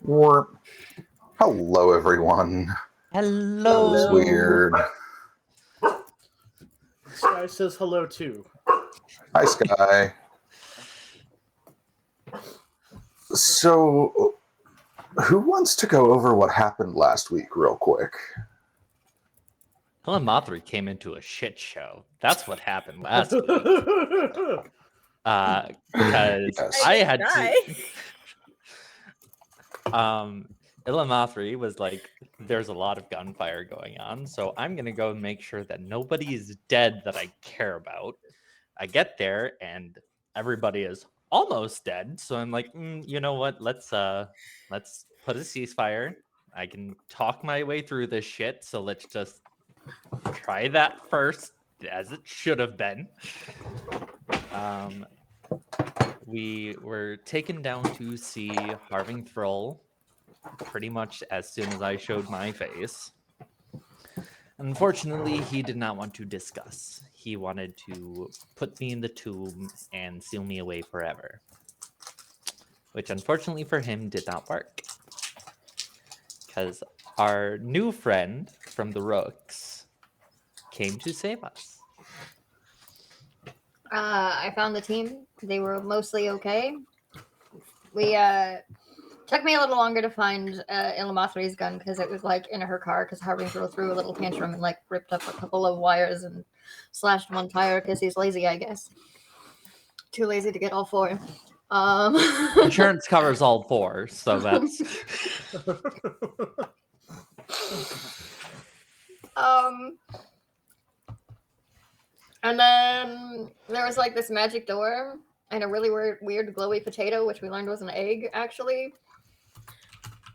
Or hello, everyone. Hello. That was weird. Sky says hello too. Hi, Sky. So, who wants to go over what happened last week real quick? Mothri came into a shit show. That's what happened last week. Because Yes. I had to. Ilamathri was like, there's a lot of gunfire going on, so I'm gonna go and make sure that nobody is dead that I care about. I get there and everybody is almost dead, so I'm like, you know what? Let's put a ceasefire. I can talk my way through this shit, so let's just try that first, as it should have been. We were taken down to see Harving Thrall pretty much as soon as I showed my face. Unfortunately, he did not want to discuss. He wanted to put me in the tomb and seal me away forever. Which, unfortunately for him, did not work. Because our new friend from the Rooks came to save us. I found the team. They were mostly okay. We took me a little longer to find Ilamathri's gun because it was like in her car because Harbinger threw a little tantrum and like ripped up a couple of wires and slashed one tire because he's lazy, I guess. Too lazy to get all four. Insurance covers all four, so that's and then there was like this magic door and a really weird glowy potato, which we learned was an egg, actually.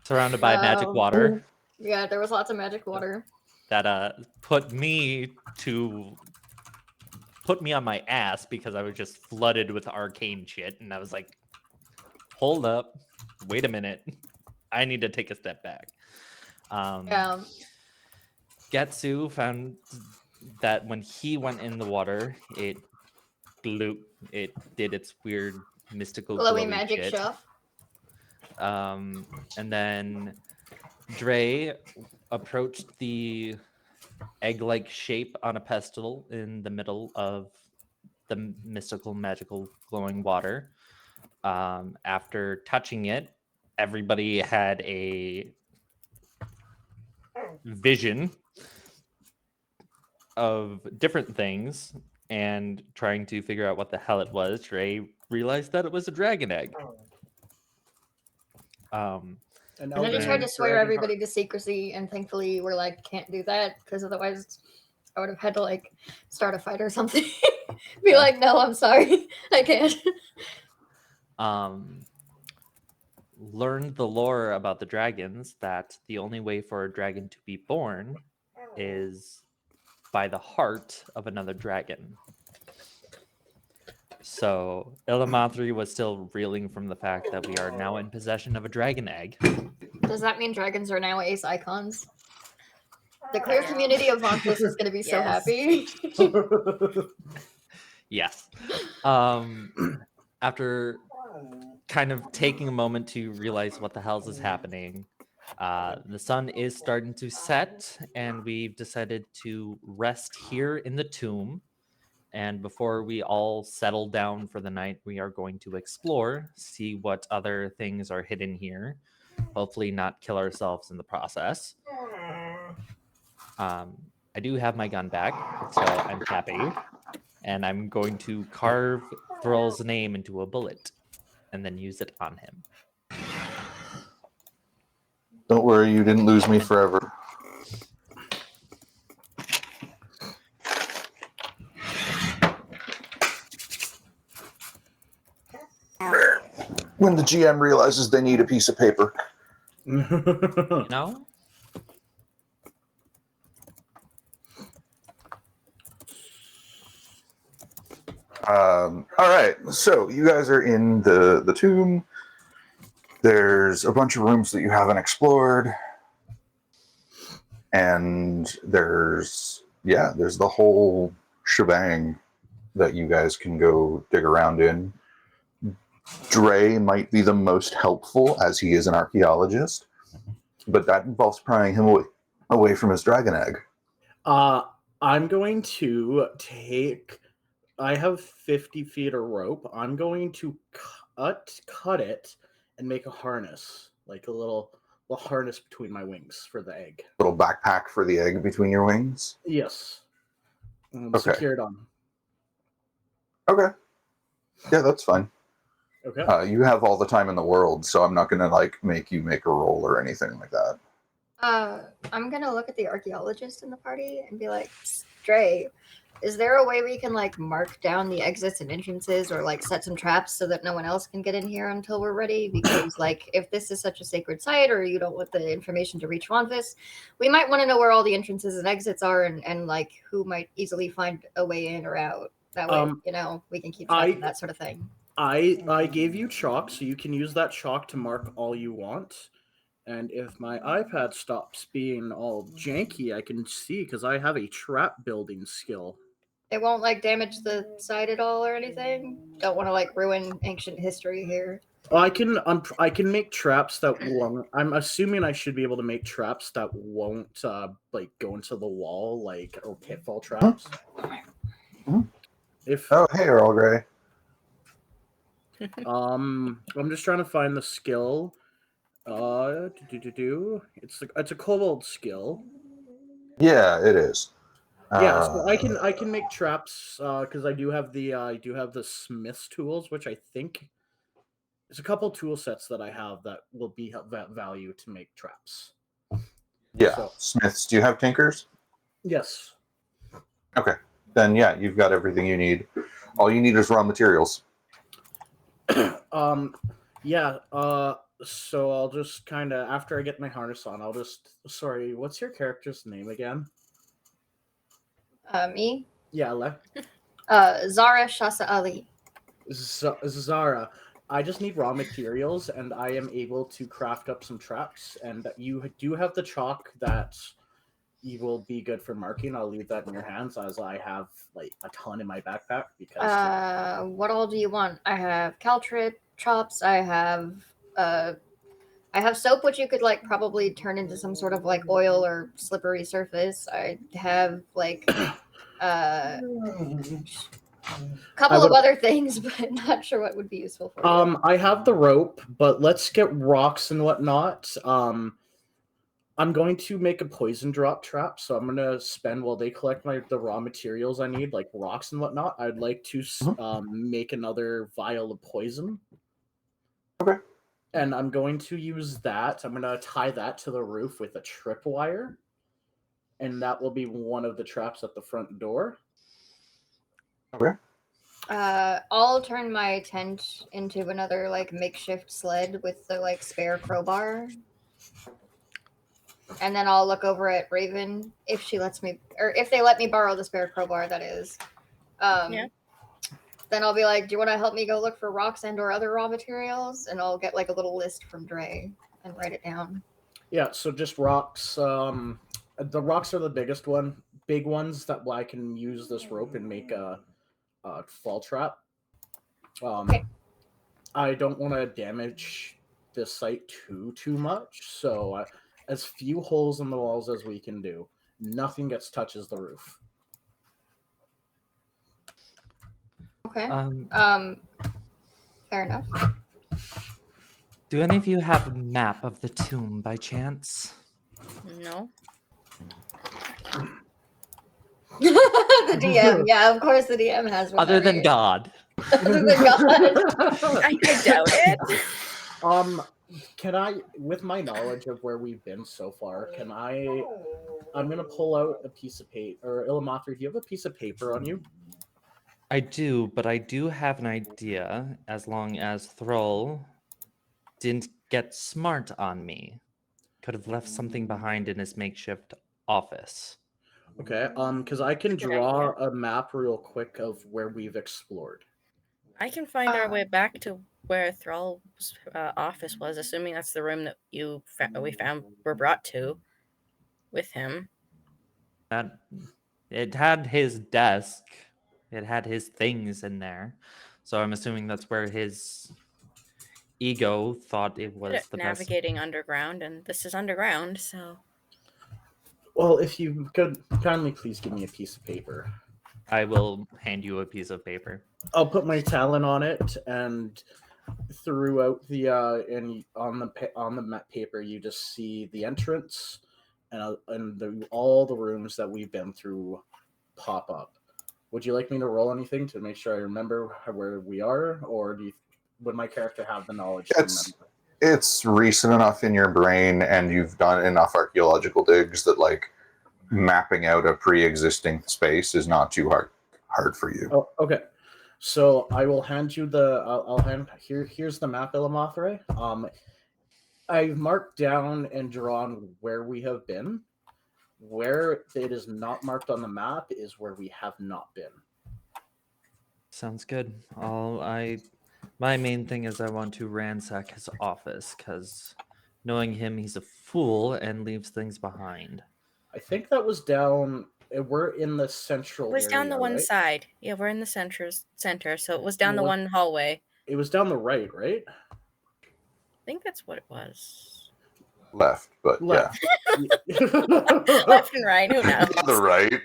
Surrounded by magic water. Yeah, there was lots of magic water. That put me on my ass because I was just flooded with arcane shit, and I was like, hold up, wait a minute. I need to take a step back. Getsu found that when he went in the water, it did its weird mystical glowy magic shit. stuff. And then Dre approached the egg-like shape on a pestle in the middle of the mystical, magical, glowing water. After touching it, everybody had a vision of different things, and trying to figure out what the hell it was, Dre realized that it was a dragon egg. And then he tried to swear everybody to secrecy, and thankfully we're like, can't do that, because otherwise I would have had to like start a fight or something. Be like, no, I'm sorry, I can't. Learned the lore about the dragons, that the only way for a dragon to be born is by the heart of another dragon. So Ilamathri was still reeling from the fact that we are now in possession of a dragon egg. Does that mean dragons are now ace icons? The queer community of Vonphian is going to be so happy. Yes. After kind of taking a moment to realize what the hell is happening, the sun is starting to set, and we've decided to rest here in the tomb. And before we all settle down for the night, we are going to explore, see what other things are hidden here. Hopefully not kill ourselves in the process. I do have my gun back, so I'm happy. And I'm going to carve Thrall's name into a bullet and then use it on him. Don't worry, you didn't lose me forever. When the GM realizes they need a piece of paper. You know? All right, so you guys are in the tomb. There's a bunch of rooms that you haven't explored. And there's the whole shebang that you guys can go dig around in. Dre might be the most helpful as he is an archaeologist, but that involves prying him away from his dragon egg. I'm going to take. I have 50 feet of rope. I'm going to cut it and make a harness, like a little harness between my wings for the egg. Little backpack for the egg between your wings. Yes. Okay. Secured on. Okay. Yeah, that's fine. Okay. You have all the time in the world, so I'm not gonna like make you make a roll or anything like that. I'm gonna look at the archaeologist in the party and be like, Dre, is there a way we can like mark down the exits and entrances or like set some traps so that no one else can get in here until we're ready? Because like if this is such a sacred site or you don't want the information to reach Vonphis, we might want to know where all the entrances and exits are and like who might easily find a way in or out. That way, we can keep track of that sort of thing. I gave you chalk, so you can use that chalk to mark all you want. And if my iPad stops being all janky, I can see because I have a trap building skill. It won't like damage the site at all or anything. Don't want to like ruin ancient history here. I can make traps that won't. I'm assuming I should be able to make traps that won't like go into the wall, like or pitfall traps. Mm-hmm. If hey, Earl Grey. I'm just trying to find the skill. It's a kobold skill. Yeah, it is. Yeah, so I can make traps because I do have the smith's tools, which I think there's a couple tool sets that I have that will be that value to make traps. Yeah, So, smiths. Do you have tinkers? yes. Okay, then yeah, you've got everything you need. All you need is raw materials. Yeah. So I'll just kind of after I get my harness on, Sorry, what's your character's name again? Me? Yeah, Zara Shasa Ali. Zara. I just need raw materials, and I am able to craft up some traps. And you do have the chalk that you will be good for marking. I'll leave that in your hands, as I have like a ton in my backpack. Because what all do you want? I have caltrip chops. I have soap, which you could like probably turn into some sort of like oil or slippery surface. I have like couple of other things, but not sure what would be useful for you. I have the rope, but let's get rocks and whatnot. I'm going to make a poison drop trap, so I'm gonna spend while they collect the raw materials I need, like rocks and whatnot. I'd like to make another vial of poison. Okay. And I'm going to use that. I'm gonna tie that to the roof with a tripwire, and that will be one of the traps at the front door. Okay. I'll turn my tent into another like makeshift sled with the like spare crowbar. And then I'll look over at Raven if she lets me, or if they let me borrow the spare crowbar, that is. Yeah. Then I'll be like, do you want to help me go look for rocks and or other raw materials? And I'll get like a little list from Dre and write it down. Yeah, so just rocks. The rocks are the big ones that I can use this rope and make a fall trap. Okay. I don't want to damage this site too much, so as few holes in the walls as we can do. Nothing touches the roof. Okay. Fair enough. Do any of you have a map of the tomb by chance? No. The DM, yeah, of course the DM has one. Other than God. Other than God. I doubt it. Can I, with my knowledge of where we've been so far, I'm gonna pull out a piece of paper. Or Illumathri, do you have a piece of paper on you? I do, but I do have an idea, as long as Thrall didn't get smart on me. Could have left something behind in his makeshift office. Okay, because I can draw a map real quick of where we've explored. I can find our way back to where Thrall's office was, assuming that's the room that we're brought to with him. That it had his desk, it had his things in there, so I'm assuming that's where his ego thought it was the best. navigating underground, and this is underground, so Well, if you could kindly please give me a piece of paper. I will hand you a piece of paper. I'll put my talent on it, and throughout the and on the map paper, you just see the entrance and all the rooms that we've been through pop up. Would you like me to roll anything to make sure I remember where we are, or would my character have the knowledge to remember? It's recent enough in your brain, and you've done enough archaeological digs that like mapping out a pre-existing space is not too hard for you. Oh, okay. So I will hand you the. I'll hand Here's the map, Ilamathre. I've marked down and drawn where we have been. Where it is not marked on the map is where we have not been. Sounds good. My main thing is I want to ransack his office because knowing him, he's a fool and leaves things behind. I think that was down. We're in the central. it was down the area, one right? side. Yeah, we're in the center, so it was down the What? one hallway. It was down the right, right? I think that's what it was. Left, but Left. Left and right, who knows? yeah. The right.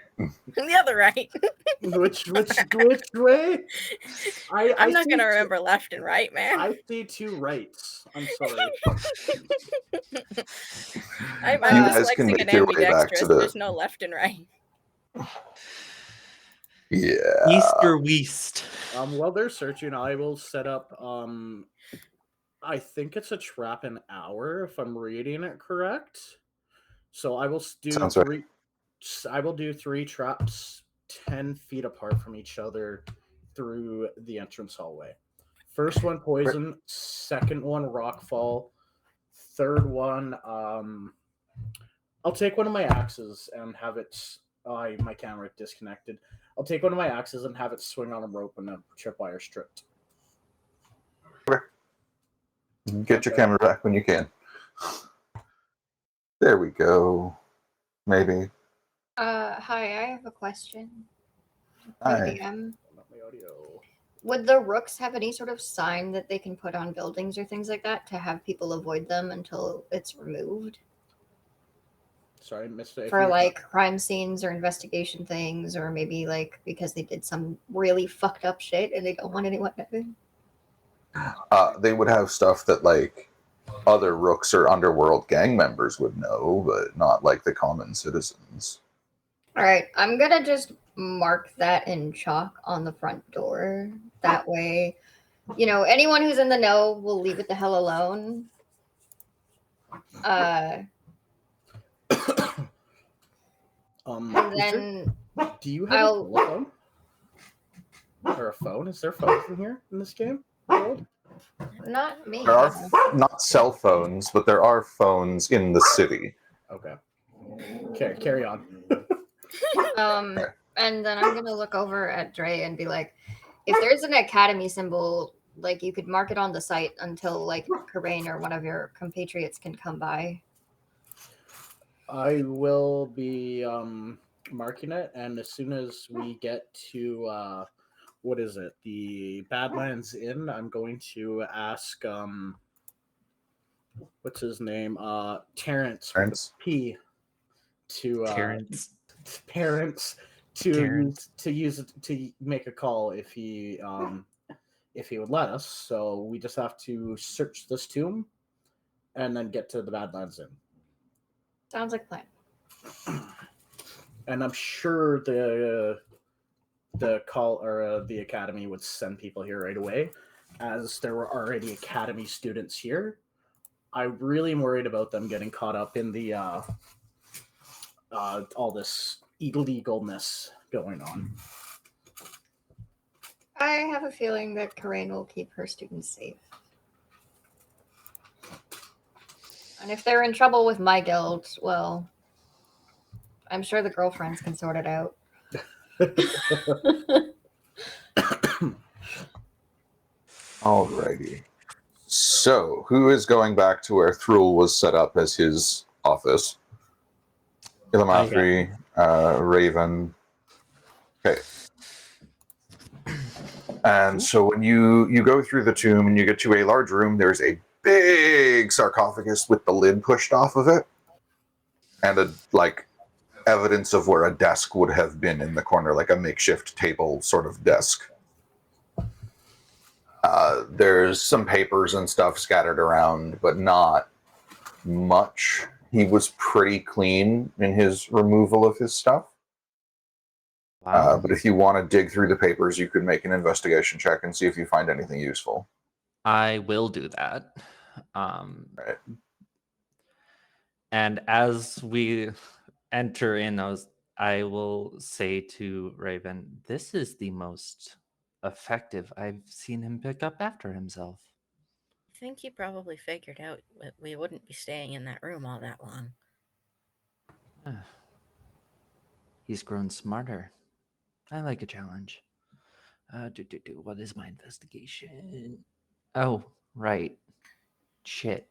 The other right. Which way? I'm not see gonna two- remember left and right, man. I see two rights. I'm sorry. I'm You guys can dyslexic make and your way back ambidextrous. to the- There's no left and right. Yeah. East or west? While they're searching, I will set up. I think it's a trap an hour if I'm reading it correct. So I will do Sounds right. three. I will do 3 traps 10 feet apart from each other through the entrance hallway. First one poison, second one rockfall, third one I'll take one of my axes and have it my camera disconnected. I'll take one of my axes and have it swing on a rope and a tripwire stripped. Get your camera back when you can. There we go. Maybe. Hi, I have a question. Hi. Not my audio. Would the rooks have any sort of sign that they can put on buildings or things like that to have people avoid them until it's removed? Sorry, missed it. For like crime scenes or investigation things, or maybe like because they did some really fucked up shit and they don't want anyone knowing? They would have stuff that like other rooks or underworld gang members would know, but not like the common citizens. All right, I'm gonna just mark that in chalk on the front door. That way, anyone who's in the know will leave it the hell alone. And then do you have a telephone? Or a phone? Is there phones in here in this game? not me. There are not cell phones, but there are phones in the city. Okay. Okay, carry on. And then I'm gonna look over at Dre and be like, if there's an academy symbol, like you could mark it on the site until like Karain or one of your compatriots can come by. I will be marking it, and as soon as we get to what is it? The Badlands Inn, I'm going to ask what's his name? Terrence with Terrence? a P to Terrence. parents to make a call if he would let us. So we just have to search this tomb and then get to the Badlands Inn. Sounds like a plan. And I'm sure the call or the academy would send people here right away, as there were already academy students here. I really am worried about them getting caught up in the all this illegalness going on. I have a feeling that Karain will keep her students safe. And if they're in trouble with my guild, well, I'm sure the girlfriends can sort it out. Alrighty. So, who is going back to where Thrul was set up as his office? Ilamathri, Raven. Okay. And so when you go through the tomb and you get to a large room, there's a big sarcophagus with the lid pushed off of it, and a evidence of where a desk would have been in the corner, like a makeshift table sort of desk. There's some papers and stuff scattered around, but not much. He was pretty clean in his removal of his stuff. Wow. But if you want to dig through the papers, you could make an investigation check and see if you find anything useful. I will do that. Right. And as we enter in, I will say to Raven, this is the most effective I've seen him pick up after himself. I think he probably figured out that we wouldn't be staying in that room all that long. He's grown smarter. I like a challenge. What is my investigation? Oh, right. Shit.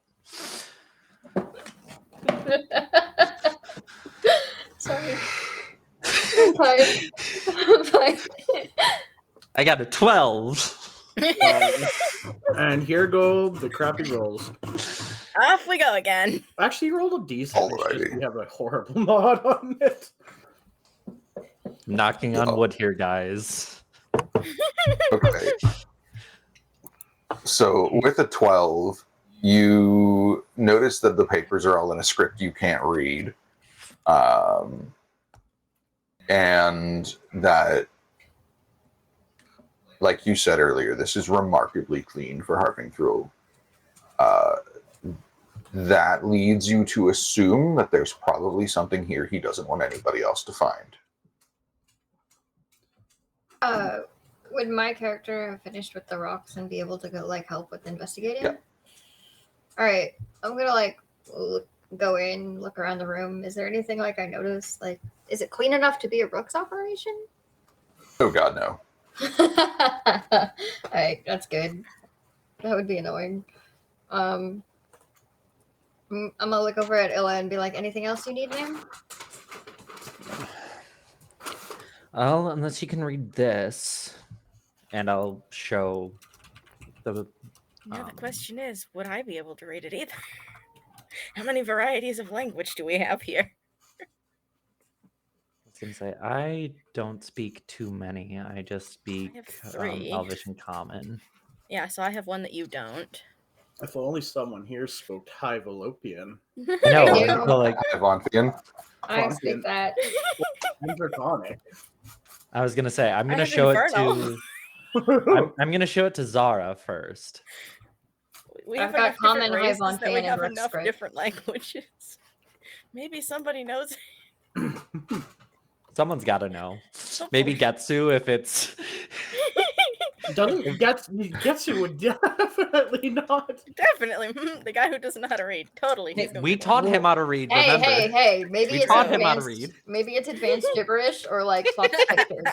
Sorry. I'm fine. I'm fine. I got a 12. And here go the crappy rolls. Off we go again. Actually, you rolled a decent. It's just Alrighty. you have a horrible mod on it. Knocking on wood here, guys. Okay. So with a 12, you notice that the papers are all in a script you can't read. And that, like you said earlier, this is remarkably clean for harping through. That leads you to assume that there's probably something here he doesn't want anybody else to find. Would my character have finished with the rocks and be able to go help with investigating? Yeah. All right, I'm gonna go in, look around the room. Is there anything I noticed? Is it clean enough to be a Rook's operation? Oh God, no. All right, that's good. That would be annoying. I'm gonna look over at Illa and be like, anything else you need, ma'am? Well, unless you can read this, and I'll show the. Now the question is, would I be able to read it either? How many varieties of language do we have here? I was gonna say I don't speak too many. I just speak have 3. Elvish and Common. Yeah, so I have one that you don't. If only someone here spoke High Vonphian. No, Thank you. but Hi, Vonphian. I speak that. I'm draconic. I was gonna say I'm gonna have show it Infernal. to. I'm gonna show it to Zara first. We I've have got enough Common, different High races that we Vonphian, and have Rook enough script. different languages. Maybe somebody knows. Someone's got to know. Maybe Getsu if it's. Doesn't Getsu would definitely not. Definitely. The guy who doesn't know how to read. Totally. he's gonna We be taught one. him how to read. Hey, remember? hey! Maybe We it's taught him how to advanced. read. Maybe it's advanced gibberish or swaps pictures.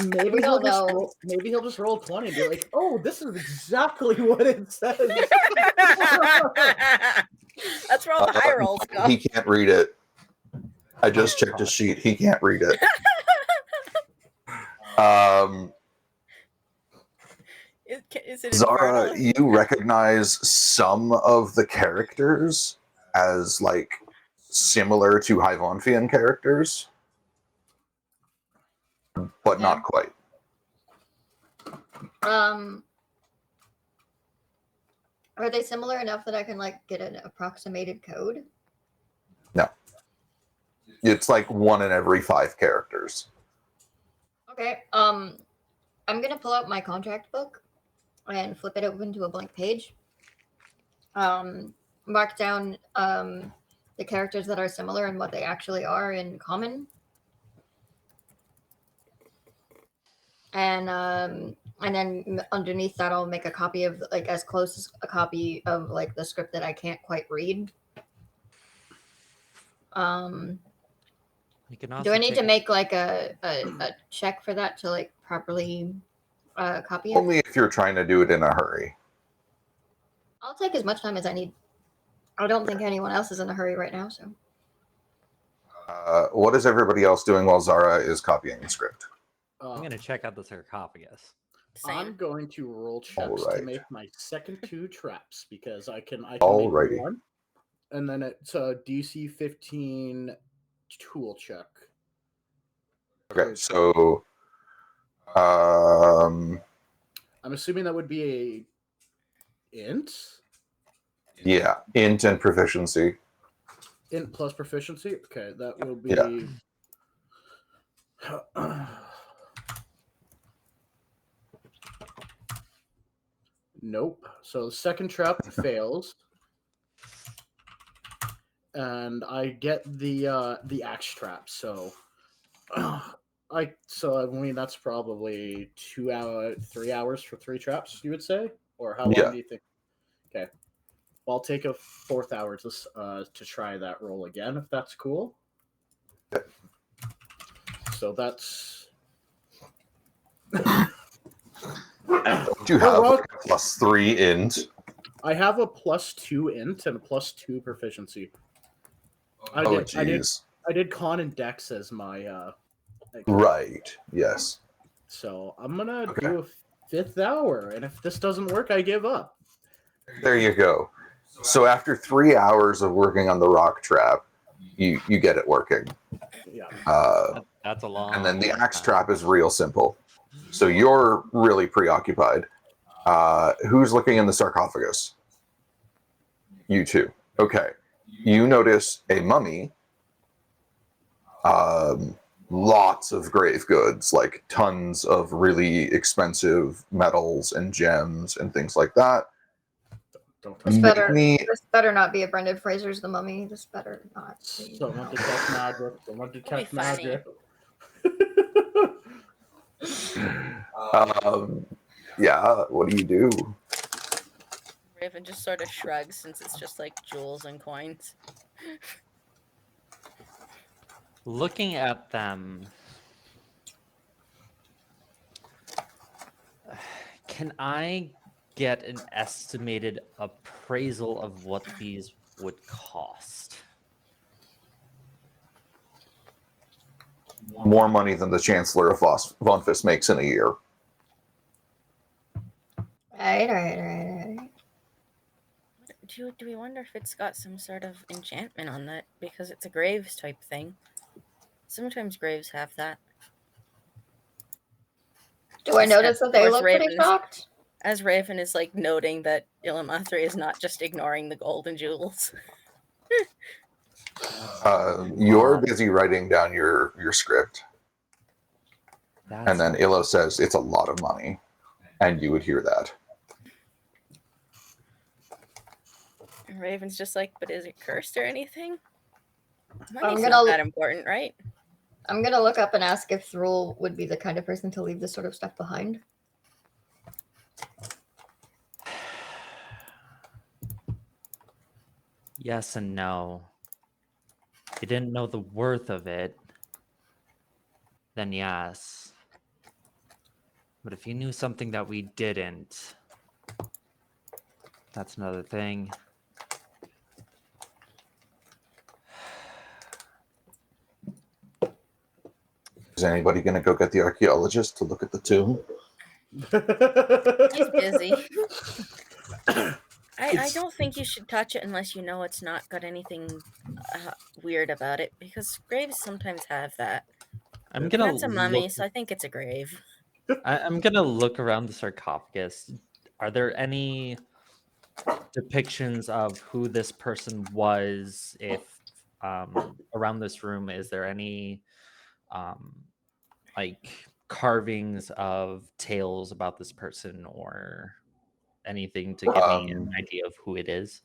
Maybe We he'll don't just know. maybe he'll just roll 20 and be like, "Oh, this is exactly what it says." That's where all the high rolls go. He can't read it. I just checked his sheet. He can't read it. Is it Zara, infernal? you recognize some of the characters as similar to High Vonphian characters, but not quite. Are they similar enough that I can get an approximated code? No. It's 1 in every 5 characters. Okay. I'm gonna pull out my contract book and flip it open to a blank page. Mark down the characters that are similar and what they actually are in common. And then underneath that, I'll make a copy of as close as a copy of the script that I can't quite read. You can Do I need to take make a check for that to properly copy it? Only if you're trying to do it in a hurry. I'll take as much time as I need. I don't think anyone else is in a hurry right now, so. What is everybody else doing while Zara is copying the script? I'm gonna check out the sarcophagus. I'm Same. going to roll checks to Alright. make my second 2 traps because I can make Alrighty. 1, and then it's a DC 15 tool check. Okay, so um, I'm assuming that would be a int yeah, int and proficiency. plus proficiency. Okay, that will be. Yeah. Nope. So the second trap fails, and I get the axe trap. So, I mean that's probably 3 hours for 3 traps. You would say, or how long Yeah. do you think? Okay, well, I'll take a 4th hour to try that roll again if that's cool. So that's. Do you have like a +3 int? I have a +2 int and a +2 proficiency. I Oh, did jeez. I did con and dex as my Right. Yes. So I'm gonna Okay. do a 5th hour, and if this doesn't work, I give up. There you go. So after 3 hours of working on the rock trap, you get it working. Yeah. That's a long. And then the axe time. trap is real simple. So you're really preoccupied. Who's looking in the sarcophagus? You two. Okay. You notice a mummy. Lots of grave goods, like tons of really expensive metals and gems and things like that. Don't touch This Make better, me this better not be a Brendan Fraser's The Mummy. This better not be. Someone detect magic. Someone detect funny. magic. yeah, what do you do? Raven just sort of shrugs since it's just like jewels and coins. Looking at them, can I get an estimated appraisal of what these would cost? More money than the Chancellor of Vonphian makes in a year. Right. Do we wonder if it's got some sort of enchantment on that because it's a graves type thing? Sometimes graves have that. Do I notice that they look pretty shocked? As Raven is like noting that Illimathri is not just ignoring the gold and jewels. You're busy writing down your script. That's And then Illo says it's a lot of money. And you would hear that. And Raven's just like, but is it cursed or anything? I'm Money's gonna not that important, right? I'm gonna look up and ask if Thrul would be the kind of person to leave this sort of stuff behind. yes and no. If you didn't know the worth of it, then yes. But if you knew something that we didn't, that's another thing. Is anybody going to go get the archaeologist to look at the tomb? He's busy. I don't think you should touch it unless you know it's not got anything weird about it, because graves sometimes have that. I'm gonna. That's a mummy, so I think it's a grave. I'm gonna look around the sarcophagus. Are there any depictions of who this person was? If around this room, is there any like carvings of tales about this person or anything to give me an idea of who it is?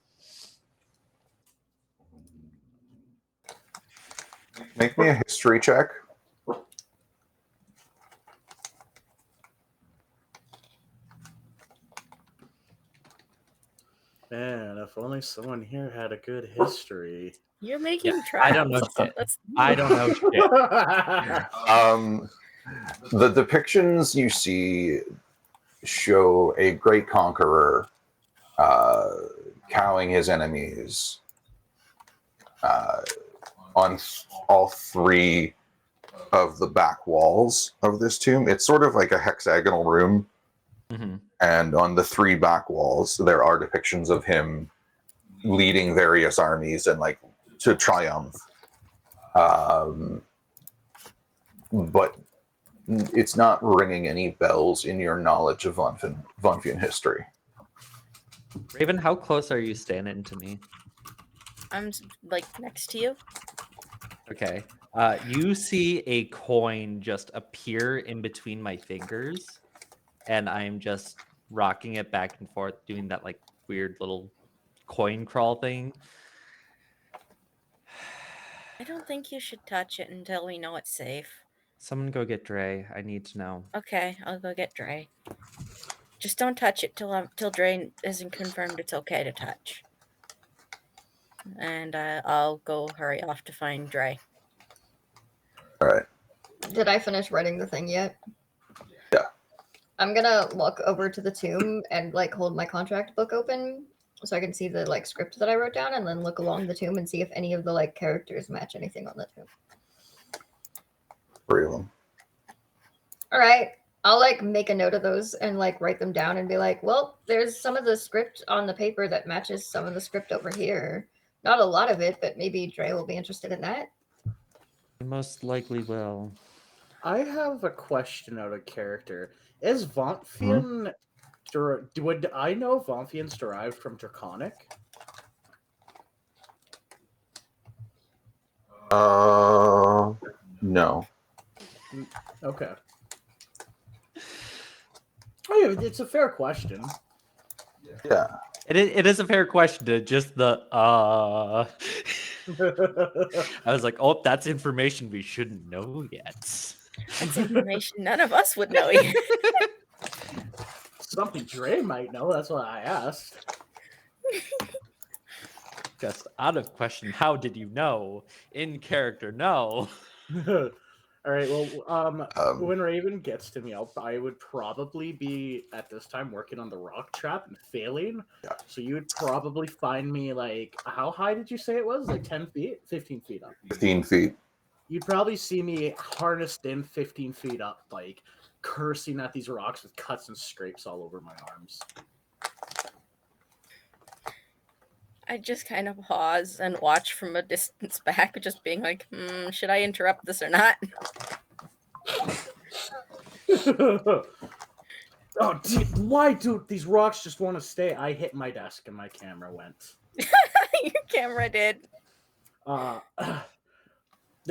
Make me a history check. Man, if only someone here had a good history. You're making I don't know shit. I don't know shit. The depictions you see show a great conqueror cowing his enemies on all 3 of the back walls of this tomb. It's sort of like a hexagonal room Mhm. And on the 3 back walls, there are depictions of him leading various armies and like to triumph. But it's not ringing any bells in your knowledge of Vonphian history. Raven, how close are you standing to me? I'm like next to you. Okay. You see a coin just appear in between my fingers, and I'm just rocking it back and forth, doing that like weird little coin crawl thing. I don't think you should touch it until we know it's safe. Someone go get Dre. I need to know. Okay, I'll go get Dre. Just don't touch it till Dre isn't confirmed it's okay to touch. And I'll go hurry off to find Dre. All right. Did I finish writing the thing yet? Yeah. I'm gonna walk over to the tomb and like hold my contract book open so I can see the like script that I wrote down, and then look along the tomb and see if any of the like characters match anything on the tomb. 3 of them. All right. I'll like make a note of those and like write them down and be like, well, there's some of the script on the paper that matches some of the script over here. Not a lot of it, but maybe Dre will be interested in that. Most likely will. I have a question out of character. Is Vonphian... Would I know Vonphian's derived from Draconic? No. Okay. Oh, yeah, it's a fair question. Yeah. It is a fair question to just the I was like, oh, that's information we shouldn't know yet. That's information none of us would know yet. Something Dre might know, that's why I asked. Just out of question, how did you know? In character, no. All right, well, when Raven gets to me, I would probably be, at this time, working on the rock trap and failing. Yeah. So you would probably find me, like, how high did you say it was? Like 10 feet? 15 feet up. 15 feet. You'd probably see me harnessed in 15 feet up, like, cursing at these rocks with cuts and scrapes all over my arms. I just kind of pause and watch from a distance back, just being like, should I interrupt this or not? Oh, why do these rocks just want to stay? I hit my desk and my camera went. Your camera did. There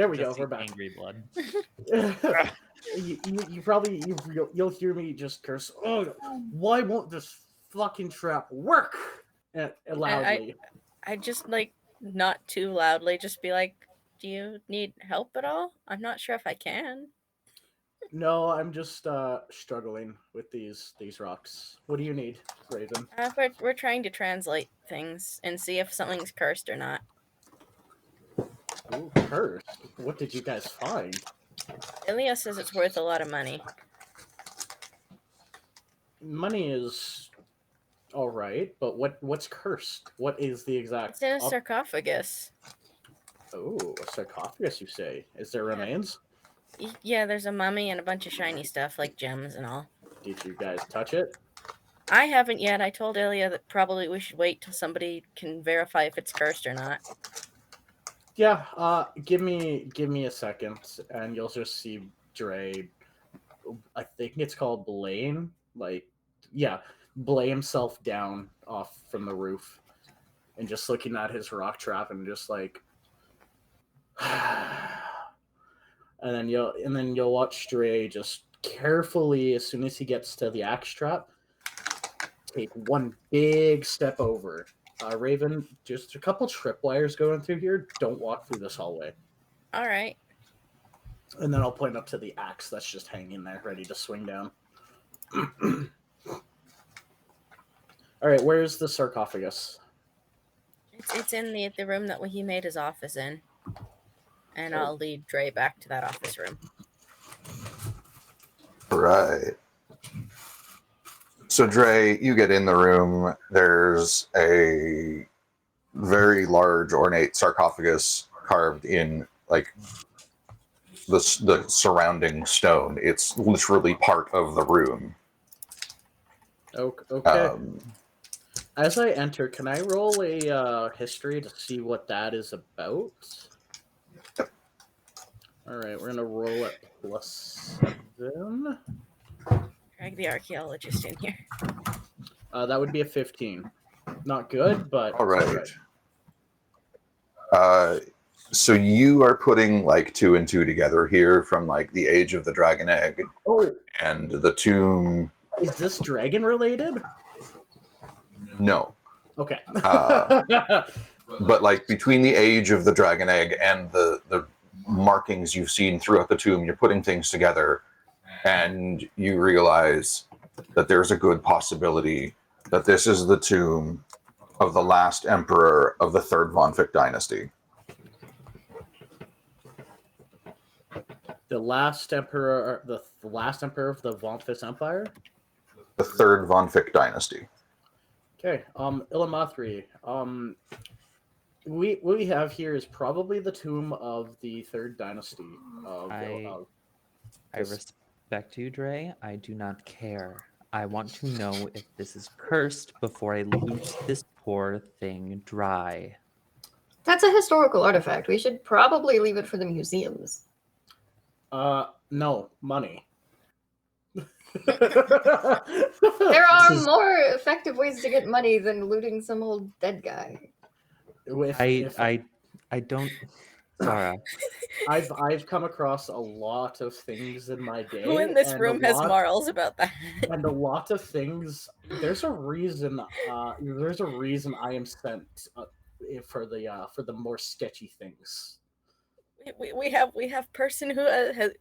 we Just go. We're the back. angry blood. You'll hear me just curse. Oh, why won't this fucking trap work? Loudly. I just like not too loudly, just be like, do you need help at all? I'm not sure if I can. No, I'm just struggling with these rocks. What do you need, Raven? We're trying to translate things and see if something's cursed or not. Ooh, cursed. What did you guys find? Ilya says it's worth a lot of money. Money is all right, but what's cursed? What is the exact? It's in a sarcophagus. Oh, a sarcophagus, you say? Is there remains? Yeah, there's a mummy and a bunch of shiny stuff like gems and all. Did you guys touch it? I haven't yet. I told Ilya that probably we should wait till somebody can verify if it's cursed or not. Yeah, give me a second, and you'll just see Dre. I think it's called Blame. Blame himself down off from the roof, and just looking at his rock trap, and just like, and then you'll watch Dre just carefully, as soon as he gets to the axe trap, take one big step over. Raven, just a couple tripwires going through here. Don't walk through this hallway. All right. And then I'll point up to the axe that's just hanging there, ready to swing down. All right, where's the sarcophagus? It's in the room that he made his office in. And I'll lead Dre back to that office room. Right. So, Dre, you get in the room. There's a very large, ornate sarcophagus carved in, like, the surrounding stone. It's literally part of the room. Okay. As I enter, can I roll a history to see what that is about? All right, we're gonna roll at +7. Drag the archaeologist in here. That would be a 15. Not good, but All right. So you are putting like 2 and 2 together here from like the age of the dragon egg Oh, and the tomb. is this dragon related? No, Okay. but like between the age of the dragon egg and the markings you've seen throughout the tomb, you're putting things together, and you realize that there's a good possibility that this is the tomb of the last emperor of the third Vonphian dynasty. The last emperor, the last emperor of the Vonphian Empire. The third Vonphian dynasty. Okay. Illimathri. What we have here is probably the tomb of the third dynasty. I respect you, Dre. I do not care. I want to know if this is cursed before I loot this poor thing dry. That's a historical artifact. We should probably leave it for the museums. No, money. There are more effective ways to get money than looting some old dead guy. I don't. Sarah. I've come across a lot of things in my day. Who in this and room has morals about that? And a lot of things. There's a reason. There's a reason I am sent for the more sketchy things. We have person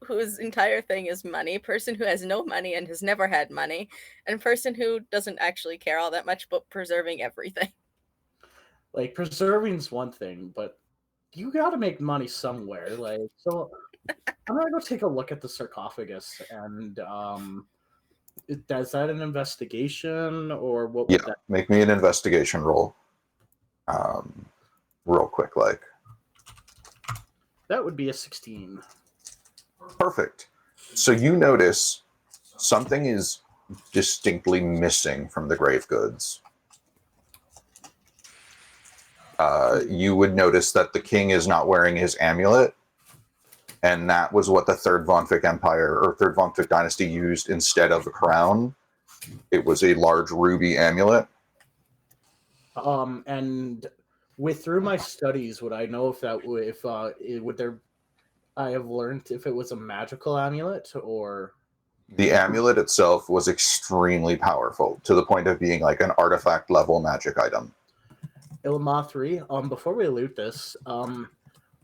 whose entire thing is money, person who has no money and has never had money, and person who doesn't actually care all that much about preserving everything. Like preserving's one thing, but you got to make money somewhere. Like, so I'm gonna go take a look at the sarcophagus, and is that an investigation or what? Yeah, would that... make me an investigation roll. Real quick, like. That would be a 16. Perfect. So you notice something is distinctly missing from the grave goods. You would notice that the king is not wearing his amulet, and that was what the third Vonphian Empire or third Vonphian dynasty used instead of a crown. It was a large ruby amulet. And through my studies, would I know I have learned if it was a magical amulet or? The amulet itself was extremely powerful to the point of being like an artifact level magic item. Illimathri, before we loot this,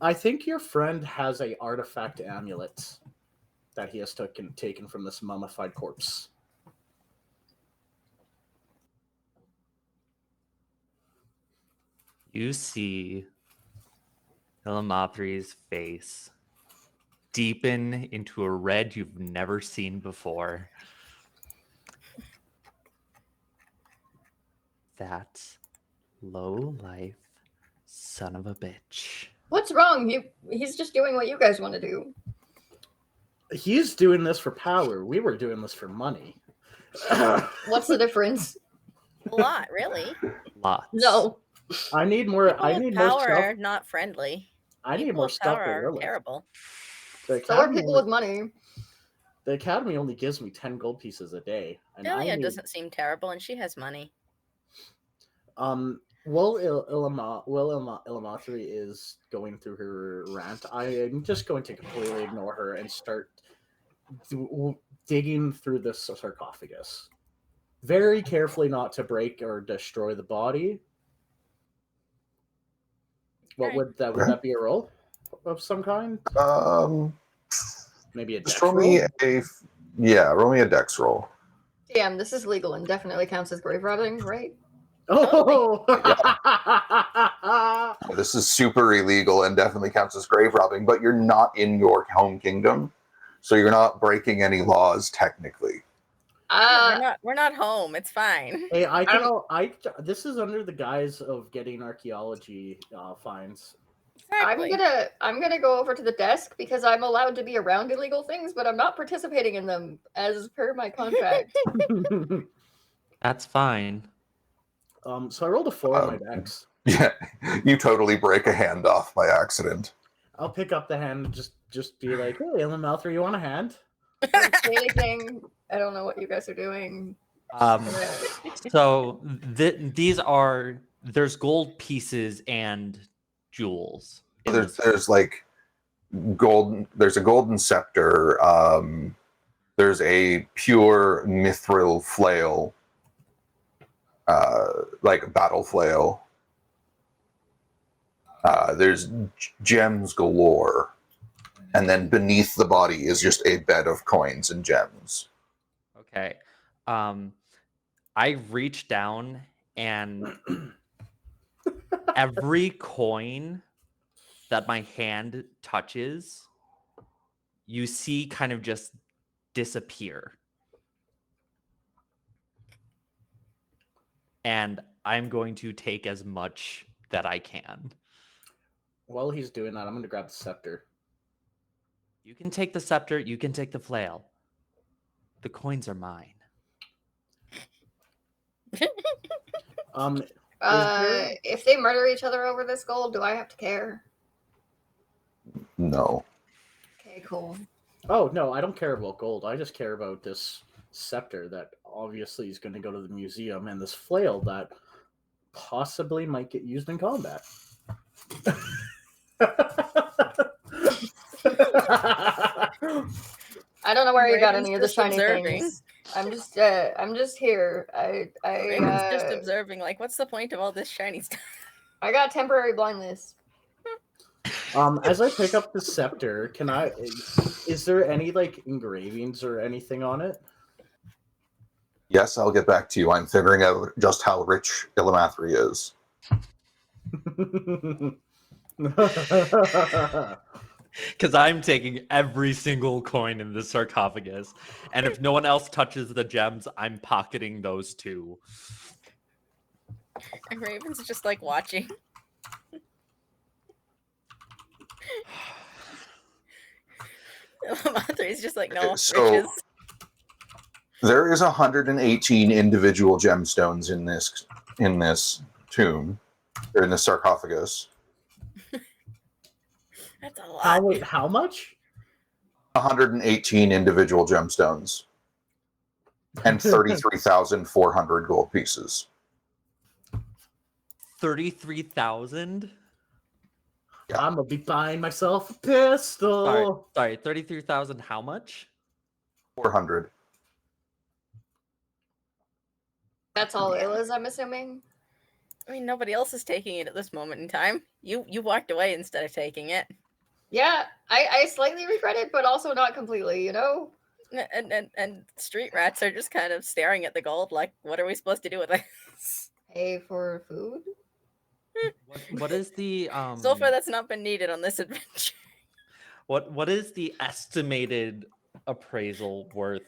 I think your friend has a artifact amulet that he has taken from this mummified corpse. You see Illimathri's face deepen into a red you've never seen before. That low-life son of a bitch. What's wrong? He's just doing what you guys want to do. He's doing this for power. We were doing this for money. What's the difference? A lot, really. Lots. No. I need more. People I with need power more stuff. are not friendly. I need People more with stuff. power are Really. terrible. The So are academy, people with money. the academy only gives me 10 gold pieces a day, and Delia I need, doesn't seem terrible, and she has money. While Illimathri is going through her rant, I am just going to completely ignore her and start digging through this sarcophagus. Very carefully not to break or destroy the body. What would that be a roll of some kind? Maybe a dex roll me roll me a dex roll. Damn, this is legal and definitely counts as grave robbing, right? Oh! This is super illegal and definitely counts as grave robbing, but you're not in your home kingdom, so you're not breaking any laws technically. We're not home. It's fine. Hey, this is under the guise of getting archaeology fines. Exactly. I'm gonna go over to the desk because I'm allowed to be around illegal things, but I'm not participating in them as per my contract. That's fine. So I rolled a 4 on my dex. Yeah, you totally break a hand off by accident. I'll pick up the hand and just be like, "Hey, Malthor, you want a hand?" Don't say anything. I don't know what you guys are doing. So there's gold pieces and jewels. in this. There's like golden. There's a golden scepter. There's a pure mithril flail, like a battle flail. There's gems galore, and then beneath the body is just a bed of coins and gems. Okay. I reach down and every coin that my hand touches, you see kind of just disappear. And I'm going to take as much that I can. While he's doing that, I'm going to grab the scepter. You can take the scepter, you can take the flail. The coins are mine. If they murder each other over this gold, do I have to care? No. Okay, cool. Oh, no, I don't care about gold. I just care about this scepter that obviously is going to go to the museum and this flail that possibly might get used in combat. I don't know where you got Raven's any of the just shiny observing. things. I'm just here. Raven's just observing, like, what's the point of all this shiny stuff? I got temporary blindness. As I pick up the scepter, is there any like engravings or anything on it? Yes, I'll get back to you. I'm figuring out just how rich Illimathri is. Because I'm taking every single coin in the sarcophagus. And if no one else touches the gems, I'm pocketing those too. And Raven's just like watching. Madre's just like, no, So- riches. There is 118 individual gemstones in this tomb, or in the sarcophagus. That's a lot. How much? 118 individual gemstones and 33,400 gold pieces. 33,000? I'm gonna be buying myself a pistol. Sorry, 33,000 how much? 400. That's all Illa's, I'm assuming. I mean, nobody else is taking it at this moment in time. You walked away instead of taking it. Yeah, I slightly regret it, but also not completely, you know? And street rats are just kind of staring at the gold like, what are we supposed to do with this? Pay for food? What is the So far, that's not been needed on this adventure. what is the estimated appraisal worth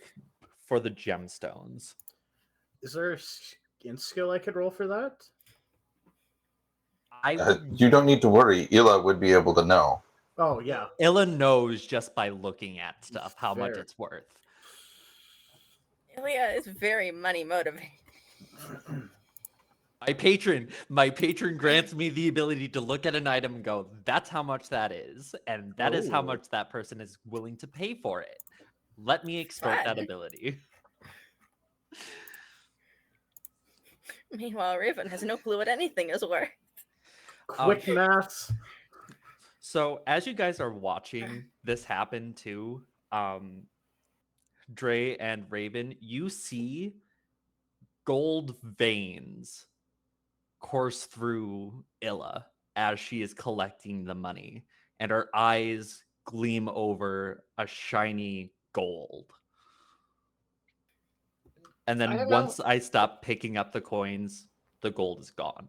for the gemstones? Is there a skin skill I could roll for that? You don't need to worry. Illa would be able to know. Oh yeah. Illa knows just by looking at stuff how much Fair. it's worth. Ilya is very money motivated. My patron grants me the ability to look at an item and go, that's how much that is, and that is how Ooh. much that person is willing to pay for it. Let me extort that Fun. ability. Meanwhile, Raven has no clue what anything is worth. Quick maths. So as you guys are watching this happen too, Dre and Raven, you see gold veins course through Illa as she is collecting the money, and her eyes gleam over a shiny gold. And I then don't know. once I stop picking up the coins, the gold is gone.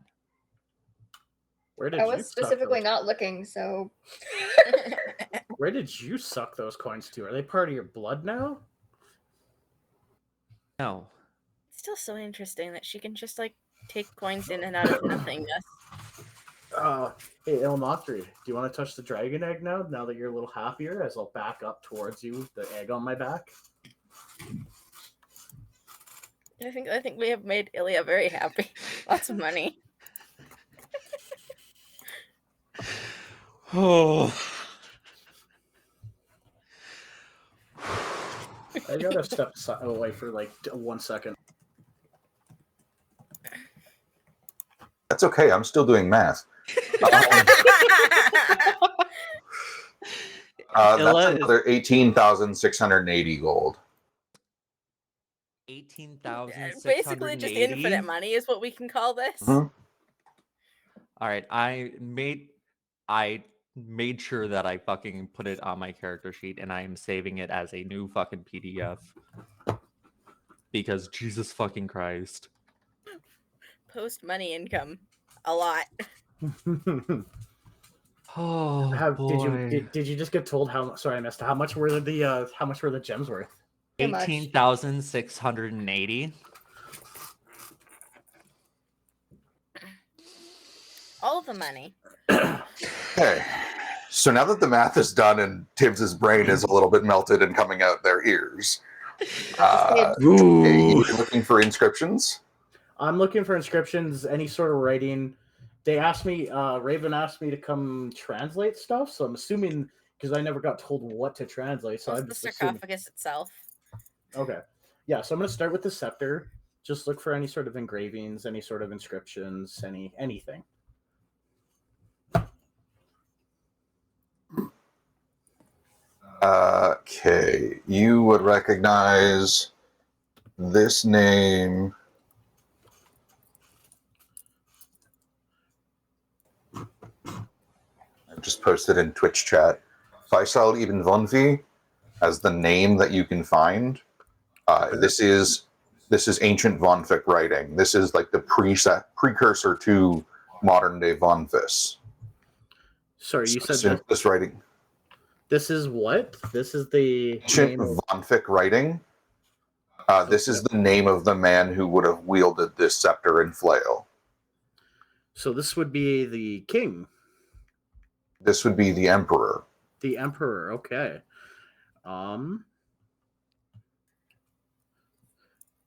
Where did I you was suck specifically those- not looking, so Where did you suck those coins to? Are they part of your blood now? No. It's still so interesting that she can just like take coins in and out of nothingness. Hey Ilmathri, do you want to touch the dragon egg now? Now that you're a little happier, as I'll back up towards you, the egg on my back. I think we have made Ilya very happy. Lots of money. Oh. I gotta step away for like 1 second. That's okay. I'm still doing math. That's Illa is another 18,680 gold. 18,680. Basically, just infinite money is what we can call this. Mhm. All right, I made sure that I fucking put it on my character sheet, and I am saving it as a new fucking PDF. Because Jesus fucking Christ. Post money income, a lot. Oh boy. Did you just get told how? Sorry, I missed. How much were the gems worth? Too much. 18,680. All the money. Okay. So now that the math is done and Tibbs's brain is a little bit melted and coming out their ears, are you looking for inscriptions? I'm looking for inscriptions, any sort of writing. They asked me, Raven asked me to come translate stuff, so I'm assuming, because I never got told what to translate, so I'm The just assuming. sarcophagus itself. Okay. Yeah, so I'm going to start with the scepter. Just look for any sort of engravings, any sort of inscriptions, anything. Okay. You would recognize this name. I've just posted in Twitch chat. Faisal ibn Vonphi as the name that you can find. This is ancient Vonfic writing. This is like the precursor to modern day Vonfis. Sorry, you said this writing. This is what? This is the Ancient name of... Vonfic writing. This is the name of the man who would have wielded this scepter and flail. So this would be the king. This would be the emperor. The emperor, okay.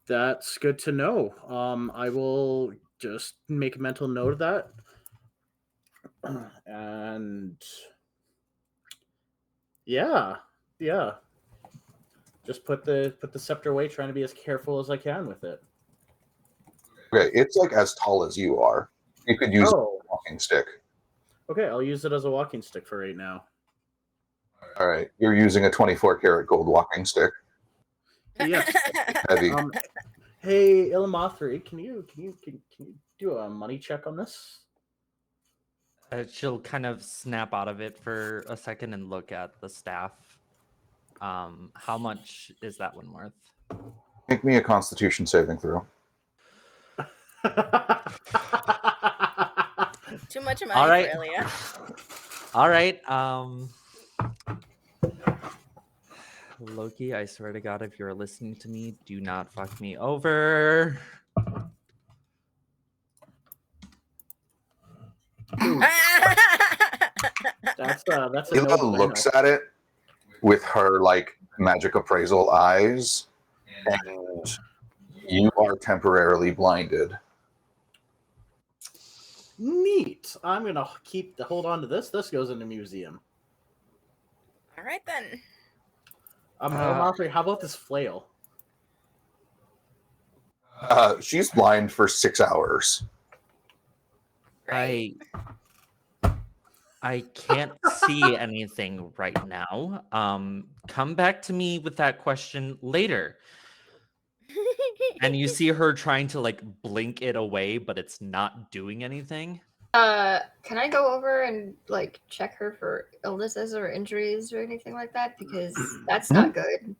That's good to know. I will just make a mental note of that. And yeah. Just put the scepter away, trying to be as careful as I can with it. Okay, it's like as tall as you are. You could use a walking stick. Okay, I'll use it as a walking stick for right now. All right, you're using a 24 karat gold walking stick. Yes. Heavy. Hey, Ilmathri, can you do a money check on this? She'll kind of snap out of it for a second and look at the staff. How much is that one worth? Make me a Constitution saving throw. Too much money All right. for Ilya. All right. Loki, I swear to God, if you're listening to me, do not fuck me over. That's a Ila no looks at it with her like magic appraisal eyes, and you are temporarily blinded. Neat. I'm gonna hold on to this. This goes in the museum. All right then. Ilmathri, how about this flail? She's blind for 6 hours. I can't see anything right now. Come back to me with that question later. And you see her trying to like blink it away, but it's not doing anything. Can I go over and like check her for illnesses or injuries or anything like that? Because that's not good.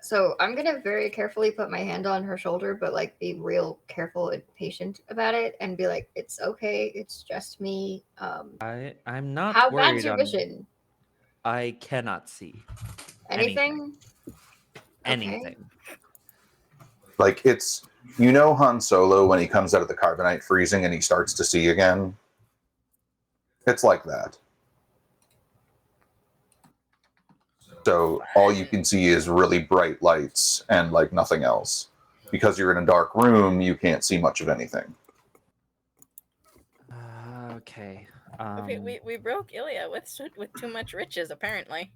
So I'm gonna very carefully put my hand on her shoulder, but like be real careful and patient about it, and be like, "It's okay. It's just me." I'm not How worried. bad's your vision? I cannot see Anything? anything. Okay. Like it's, you know, Han Solo when he comes out of the carbonite freezing and he starts to see again. It's like that. So all you can see is really bright lights and like nothing else. Because you're in a dark room, you can't see much of anything. Okay. We broke Ilya with too much riches, apparently.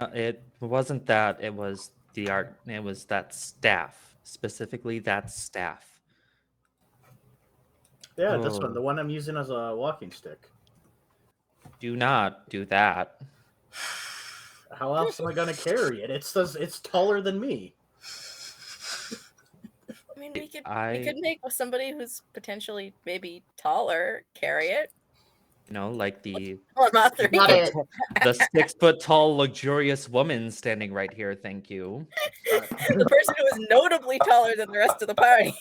No, it wasn't that. It was the art. It was that staff, specifically that staff. Yeah, this one, Oh. the one I'm using as a walking stick. Do not do that. How else am I gonna carry it? It's taller than me. I mean, we I- could make somebody who's potentially maybe taller carry it. You know, like the Oh, not three. Not it. the 6 foot tall, luxurious woman standing right here. Thank you. The person who is notably taller than the rest of the party.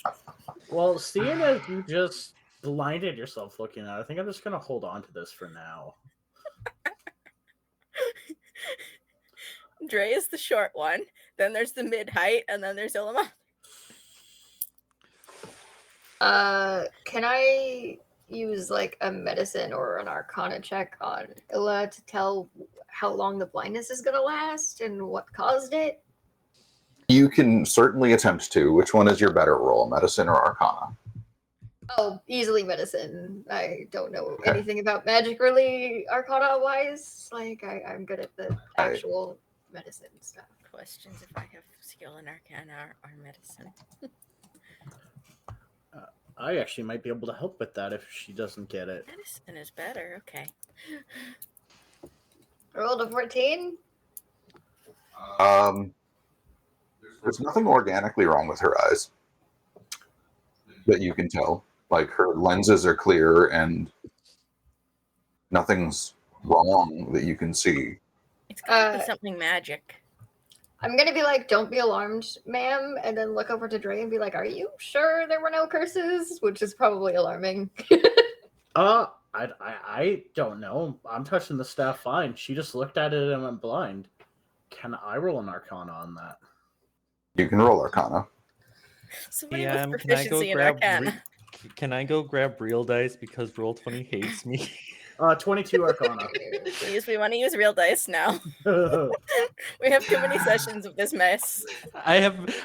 Well, seeing as you just blinded yourself looking at it, I think I'm just gonna hold on to this for now. Dre is the short one. Then there's the mid height, and then there's Ilma. Can I use like a medicine or an arcana check on Illa to tell how long the blindness is gonna last and what caused it? You can certainly attempt to. Which one is your better roll, medicine or arcana? Oh, easily medicine. I don't know Okay. anything about magic really arcana wise. Like I'm good at the actual medicine stuff. Questions if I have skill in arcana or medicine. I actually might be able to help with that if she doesn't get it. Medicine is better. Okay. Rolled a 14. There's nothing organically wrong with her eyes that you can tell. Like her lenses are clear and nothing's wrong that you can see. It's gotta be something magic. I'm gonna be like, don't be alarmed, ma'am, and then look over to Dre and be like, are you sure there were no curses? Which is probably alarming. I don't know. I'm touching the staff fine. She just looked at it and went blind. Can I roll an arcana on that? You can roll arcana. Somebody Yeah, with can I go proficiency in grab? arcana. Can I go grab real dice because Roll20 hates me? 22 arcana. Please, we want to use real dice now. We have too many sessions of this mess. I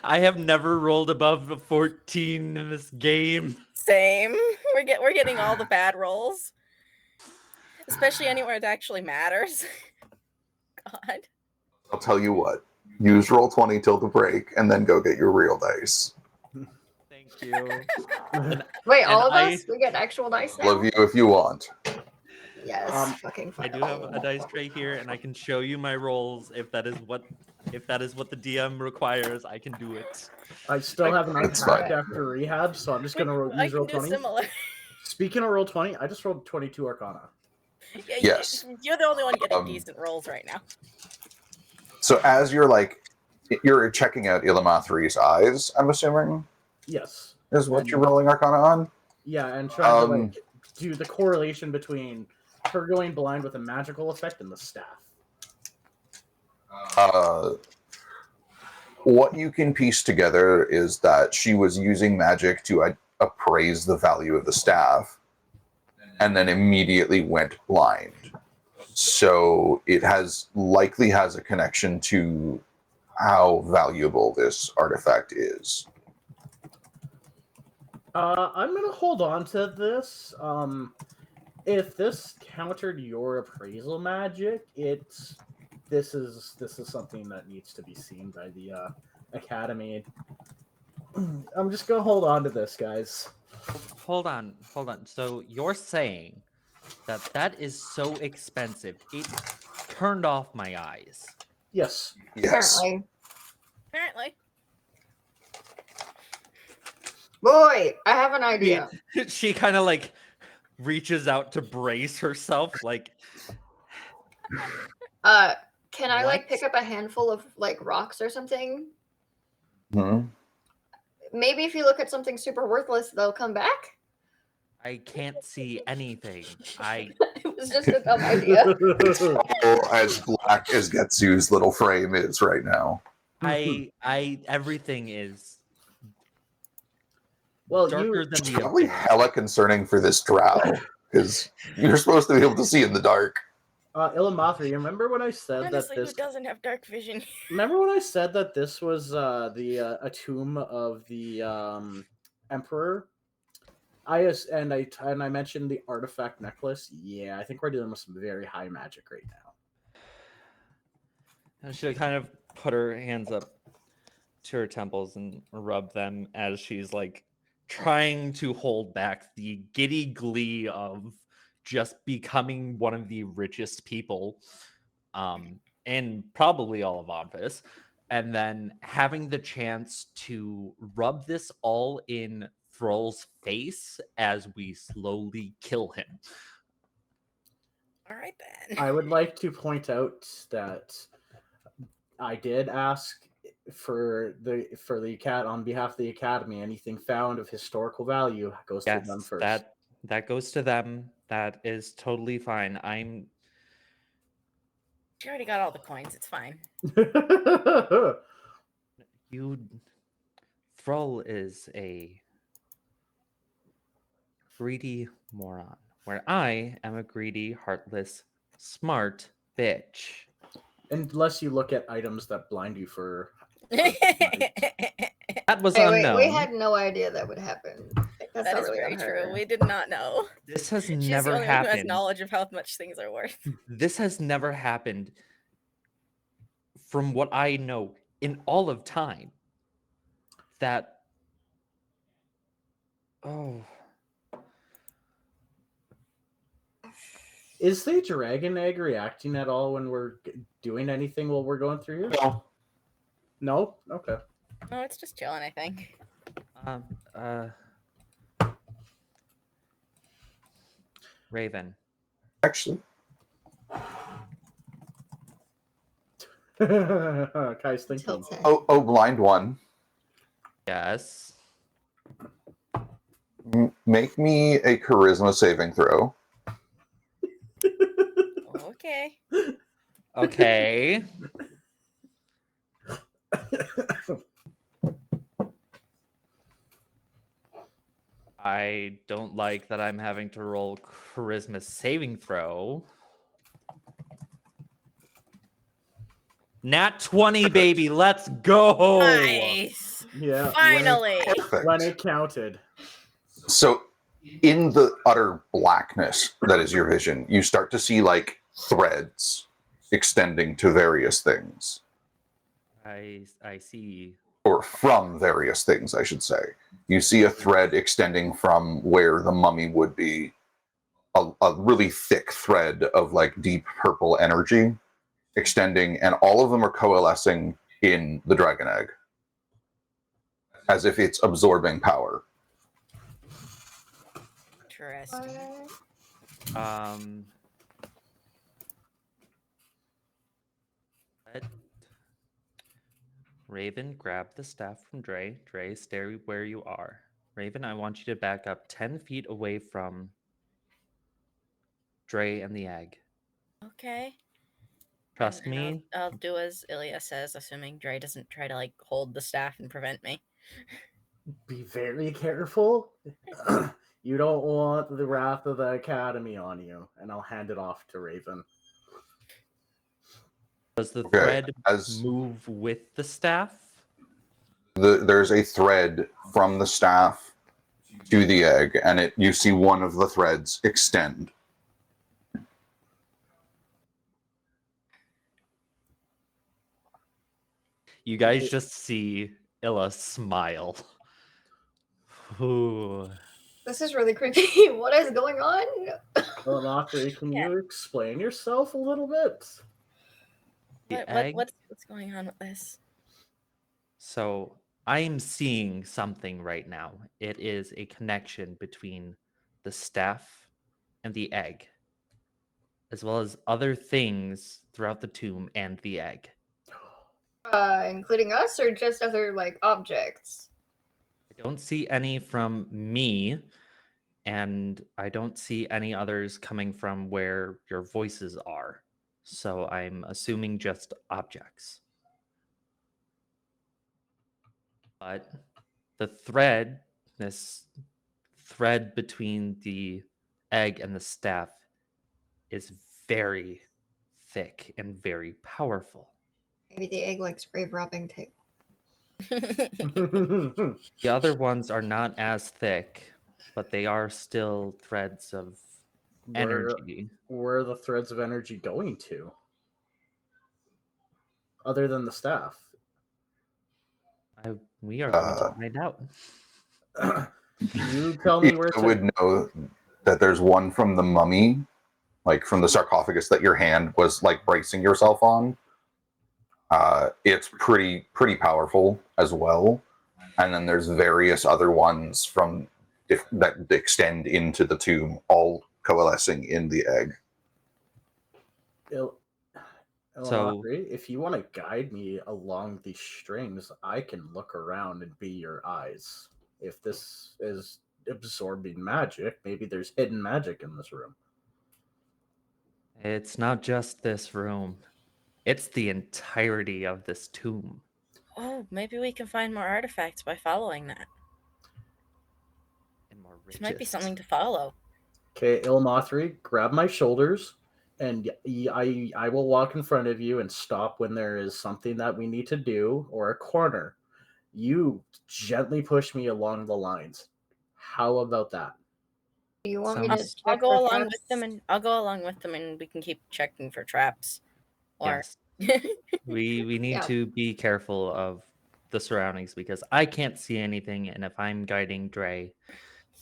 have never rolled above a 14 in this game. Same. We're getting all the bad rolls, especially anywhere it actually matters. God. I'll tell you what. Use Roll20 till the break, and then go get your real dice. Thank you. Wait, all of I- us? We get actual dice now? Love you if you want. Yes, fucking I do have a dice tray here, and I can show you my rolls if that is what the DM requires. I can do it. I still haven't It's unpacked fine. after rehab, so I'm just gonna I use can roll do 20. similar. Speaking of roll 20, I just rolled 22 arcana. Yeah, Yes. You're the only one getting decent rolls right now. So as you're checking out Ilamathri's eyes, I'm assuming, Yes. is what you're rolling arcana on? Yeah, and trying to like do the correlation between her going blind with a magical effect and the staff. What you can piece together is that she was using magic to appraise the value of the staff and then immediately went blind. So it likely has a connection to how valuable this artifact is. I'm gonna hold on to this. If this countered your appraisal magic, this is something that needs to be seen by the academy. I'm just gonna hold on to this, guys. Hold on. So you're saying that is so expensive, it turned off my eyes. Yes. Yes. Apparently. Boy, I have an idea. She kind of like reaches out to brace herself, like. Can I like pick up a handful of like rocks or something? Hmm? Maybe if you look at something super worthless, they'll come back. I can't see anything. It was just a dumb idea. It's all as black as Getsu's little frame is right now. Everything is Well, darker than It's the probably hella concerning for this drow, because you're supposed to be able to see in the dark. Illumathri, you remember when I said Honestly, that who this? doesn't have dark vision? Remember when I said that this was a tomb of the emperor? And I mentioned the artifact necklace. Yeah, I think we're dealing with some very high magic right now. And she'll kind of put her hands up to her temples and rub them as she's like trying to hold back the giddy glee of just becoming one of the richest people in probably all of Vonphis, and then having the chance to rub this all in Thrall's face as we slowly kill him. All right then. I would like to point out that I did ask for the cat on behalf of the academy. Anything found of historical value goes to them Yes, first. that goes to them. That is totally fine. She already got all the coins. It's fine. You Thrall is a greedy moron, where I am a greedy, heartless, smart bitch. Unless you look at items that blind you for. That was Hey, unknown. we had no idea that would happen. That's That not is really very on her. true. We did not know. This has She's the never only one who has happened. knowledge of how much things are worth. This has never happened from what I know in all of time. That Is the dragon egg reacting at all when we're doing anything while we're going through here? No. No? Okay. No, it's just chilling, I think. Raven. Actually, Kai's thinking. Tilted. oh, blind one. Yes. Make me a charisma saving throw. Okay. Okay. I don't like that I'm having to roll charisma saving throw. Nat 20, baby. Let's go. Nice. Yeah. Finally. Perfect. When it counted. So, in the utter blackness that is your vision, you start to see like threads extending to various things, I see. or from various things, I should say. You see a thread extending from where the mummy would be, a really thick thread of like deep purple energy extending, and all of them are coalescing in the dragon egg as if it's absorbing power. Interesting. Let Raven, grab the staff from Dre. Dre, stay where you are. Raven, I want you to back up 10 feet away from Dre and the egg. Okay. Trust And me. I'll do as Ilya says, assuming Dre doesn't try to like hold the staff and prevent me. Be very careful. You don't want the wrath of the academy on you. And I'll hand it off to Raven. Does the Okay, thread as- move with the staff? There's a thread from the staff to the egg, and you see one of the threads extend. You guys just see Illa smile. Ooh. This is really creepy. What is going on? Illumathri, can you explain yourself a little bit? The egg. What's going on with this? So I'm seeing something right now. It is a connection between the staff and the egg, as well as other things throughout the tomb and the egg. Including us or just other like objects? I don't see any from me, and I don't see any others coming from where your voices are. So I'm assuming just objects. But this thread between the egg and the staff is very, thick and very powerful. Maybe the egg likes grave robbing too. The other ones are not as thick, but they are still threads of energy. Where are the threads of energy going to? Other than the staff. We are going to find out. You tell me where You to. would know that there's one from the mummy, like from the sarcophagus that your hand was like bracing yourself on. It's pretty powerful as well. And then there's various other ones from that extend into the tomb, all coalescing in the egg. So- If you want to guide me along these strings, I can look around and be your eyes. If this is absorbing magic, maybe there's hidden magic in this room. It's not just this room. It's the entirety of this tomb. Oh, maybe we can find more artifacts by following that. And more This might be riches. something to follow. Okay, Ilmathri, grab my shoulders, and I will walk in front of you and stop when there is something that we need to do or a corner. You gently push me along the lines. How about that? Do you want me to Sounds- check I'll go for along traps? with them, and I'll go along with them, and we can keep checking for traps. Or Yes. We need Yeah. to be careful of the surroundings because I can't see anything, and if I'm guiding Dre,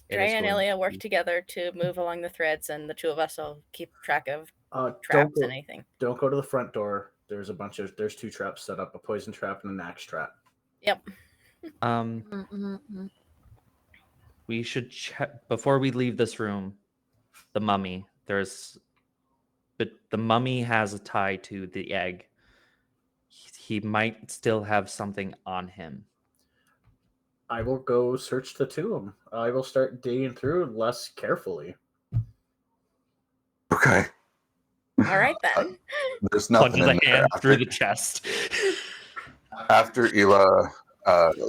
it Dre is and going Ilya to work be- together to move along the threads, and the two of us will keep track of Don't traps and go, anything. don't go to the front door. There's two traps set up: a poison trap and an axe trap. Yep. Mm-mm-mm. We should check before we leave this room. The mummy. But the mummy has a tie to the egg. He might still have something on him. I will go search the tomb. I will start digging through less carefully. Okay. All right then. There's nothing Punches in a there hand after, through the chest. after Ela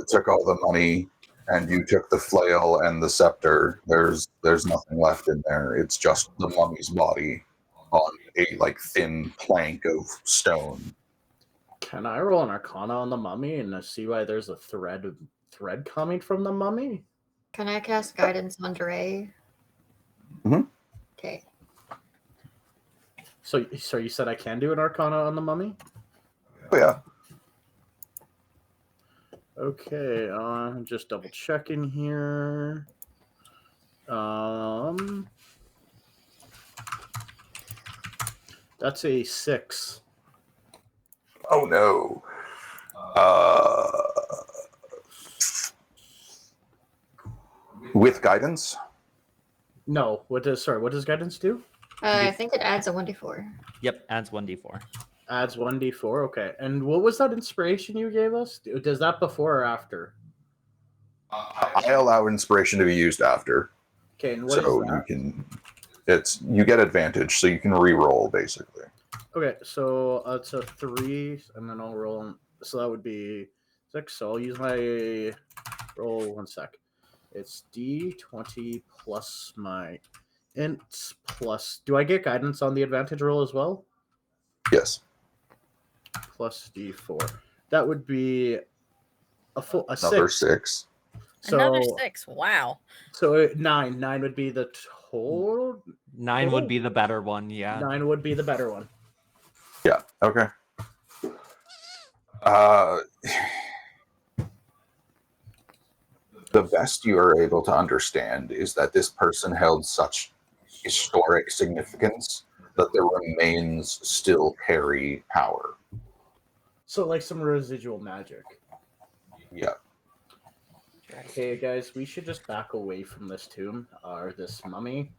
took all the money and you took the flail and the scepter. There's nothing left in there. It's just the mummy's body on a like thin plank of stone. Can I roll an Arcana on the mummy and see why there's a thread coming from the mummy? Can I cast guidance on Dre? Mhm. Okay. So you said I can do an Arcana on the mummy? Oh yeah. Okay, I'm just double checking here. That's a 6. Oh no. With guidance? No, what does guidance do? I think it adds a 1d4. Yep, adds 1d4. Adds 1d4. Okay, and what was that inspiration you gave us? Does that before or after? I allow inspiration to be used after. Okay, and what is So that? you get advantage, so you can re-roll basically. Okay, so it's a 3, and then I'll roll. So that would be 6. So I'll use my roll. 1 sec. It's D20 plus my int plus. Do I get guidance on the advantage roll as well? Yes. Plus D4. That would be a Another 6. 6. So, Another 6. Wow. So 9. 9 would be the total. 9 would be the better one, yeah. 9 would be the better one. Yeah. Okay. The best you are able to understand is that this person held such historic significance that their remains still carry power. So like some residual magic. Yeah. Okay, guys, we should just back away from this tomb or this mummy.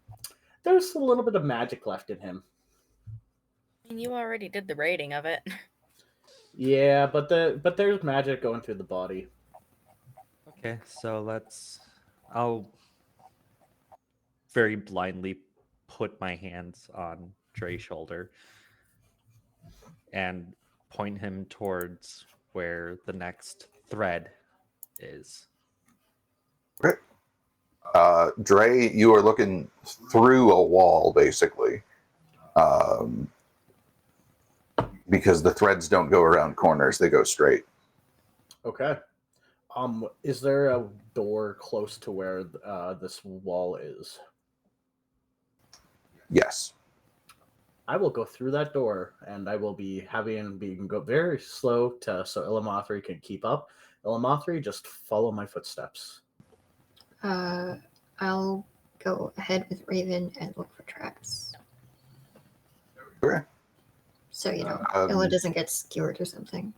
There's a little bit of magic left in him. I mean, you already did the rating of it. Yeah, but there's magic going through the body. Okay, so I'll very blindly put my hands on Dre's shoulder and point him towards where the next thread is. Okay. Dre, you are looking through a wall, basically. because the threads don't go around corners; they go straight. Okay. Is there a door close to where this wall is? Yes. I will go through that door, and I will be go very slow so Illumothri can keep up. Illumothri, just follow my footsteps. I'll go ahead with Raven and look for traps. Okay. So, Illa doesn't get skewered or something.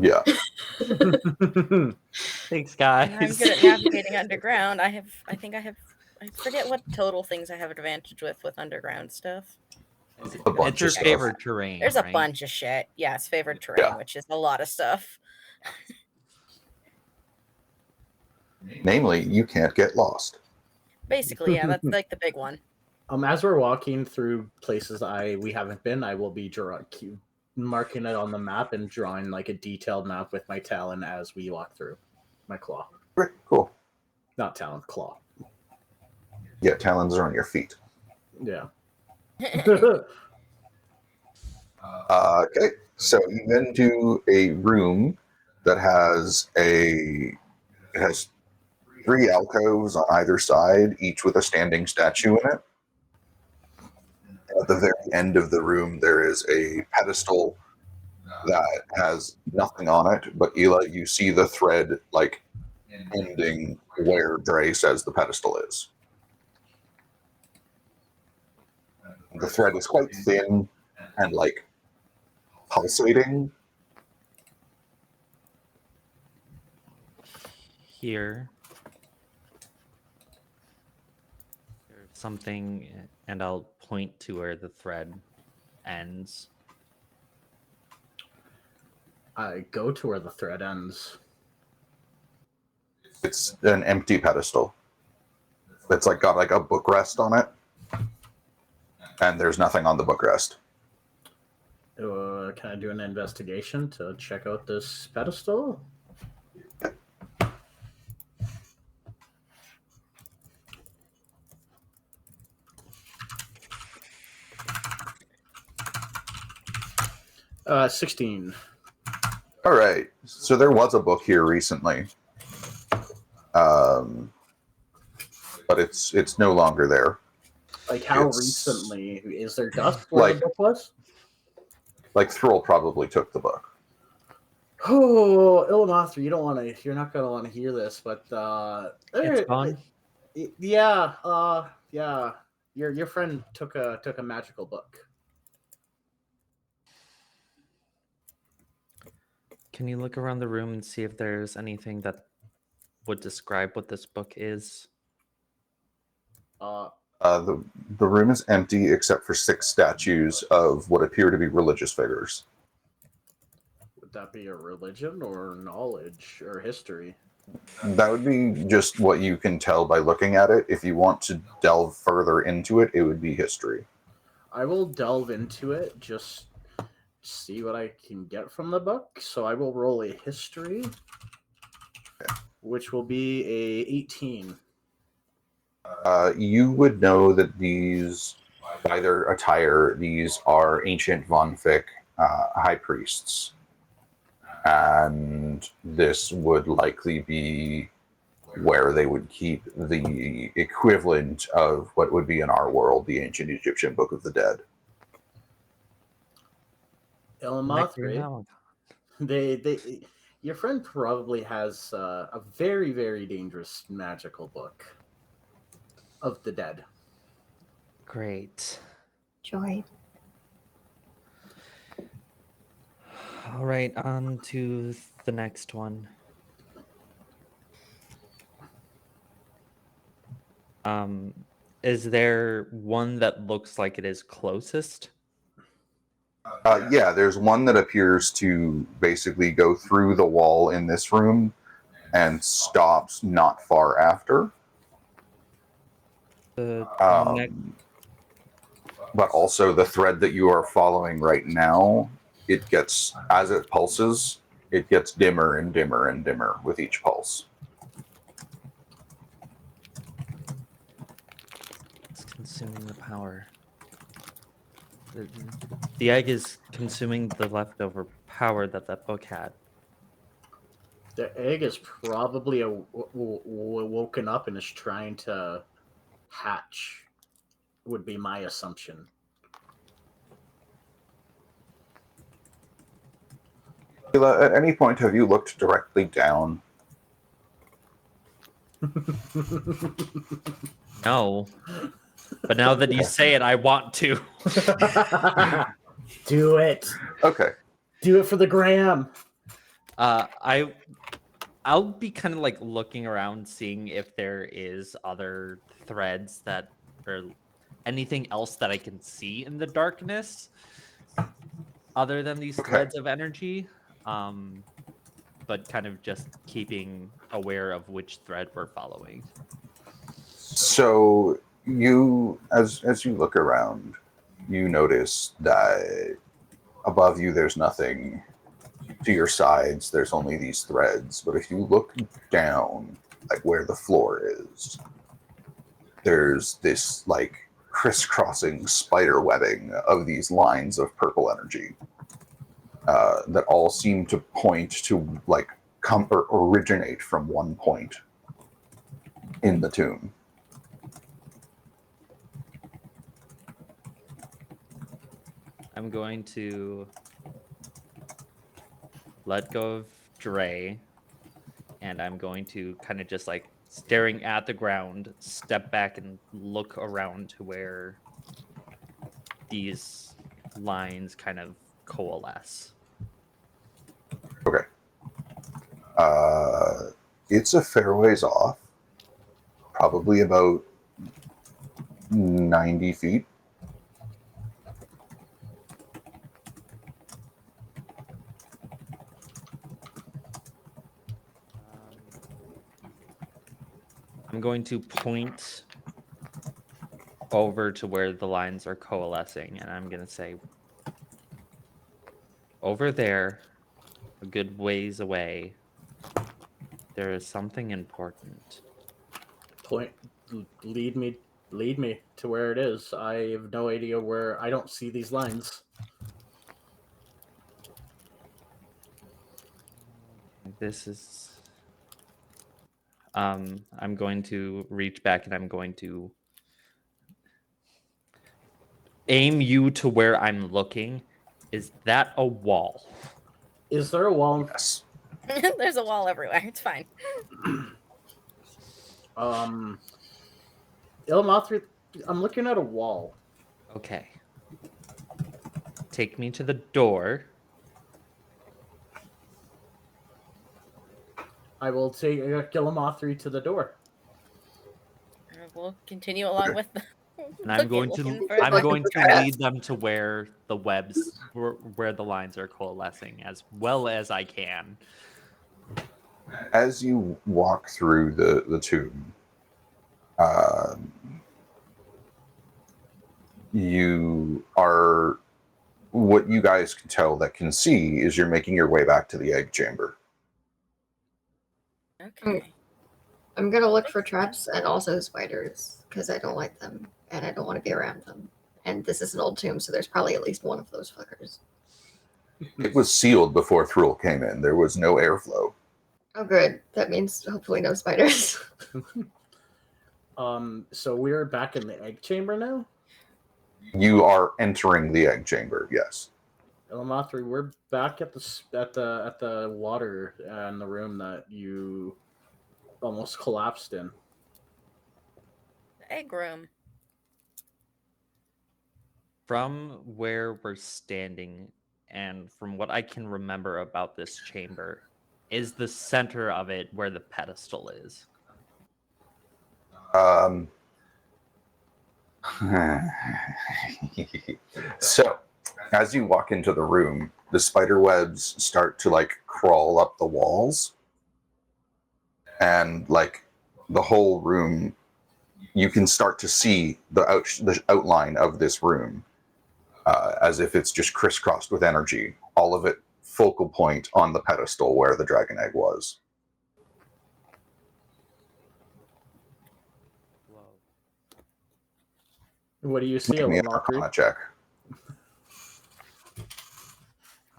Yeah. Thanks, guys. I'm good at navigating underground. I forget what total things I have advantage with underground stuff. A bunch It's your of stuff. favorite terrain. There's a right? bunch of shit. Yeah, it's favorite terrain, Yeah. which is a lot of stuff. Namely, you can't get lost. Basically, yeah, that's like the big one. As we're walking through places we haven't been, I will be marking it on the map and drawing like a detailed map with my talon as we walk through. My claw. Great, cool. Not talon, claw. Yeah, talons are on your feet. Yeah. Okay, so you then do a room that has it has 3 alcoves on either side, each with a standing statue in it. At the very end of the room, there is a pedestal that has nothing on it, but Ela, you see the thread like ending where Dre says the pedestal is. The thread is quite thin and like pulsating. Here. There's something, and I'll point to where the thread ends. I go to where the thread ends. It's an empty pedestal. It's like got like a bookrest on it, and there's nothing on the bookrest. Can I do an investigation to check out this pedestal? Uh, 16. All right. So there was a book here recently, but it's no longer there. Like how It's- recently? Is there dust where the book was? Like Thrall probably took the book. Oh, Illumothri, you're not gonna want to hear this, but It's gone. yeah, yeah. Your friend took a magical book. Can you look around the room and see if there's anything that would describe what this book is? The room is empty except for 6 statues of what appear to be religious figures. Would that be a religion or knowledge or history? That would be just what you can tell by looking at it. If you want to delve further into it, it would be history. I will delve into it, just see what I can get from the book. So I will roll a history, which will be a 18. You would know that these, by their attire, these are ancient Vonphian high priests. And this would likely be where they would keep the equivalent of what would be in our world, the ancient Egyptian Book of the Dead. Illumothri, your friend probably has a very, very dangerous magical book of the dead. Great. Joy. All right, on to the next one. Is there one that looks like it is closest? Yeah, there's one that appears to basically go through the wall in this room and stops not far after. The next, But also the thread that you are following right now, it gets, as it pulses, it gets dimmer and dimmer and dimmer with each pulse. it's consuming the power. The egg is consuming the leftover power that book had. The egg is probably woken up and is trying to hatch. Would be my assumption. Sheila, at any point have you looked directly down? No. But now that you say it, I want to. Do it. Okay. Do it for the gram. I'll be kind of like looking around, seeing if there is other threads that or anything else that I can see in the darkness other than these Okay. threads of energy. But kind of just keeping aware of which thread we're following. So you, as you look around, you notice that above you there's nothing. To your sides, there's only these threads. But if you look down, like where the floor is, there's this like crisscrossing spider webbing of these lines of purple energy that all seem to point to like come or originate from one point in the tomb. I'm going to let go of Dre, and I'm going to kind of just like staring at the ground, step back and look around to where these lines kind of coalesce. Okay. It's a fair ways off, probably about 90 feet. I'm going to point over to where the lines are coalescing, and I'm going to say, over there, a good ways away, there is something important. Point. Lead me to where it is. I have no idea where. I don't see these lines. This is... I'm going to reach back and I'm going to aim you to where I'm looking. Is that a wall? Is there a wall? Yes. There's a wall everywhere. It's fine. Ilmathri, I'm looking at a wall. Okay. Take me to the door. I will take Ilmathri to the door. We'll continue along with the. And I'm going to lead them to where the webs, where the lines are coalescing as well as I can. As you walk through the tomb, you are, what you guys can tell that can see is you're making your way back to the egg chamber. Okay. I'm gonna look for traps and also spiders because I don't like them and I don't want to be around them. And this is an old tomb, so there's probably at least one of those fuckers. It was sealed before Thrul came in. There was no airflow. Oh, good. That means hopefully no spiders. So we're back in the egg chamber now? You are entering the egg chamber, yes. Ilmathri, we're back at the water in the room that you almost collapsed in. The egg room. From where we're standing, and from what I can remember about this chamber, is the center of it where the pedestal is. So, as you walk into the room, the spider webs start to like crawl up the walls, and like the whole room, you can start to see the outline of this room as if it's just crisscrossed with energy. All of it focal point on the pedestal where the dragon egg was. What do you see, Give me an Ilmathri? Arcana check.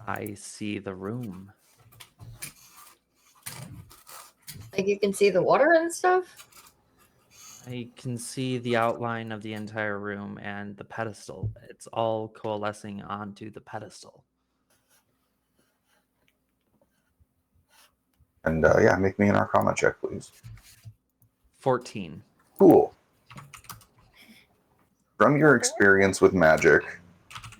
I see the room. Like you can see the water and stuff. I can see the outline of the entire room and the pedestal. It's all coalescing onto the pedestal. And yeah, make me an Arcana check, please. 14. Cool. From your experience with magic,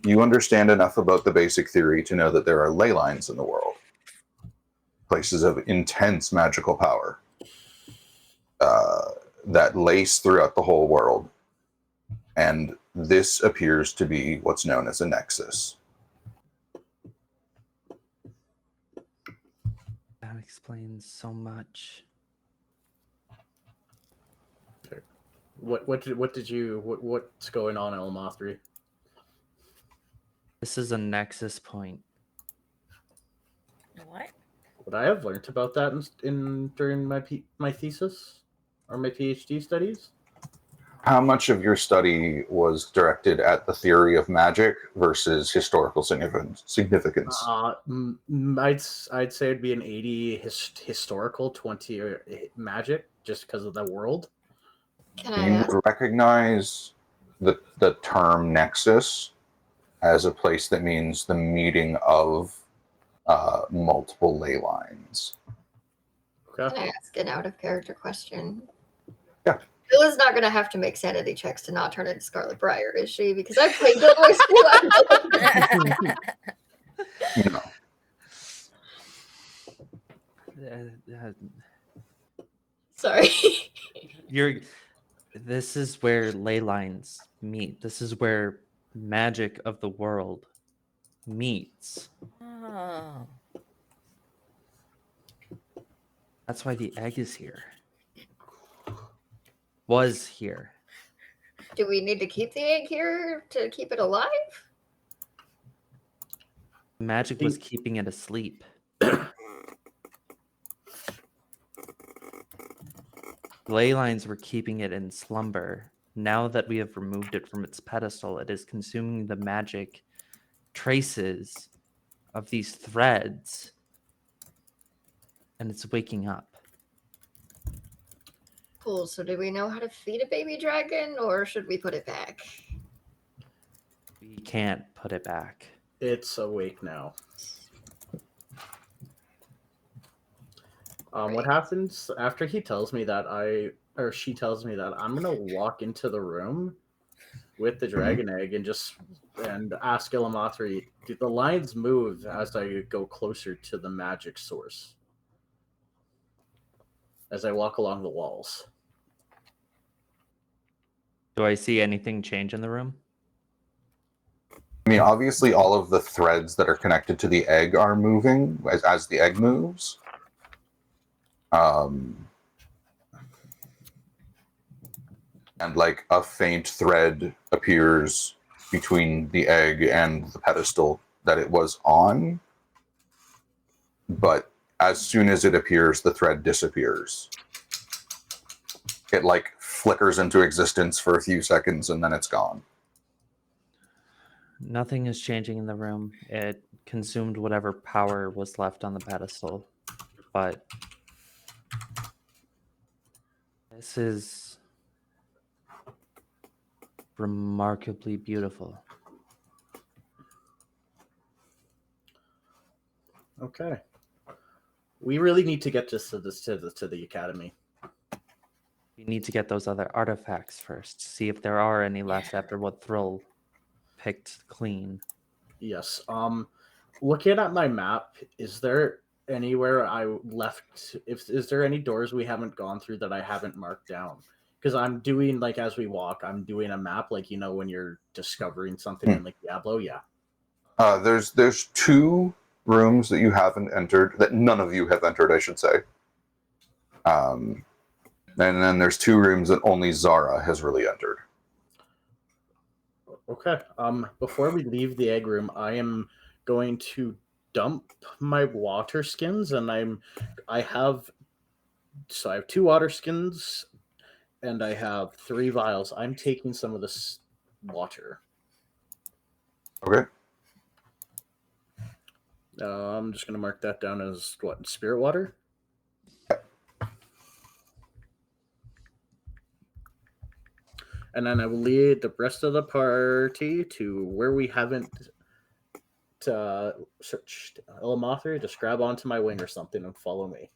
you understand enough about the basic theory to know that there are ley lines in the world. Places of intense magical power that lace throughout the whole world. And this appears to be what's known as a nexus. That explains so much. What's going on, Elmothri? This is a nexus point. What? Would I have learned about that during my thesis or my PhD studies? How much of your study was directed at the theory of magic versus historical significance? I'd say it'd be an 80 historical, 20 magic, just because of the world. Can I You ask? recognize the term nexus as a place that means the meeting of multiple ley lines. Okay. Can I ask an out of character question? Yeah. Billa's not going to have to make sanity checks to not turn into Scarlet Briar, is she? Because I played Guild Wars 2. No. Sorry. This is where ley lines meet. This is where magic of the world meets. Oh. That's why the egg is here. Was here. Do we need to keep the egg here to keep it alive? Magic was keeping it asleep. Ley lines were keeping it in slumber. Now that we have removed it from its pedestal, it is consuming the magic traces of these threads, and it's waking up. Cool. So do we know how to feed a baby dragon, or should we put it back? We can't put it back. It's awake now. What happens after he tells me that she tells me that, I'm gonna walk into the room with the dragon egg and ask Illumathri, do the lines move as I go closer to the magic source? As I walk along the walls. Do I see anything change in the room? I mean, obviously, all of the threads that are connected to the egg are moving as the egg moves. And like a faint thread appears between the egg and the pedestal that it was on. But as soon as it appears, the thread disappears. It like flickers into existence for a few seconds and then it's gone. Nothing is changing in the room. It consumed whatever power was left on the pedestal. But this is remarkably beautiful. Okay. We really need to get to the academy. We need to get those other artifacts first. See if there are any left after what Thrill picked clean. Yes. Looking at my map, is there anywhere I left? Is there any doors we haven't gone through that I haven't marked down? Because I'm doing, like, as we walk, I'm doing a map, like, you know, when you're discovering something in like Diablo. Yeah. There's 2 rooms that you haven't entered, that none of you have entered, I should say. And then there's 2 rooms that only Zara has really entered. Okay. Before we leave the egg room, I am going to dump my water skins, and I have 2 water skins, and I have 3 vials. I'm taking some of this water. Okay. I'm just gonna mark that down as what, spirit water. And then I will lead the rest of the party to where we haven't searched Illumothri. Just grab onto my wing or something and follow me.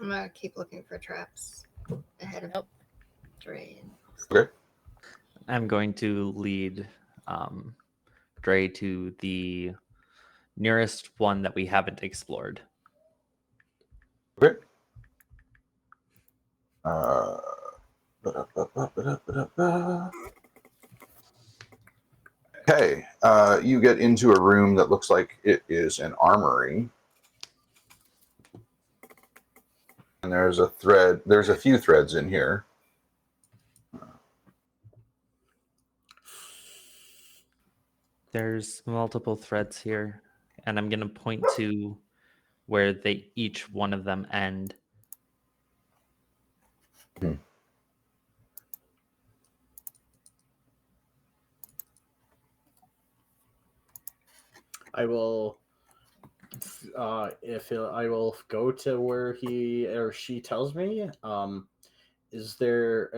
I'm gonna keep looking for traps ahead of Nope. Drain. Okay. I'm going to lead Dre to the nearest one that we haven't explored. Okay. Okay. You get into a room that looks like it is an armory. And there's a thread. There's a few threads in here. There's multiple threads here, and I'm going to point to where they each one of them end. I will, I will go to where he or she tells me. Is there?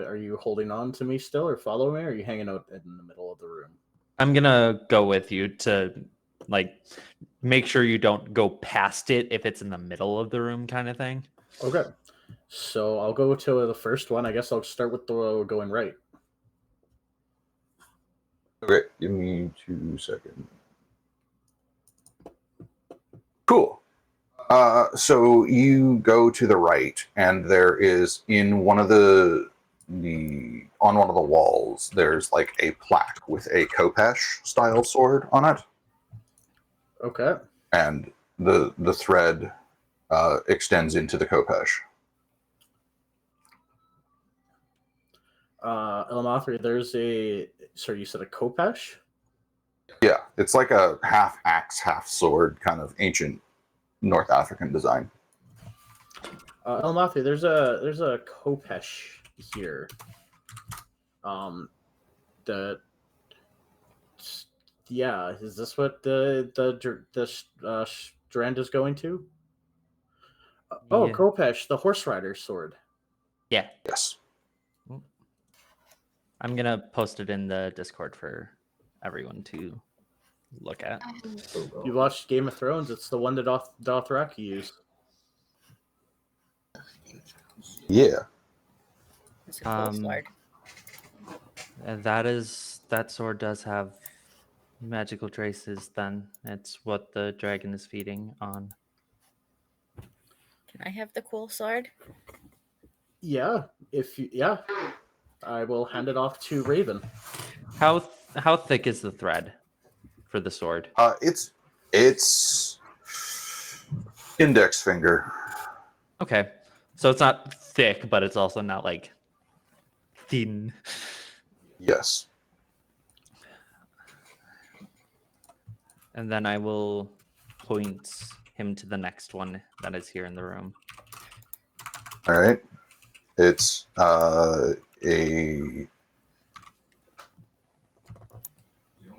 Are you holding on to me still, or follow me? Or are you hanging out in the middle of the room? I'm going to go with you to like make sure you don't go past it if it's in the middle of the room kind of thing. Okay. So I'll go to the first one. I guess I'll start with the going right. Okay, give me 2 seconds. Cool. So you go to the right, and there is in one of the on one of the walls, there's like a plaque with a Kopesh style sword on it, Okay. and the thread extends into the Kopesh. Illumothri, there's a. Sorry, you said a Kopesh? Yeah, it's like a half axe, half sword kind of ancient North African design. Illumothri, there's a Kopesh here. The yeah, is this what the strand is going to? Oh, Yeah. Kopesh, the horse rider sword. Yeah. Yes. I'm going to post it in the Discord for everyone to look at. You watched Game of Thrones? It's the one that Dothraki used. Yeah. It's a cool sword. And that sword does have magical traces then. It's what the dragon is feeding on. Can I have the cool sword? Yeah, I will hand it off to Raven. How thick is the thread for the sword? It's index finger. Okay. So it's not thick, but it's also not like thin. Yes. And then I will point him to the next one that is here in the room. All right. It's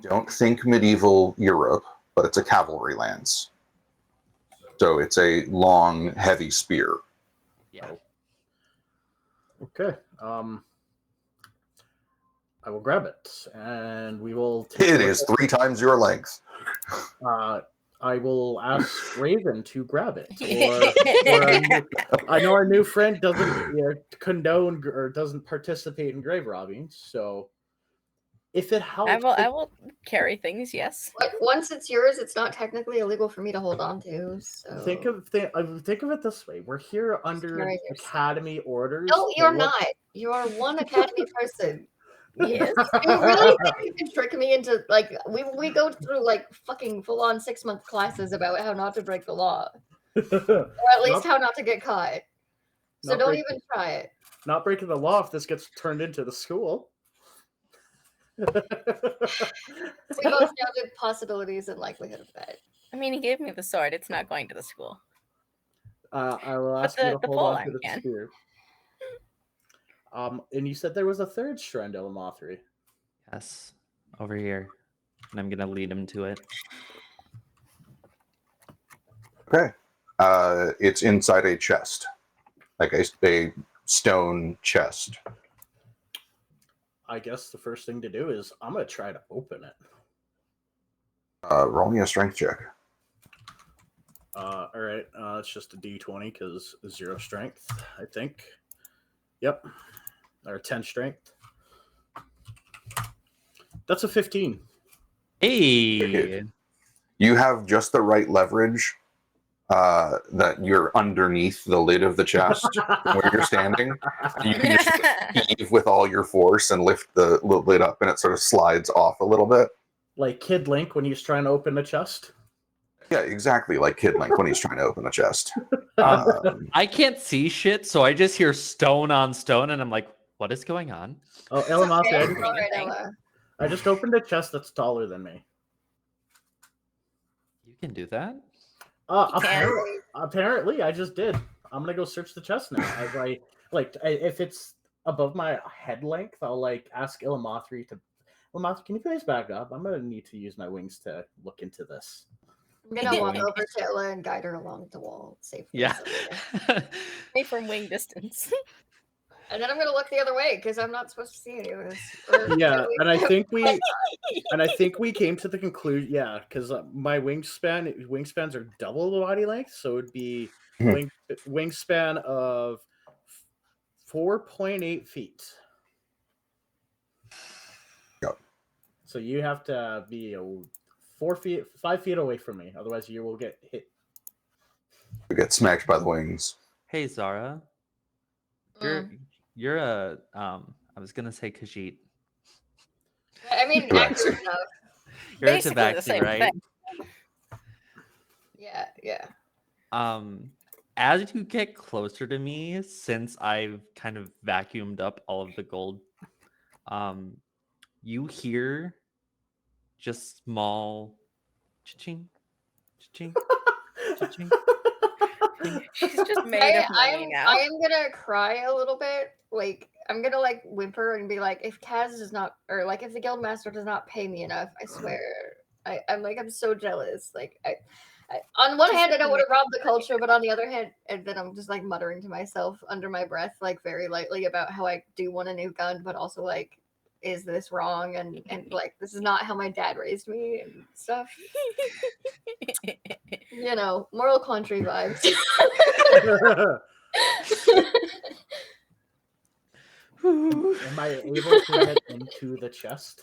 don't think medieval Europe, but it's a cavalry lance. So it's a long, heavy spear. Yeah. Okay. I will grab it, and we will. Take It is 3 times your length. I will ask Raven to grab it. I know our new friend doesn't condone or doesn't participate in grave robbing, so if it helps, I will carry things. Yes. Like once it's yours, it's not technically illegal for me to hold on to. So think of it this way: we're here under carry yours. academy orders. No, you're not. You are one academy person. Yes. You really think you can trick me into like we go through like fucking full on 6-month classes about how not to break the law, or at least how not to get caught. So don't even try it. Not breaking the law if this gets turned into the school. We both know the possibilities and likelihood of that. I mean, he gave me the sword. It's not going to the school. I will ask you to hold on to the spear. And you said there was a third strand, Illumothri. Yes. Over here. And I'm going to lead him to it. Okay. It's inside a chest, like a stone chest. I guess the first thing to do is I'm gonna try to open it. Roll me a strength check. All right. It's just a D20 because 0 strength, I think. Yep. Or 10 strength. That's a 15. Hey, You have just the right leverage that you're underneath the lid of the chest where you're standing. You can just heave with all your force and lift the lid up, and it sort of slides off a little bit. Like Kid Link when he's trying to open the chest. Yeah, exactly like Kid Link when he's trying to open the chest. I can't see shit, so I just hear stone on stone, and I'm like, what is going on? Oh, It's Elamasi, okay. I, It's just, all right, Thing. Ella. I just opened a chest that's taller than me. You can do that? Apparently, I just did. I'm gonna go search the chest now. If it's above my head length, I'll like ask Ilamathri to. Ilamathri, can you please back up? I'm gonna need to use my wings to look into this. I'm gonna walk over to Ella and guide her along the wall safely. Yeah. Me from wing distance. And then I'm gonna look the other way because I'm not supposed to see any of this. Or Yeah, do we- and I think we came to the conclusion. Yeah, because my wingspans are double the body length, so it'd be wingspan of 4.8 feet. Yep. So you have to be 5 feet away from me, otherwise you will get hit. You get smacked by the wings. Hey, Zara. You're a I was gonna say Khajiit. I mean, Tabaxi. accurate enough. You're Basically a the Tabaxi, same right? thing. Yeah. As you get closer to me, since I've kind of vacuumed up all of the gold, you hear just small cha-ching, cha-ching, cha-ching. She's just made of money now. I am gonna cry a little bit. Like I'm gonna like whimper and be like, if Kaz does not, or like if the guildmaster does not pay me enough, I swear, I'm so jealous. Like I on one hand, I don't want to rob the culture, but on the other hand, and then I'm just like muttering to myself under my breath, like very lightly about how I do want a new gun, but also like, is this wrong? And like this is not how my dad raised me and stuff. You know, moral country vibes. Am I able to get into the chest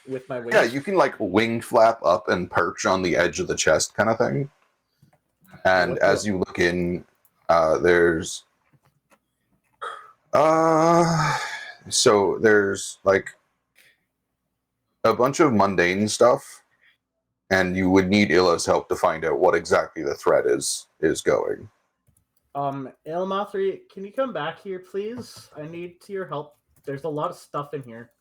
with my wings? Yeah, you can like wing flap up and perch on the edge of the chest kind of thing. And as you look in, there's like a bunch of mundane stuff, and you would need Illa's help to find out what exactly the threat is going. Ilmathri, can you come back here, please? I need your help. There's a lot of stuff in here.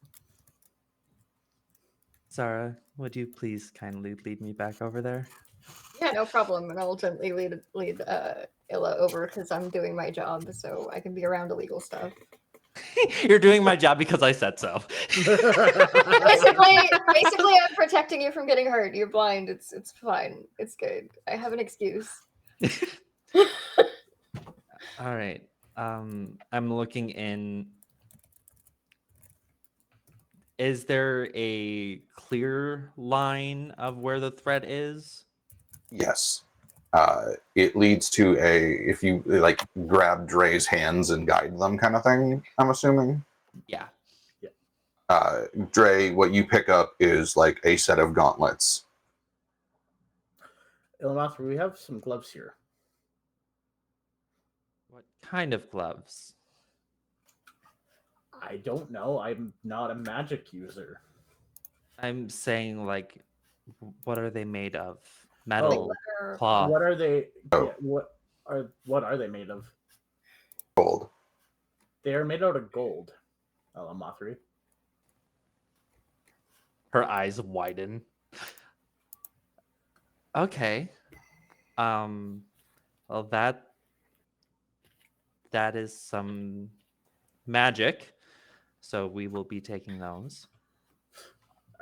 Zara, would you please kindly lead me back over there? Yeah, no problem. And I'll gently lead Illa over because I'm doing my job, so I can be around illegal stuff. You're doing my job because I said so. Basically, I'm protecting you from getting hurt. You're blind. It's fine. It's good. I have an excuse. All right. I'm looking in. Is there a clear line of where the threat is? Yes. It leads to if you like grab Dre's hands and guide them kind of thing, I'm assuming. Yeah. Dre, what you pick up is like a set of gauntlets. Ilmathri, we have some gloves here. What kind of gloves? I don't know. I'm not a magic user. I'm saying, like, what are they made of? Metal, Leather. cloth. What are they? Oh. Yeah, what are they made of? Gold. They are made out of gold. Ilmathri. Her eyes widen. Okay. Well, that is some magic. So we will be taking those.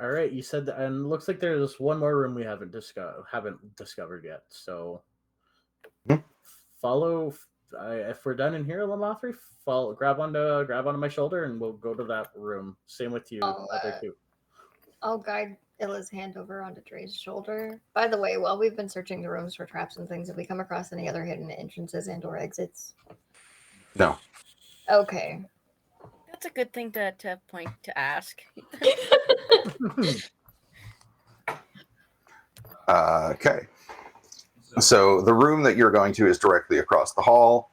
All right, you said that, and it looks like there's one more room we haven't discovered yet. So Follow. If we're done in here, Lamathri, follow. Grab onto my shoulder, and we'll go to that room. Same with you, other two. I'll guide Illa's hand over onto Dre's shoulder. By the way, while we've been searching the rooms for traps and things, have we come across any other hidden entrances and/or exits? No. Okay. That's a good thing to point to ask. Okay. So the room that you're going to is directly across the hall.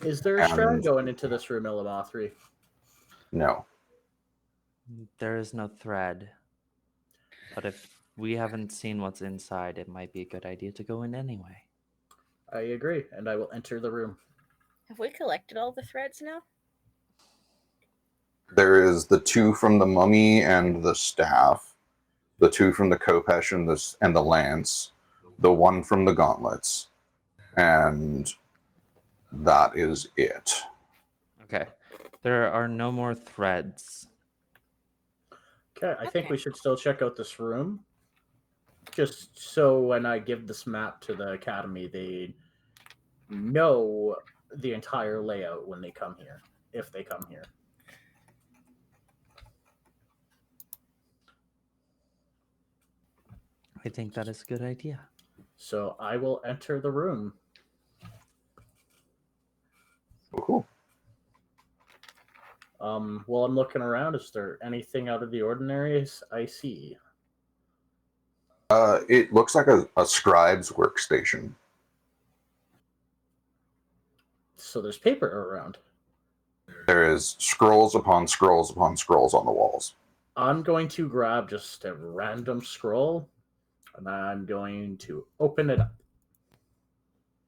Is there a strand And- going into this room, Ilamathri? No. There is no thread. But if we haven't seen what's inside, it might be a good idea to go in anyway. I agree, and I will enter the room. Have we collected all the threads now? There is the 2 from the mummy and the staff, the 2 from the Kopesh and the lance, the 1 from the gauntlets, and that is it. Okay. There are no more threads. Okay, I think Okay. we should still check out this room. Just so when I give this map to the academy, they know the entire layout when they come here, if they come here. I think that is a good idea. So I will enter the room. Oh, cool. While I'm looking around, is there anything out of the ordinary I see? It looks like a scribe's workstation. So there's paper around. There is scrolls upon scrolls upon scrolls on the walls. I'm going to grab just a random scroll, and I'm going to open it up.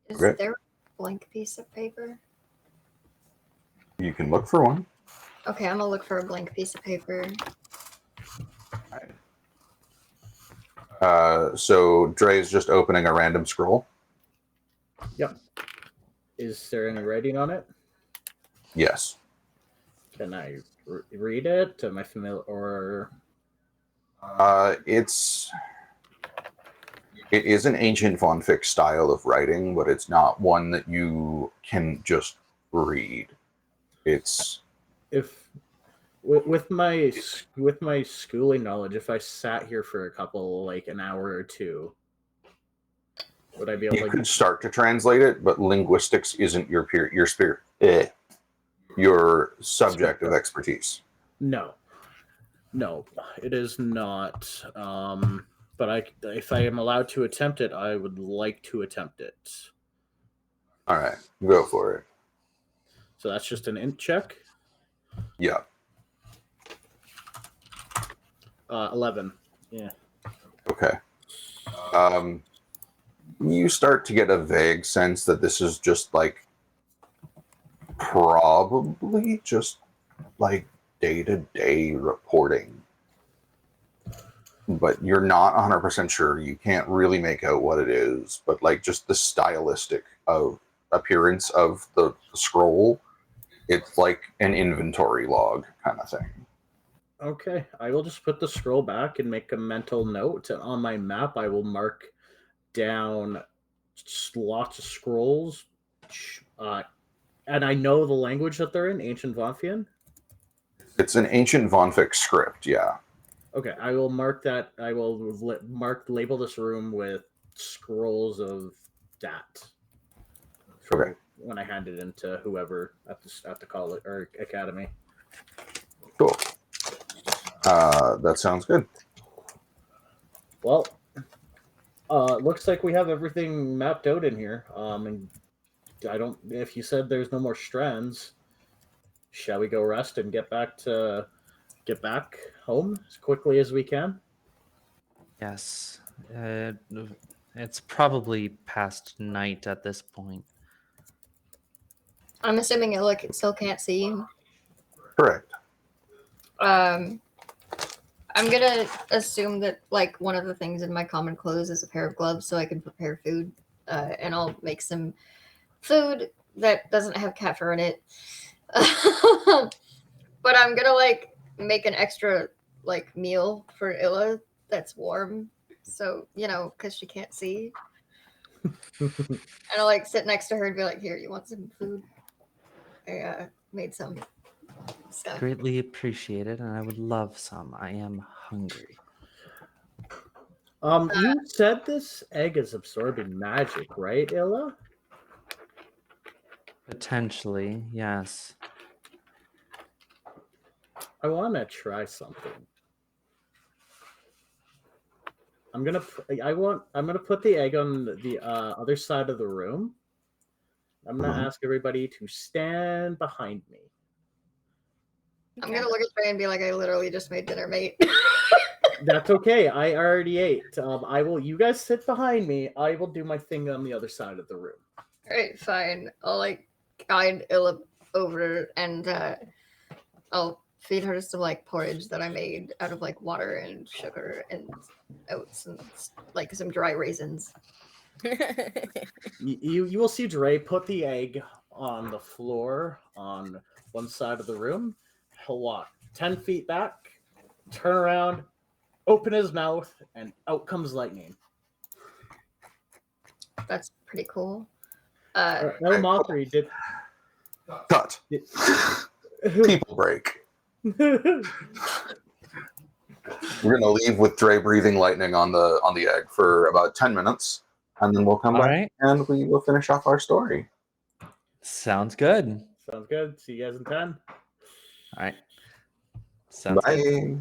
Is Okay. there a blank piece of paper? You can look for one. Okay, I'm gonna look for a blank piece of paper. So Dre's just opening a random scroll. Yep. Is there any writing on it? Yes. Can I read it? Am I familiar? Or It is an ancient Vonphian style of writing, but it's not one that you can just read. It's if with my schooling knowledge, if I sat here for a couple, like an hour or two, would I be able you to? could start to translate it, but linguistics isn't your your subject of expertise. No, it is not. But if I am allowed to attempt it, I would like to attempt it. All right, go for it. So that's just an int check. Yeah. 11. Yeah. Okay. You start to get a vague sense that this is just like probably just like day-to-day reporting. But you're not 100% sure. You can't really make out what it is, but like just the stylistic of appearance of the scroll, it's like an inventory log kind of thing. Okay, I will just put the scroll back and make a mental note. And on my map, I will mark down lots of scrolls. And I know the language that they're in, Ancient Vonphian. It's an ancient Vonphian script, yeah. Okay, I will mark that. I will label this room with scrolls of that. Okay. When I hand it into whoever at the college or academy. Cool. That sounds good. Well, looks like we have everything mapped out in here. And I don't. If you said there's no more strands, shall we go rest and get back home as quickly as we can? Yes. It's probably past night at this point. I'm assuming Illa still can't see. Correct. I'm gonna assume that like one of the things in my common clothes is a pair of gloves so I can prepare food, and I'll make some food that doesn't have cat fur in it. But I'm gonna like make an extra like meal for Illa that's warm So, because she can't see. And I'll like sit next to her and be like, "Here, you want some food? I made some stuff." Greatly appreciated, and I would love some. I am hungry. You said this egg is absorbing magic, right, Illa? Potentially, yes. I want to try something. I'm gonna put the egg on the other side of the room. I'm gonna ask everybody to stand behind me. I'm gonna look at Trey and be like, "I literally just made dinner, mate." That's okay. I already ate. I will. You guys sit behind me. I will do my thing on the other side of the room. All right, fine. I'll like guide Illa over and I'll feed her some like porridge that I made out of like water and sugar and oats and like some dry raisins. You will see Dre put the egg on the floor on one side of the room. He'll walk 10 feet back, turn around, open his mouth, and out comes lightning. That's pretty cool. Mothri did. Cut. People break. We're gonna leave with Dre breathing lightning on the egg for about 10 minutes, and then we'll come All back right. and we will finish off our story. Sounds good. Sounds good. See you guys in 10. All right. Sounds good. Bye.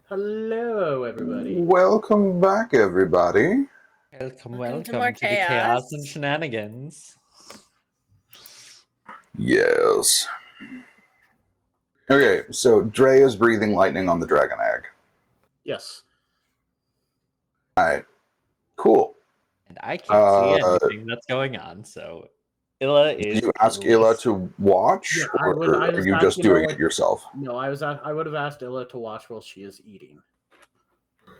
Hello, everybody. Welcome back, everybody. Welcome to more to the chaos and chaos. shenanigans. Yes. Okay, so Dre is breathing lightning on the dragon egg. Yes. Alright, cool. And I can't see Uh, anything that's going on, so Illa is. Did you ask Illa to watch, Yeah, I or are was you just asking doing Illa- it yourself? No, I would have asked Illa to watch while she is eating.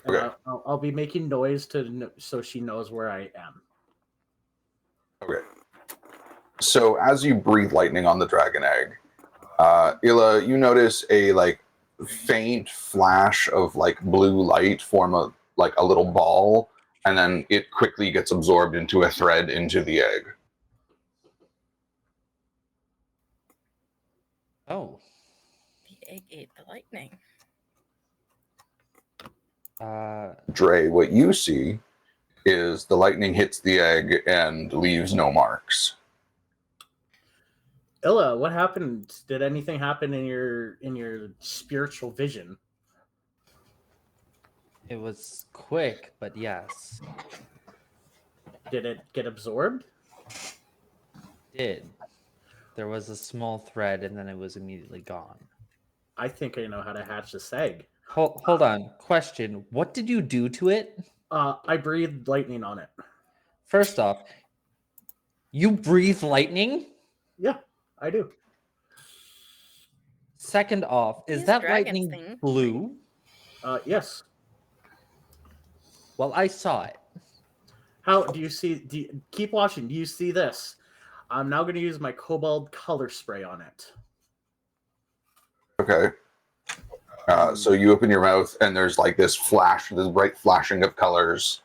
And Okay. I'll be making noise so she knows where I am. Okay. So as you breathe lightning on the dragon egg, Illa, you notice a faint flash of blue light form a little ball, and then it quickly gets absorbed into a thread into the egg. Oh. The egg ate the lightning. Dre, what you see is the lightning hits the egg and leaves no marks. Illa, what happened? Did anything happen in your spiritual vision? It was quick, but yes, Did it get absorbed? it did. There was a small thread, and then it was immediately gone. I think I know how to hatch this egg. Hold on. Question: what did you do to it? I breathed lightning on it. First off, you breathe lightning. Yeah, I do. Second off, is These that dragons lightning thing. blue? Yes. Well, I saw it. How do you see? Keep watching. Do you see this? I'm now going to use my cobalt color spray on it. Okay. So you open your mouth, and there's this flash, this bright flashing of colors.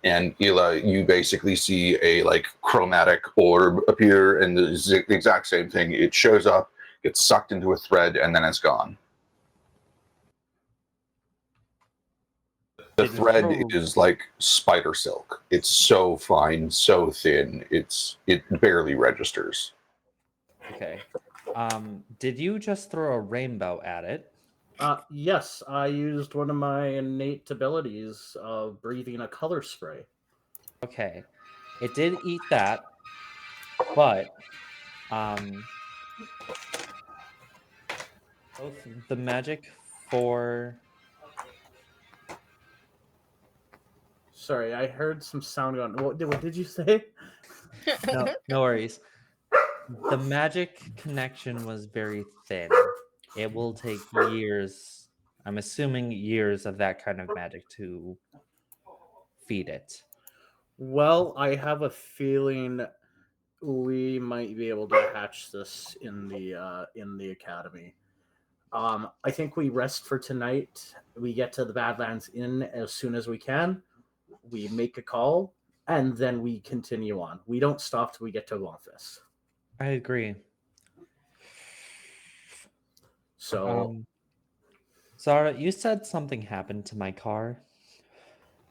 And Illa, you basically see a chromatic orb appear, and the exact same thing. It shows up, gets sucked into a thread, and then it's gone. The Did it thread throw- is like spider silk. It's so fine, so thin. It barely registers. Okay. Did you just throw a rainbow at it? Yes, I used one of my innate abilities of breathing a color spray. Okay. It did eat that, but both the magic for Sorry, I heard some sound going. What did you say? no worries. The magic connection was very thin. It will take years. I'm assuming years of that kind of magic to feed it. Well, I have a feeling we might be able to hatch this in the academy. I think we rest for tonight. We get to the Badlands Inn as soon as we can. We make a call, and then we continue on. We don't stop till we get to Vonphian. I agree. So, Zara, you said something happened to my car.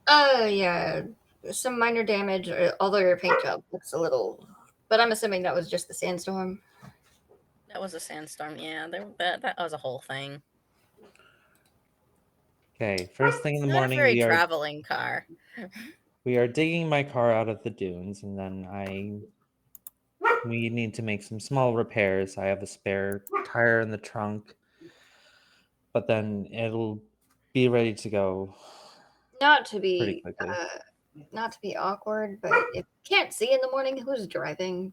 Yeah, some minor damage. Although your paint job looks a little, but I'm assuming that was just the sandstorm. That was a sandstorm. Yeah, that was a whole thing. Okay, first thing in the Not a morning, very traveling car. we are digging my car out of the dunes, and then we need to make some small repairs. I have a spare tire in the trunk, but then it'll be ready to go Not to pretty be, quickly. not to be awkward, but if you can't see in the morning, who's driving?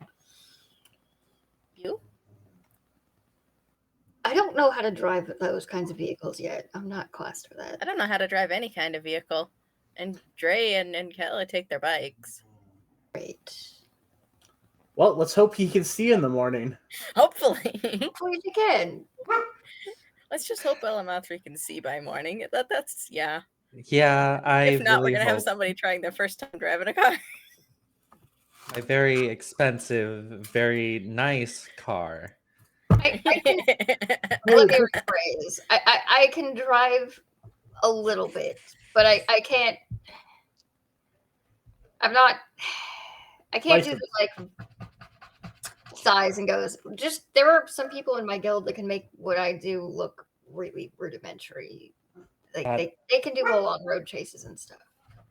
You? I don't know how to drive those kinds of vehicles yet. I'm not classed for that. I don't know how to drive any kind of vehicle. And Dre and Kella take their bikes. Great. well, let's hope he can see in the morning. Hopefully. Hopefully you can. Let's just hope LML3 can see by morning. That's yeah. Yeah, I If not, really we're gonna have hope somebody trying their first time driving a car. my very expensive, very nice car. I can, let me rephrase. I can drive a little bit, but I can't. I'm not. I can't do the size and goes. Just there are some people in my guild that can make what I do look really rudimentary. Like That- they can do go on road chases and stuff.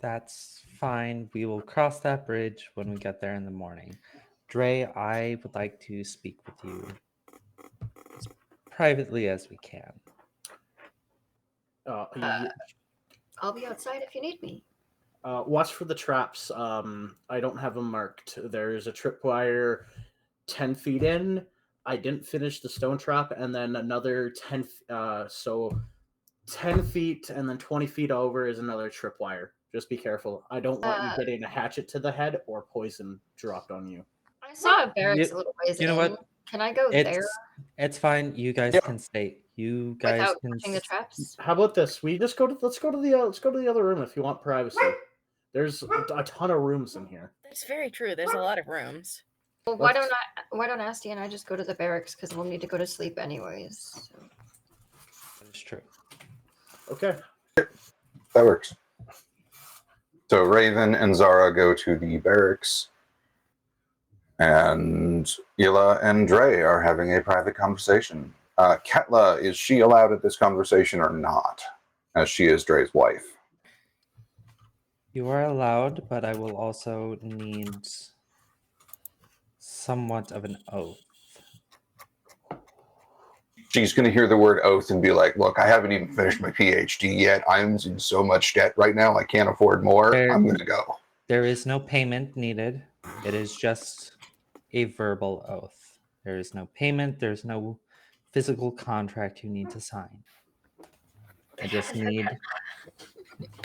That's fine. We will cross that bridge when we get there in the morning. Dre, I would like to speak with you as privately as we can. I'll be outside if you need me. Watch for the traps. I don't have them marked. There's a tripwire 10 feet in. I didn't finish the stone trap, and then another 10. So 10 feet, and then 20 feet over is another tripwire. Just be careful. I don't want you getting a hatchet to the head or poison dropped on you. I saw a barracks a little ways You know in. what? Can I go there It's fine. You guys Yeah. can stay. You guys without can touching the traps? How about this? We just let's go to the other room if you want privacy. There's a ton of rooms in here. That's very true. There's a lot of rooms. Well, why don't Asti and I just go to the barracks because we'll need to go to sleep anyways. So. That's true. Okay. That works. So Raven and Zara go to the barracks, and Ila and Dre are having a private conversation. Ketla, is she allowed at this conversation or not? As she is Dre's wife. You are allowed, but I will also need somewhat of an oath. She's going to hear the word oath and be like, look, I haven't even finished my PhD yet. I'm in so much debt right now. I can't afford more. I'm going to go. There is no payment needed. It is just a verbal oath. There is no payment. There's no physical contract you need to sign.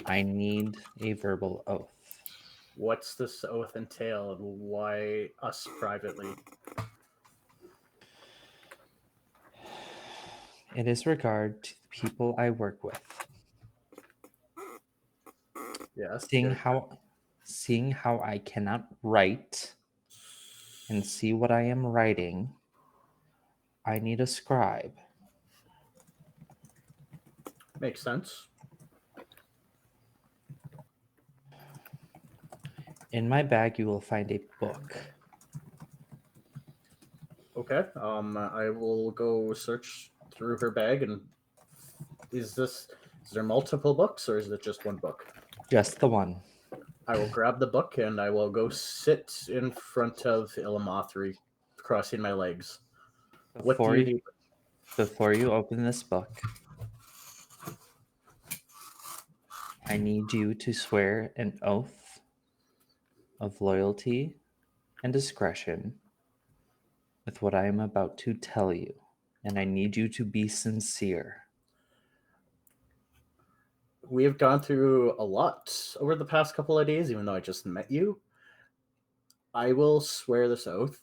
I need a verbal oath. What's this oath entail, and why us privately? It is regard to the people I work with. Yes. Seeing how I cannot write and see what I am writing, I need a scribe. Makes sense. In my bag, you will find a book. Okay. I will go search through her bag, and is there multiple books, or is it just one book? Just the one. I will grab the book, and I will go sit in front of Ilamathri, crossing my legs. What do you do? Before you open this book, I need you to swear an oath of loyalty and discretion with what I am about to tell you, and I need you to be sincere. We have gone through a lot over the past couple of days, even though I just met you. I will swear this oath,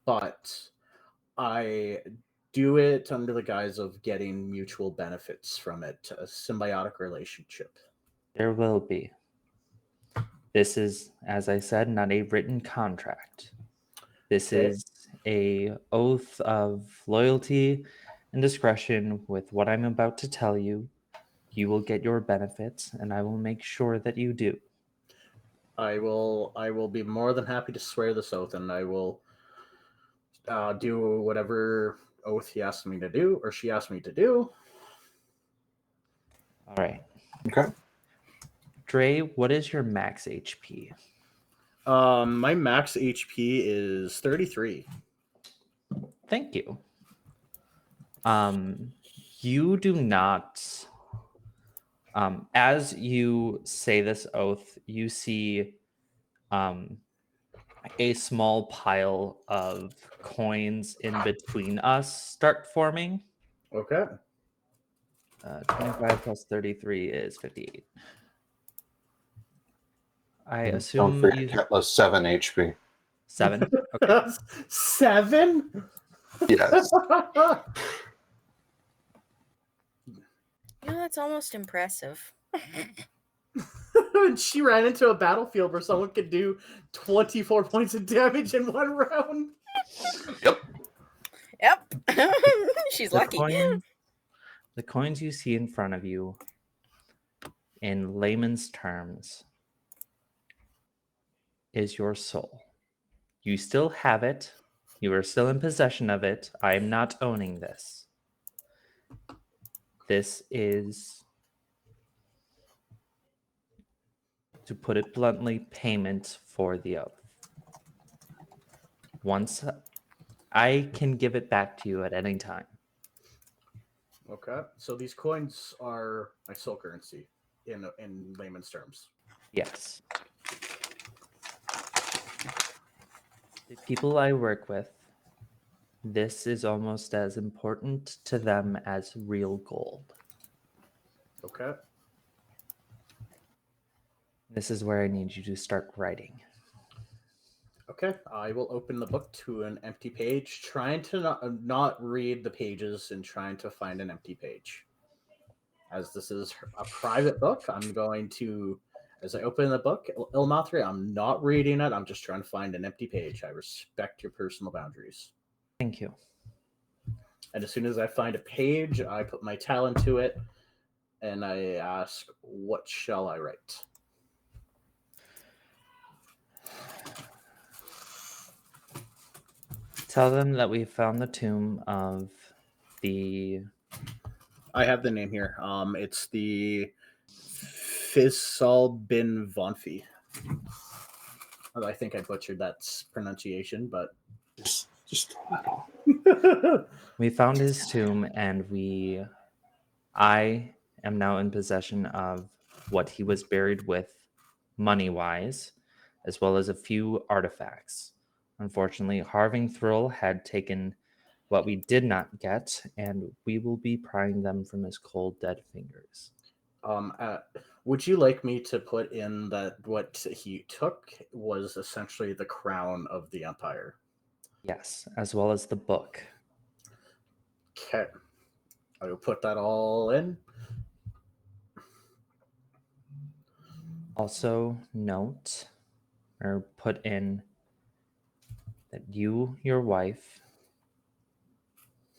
but I do it under the guise of getting mutual benefits from it, a symbiotic relationship. There will be. This is, as I said, not a written contract. This Okay. is a oath of loyalty and discretion with what I'm about to tell you. You will get your benefits, and I will make sure that you do. I will be more than happy to swear this oath, and I will do whatever oath he asks me to do, or she asks me to do. All right. Okay. Dre, what is your max HP? My max HP is 33. Thank you. You do not. As you say this oath, you see a small pile of coins in between us start forming. Okay. 25 plus 33 is 58. I Don't assume forget you Ketla's 7 HP. 7. Okay. 7? Yes. That's almost impressive. She ran into a battlefield where someone could do 24 points of damage in one round. Yep. She's lucky. The coins you see in front of you, in layman's terms, is your soul. You still have it. You are still in possession of it. I am not owning this. This is, to put it bluntly, payment for the oath. Once I can give it back to you at any time. Okay. So these coins are my soul currency in layman's terms. Yes. The people I work with, this is almost as important to them as real gold. Okay. This is where I need you to start writing. Okay. I will open the book to an empty page, trying to not read the pages and trying to find an empty page. As this is a private book, I'm going to, as I open the book, Ilmathri, I'm not reading it. I'm just trying to find an empty page. I respect your personal boundaries. Thank you. And as soon as I find a page, I put my talent to it and I ask, what shall I write? Tell them that we found the tomb of the... I have the name here. It's the Faisal bin Vonphi. I think I butchered that pronunciation, but Just wow. We found his tomb, and I am now in possession of what he was buried with, money-wise, as well as a few artifacts. Unfortunately, Harving Thrill had taken what we did not get, and we will be prying them from his cold, dead fingers. Would you like me to put in that what he took was essentially the crown of the empire? Yes, as well as the book. Okay. I will put that all in. Also, note or put in that you, your wife,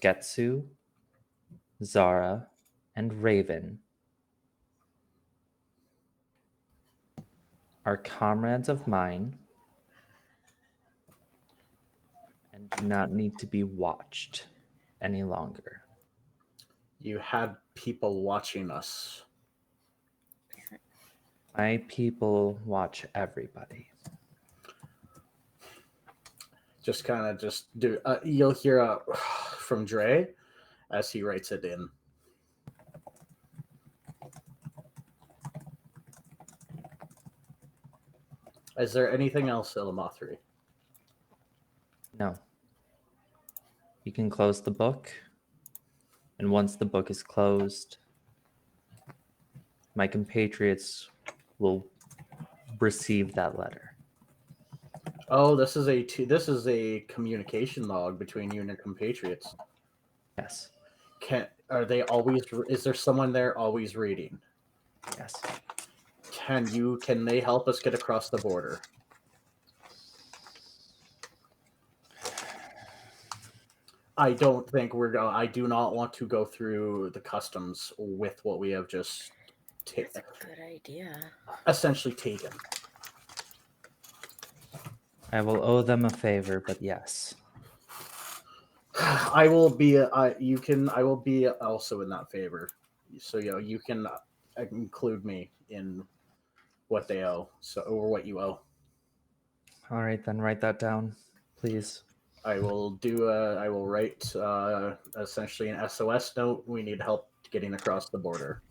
Getsu, Zara, and Raven are comrades of mine and do not need to be watched any longer. You had people watching us. My people watch everybody. Just kind of just do. You'll hear from Dre as he writes it in. Is there anything else, Ilmathri? No. You can close the book, and once the book is closed, my compatriots will receive that letter. Oh, this is a communication log between you and your compatriots. Yes. Are they always? Is there someone there always reading? Yes. Can they help us get across the border? I don't think we're going. I do not want to go through the customs with what we have just That's a good idea. essentially taken. I will owe them a favor, but yes. I will be. I will be also in that favor. So you can include me in what they owe. Or what you owe. All right, then write that down, please. I will do. I will write essentially an SOS note. We need help getting across the border.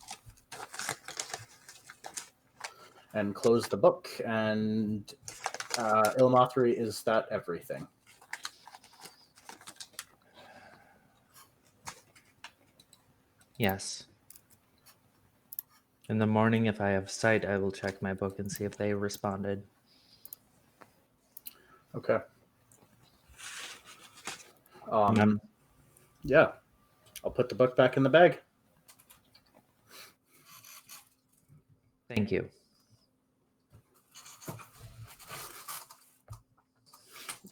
And close the book. And Ilmathri, is that everything? Yes. In the morning, if I have sight, I will check my book and see if they responded. Okay. Remem- Yeah. I'll put the book back in the bag. Thank you.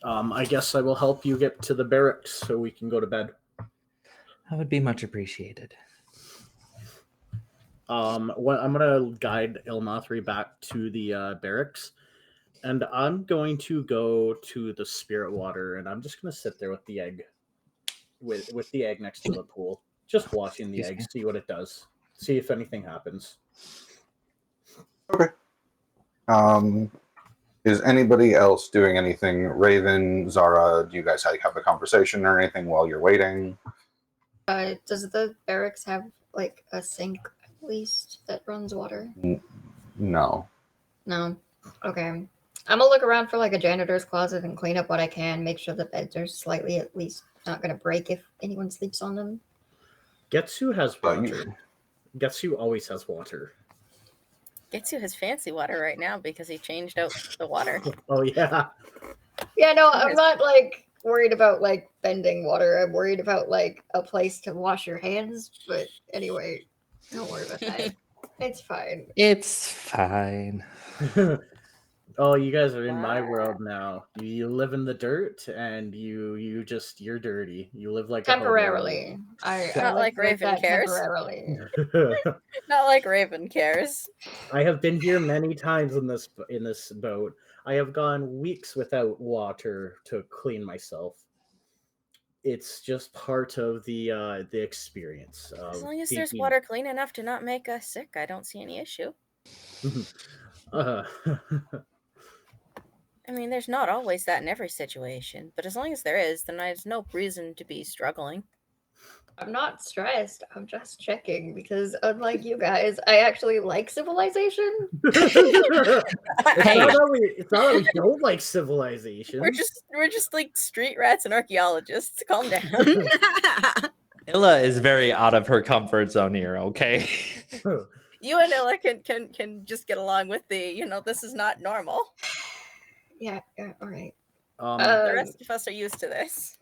I guess I will help you get to the barracks so we can go to bed. That would be much appreciated. I'm gonna guide Ilmathri back to the barracks, and I'm going to go to the spirit water, and I'm just gonna sit there with the egg, with the egg next to the pool. Just watching the Excuse egg, see what it does. See if anything happens. Okay. Is anybody else doing anything? Raven, Zara, do you guys have a conversation or anything while you're waiting? Does the barracks have like a sink at least that runs water? No. No. Okay. I'm gonna look around for like a janitor's closet and clean up what I can. Make sure the beds are slightly at least not gonna break if anyone sleeps on them. Getsu has But water. Getsu always has water. Getsu has fancy water right now because he changed out the water. Oh yeah. Yeah, no, I'm not like worried about like bending water. I'm worried about like a place to wash your hands. But anyway, don't worry about that. It's fine. It's fine. Oh, you guys are in my world now. You live in the dirt, and you're dirty. You live like Temporarily. I Not live like Raven that cares. temporarily. a hobo. Not like Raven cares. I have been here many times in this boat. I have gone weeks without water to clean myself. It's just part of the experience. As long as being- there's water clean enough to not make us sick, I don't see any issue. Uh, I mean, there's not always that in every situation, but as long as there is, then there's no reason to be struggling. I'm not stressed. I'm just checking because unlike you guys, I actually like civilization. it's not that we don't like civilization. We're just like street rats and archaeologists. Calm down. Illa is very out of her comfort zone here, okay? You and Ella can just get along with this is not normal. Yeah, all right. The rest of us are used to this.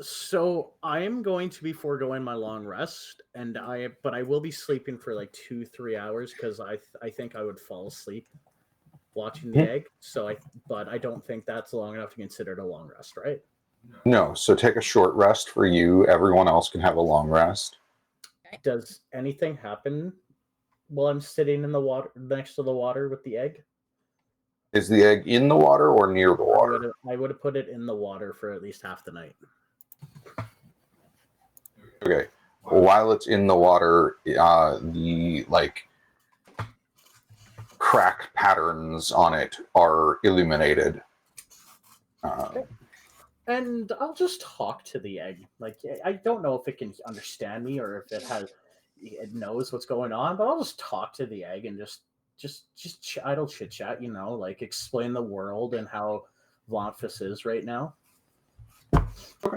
So I am going to be foregoing my long rest, but I will be sleeping for like 2-3 hours because I think I would fall asleep watching the egg. But I don't think that's long enough to consider it a long rest, right? No. So take a short rest for you. Everyone else can have a long rest. Does anything happen while I'm sitting in the water next to the water with the egg? Is the egg in the water or near the water? I would have put it in the water for at least half the night. Okay. While it's in the water, the crack patterns on it are illuminated. And I'll just talk to the egg. Like, I don't know if it can understand me or if it knows what's going on, but I'll just talk to the egg and just idle chit chat, like explain the world and how Vonphian is right now. Okay.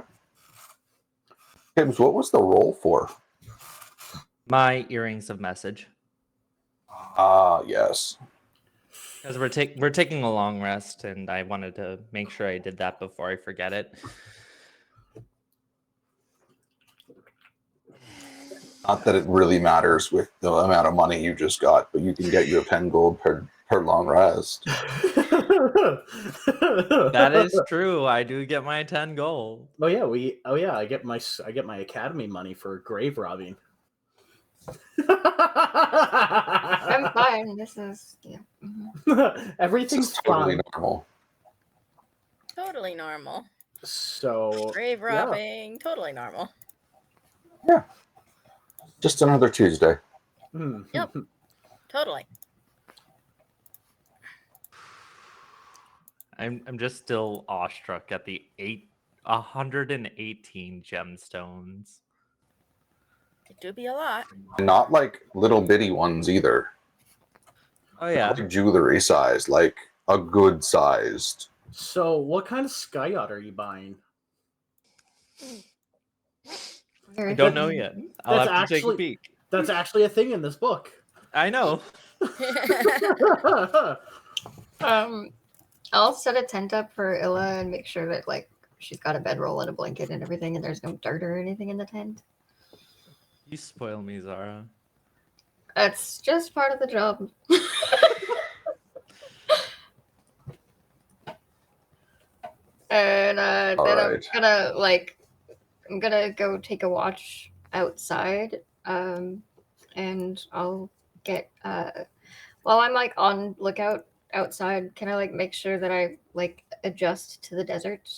Tibbs, what was the roll for? My earrings of message. Yes. Because we're taking a long rest, and I wanted to make sure I did that before I forget it. Not that it really matters with the amount of money you just got, but you can get your 10 gold per long rest. That is true. I do get my 10 gold. Oh yeah, I get my academy money for grave robbing. I'm fine. This is Everything's It's totally fine. normal. Totally normal. So Grave yeah. robbing, totally normal. Just another Tuesday. Yep. Totally. I'm just still awestruck at the 118 gemstones. It do be a lot. And not like little bitty ones either. Oh yeah. Like jewelry size, like a good sized. So what kind of sky yacht are you buying? I don't know yet. I'll That's have to take a actually- peek. That's actually a thing in this book. I know. I'll set a tent up for Illa and make sure that like she's got a bedroll and a blanket and everything, and there's no dirt or anything in the tent. You spoil me, Zara. That's just part of the job. And then Alright. I'm gonna go take a watch outside. And I'll get while I'm like on lookout outside, can I like make sure that I like adjust to the desert,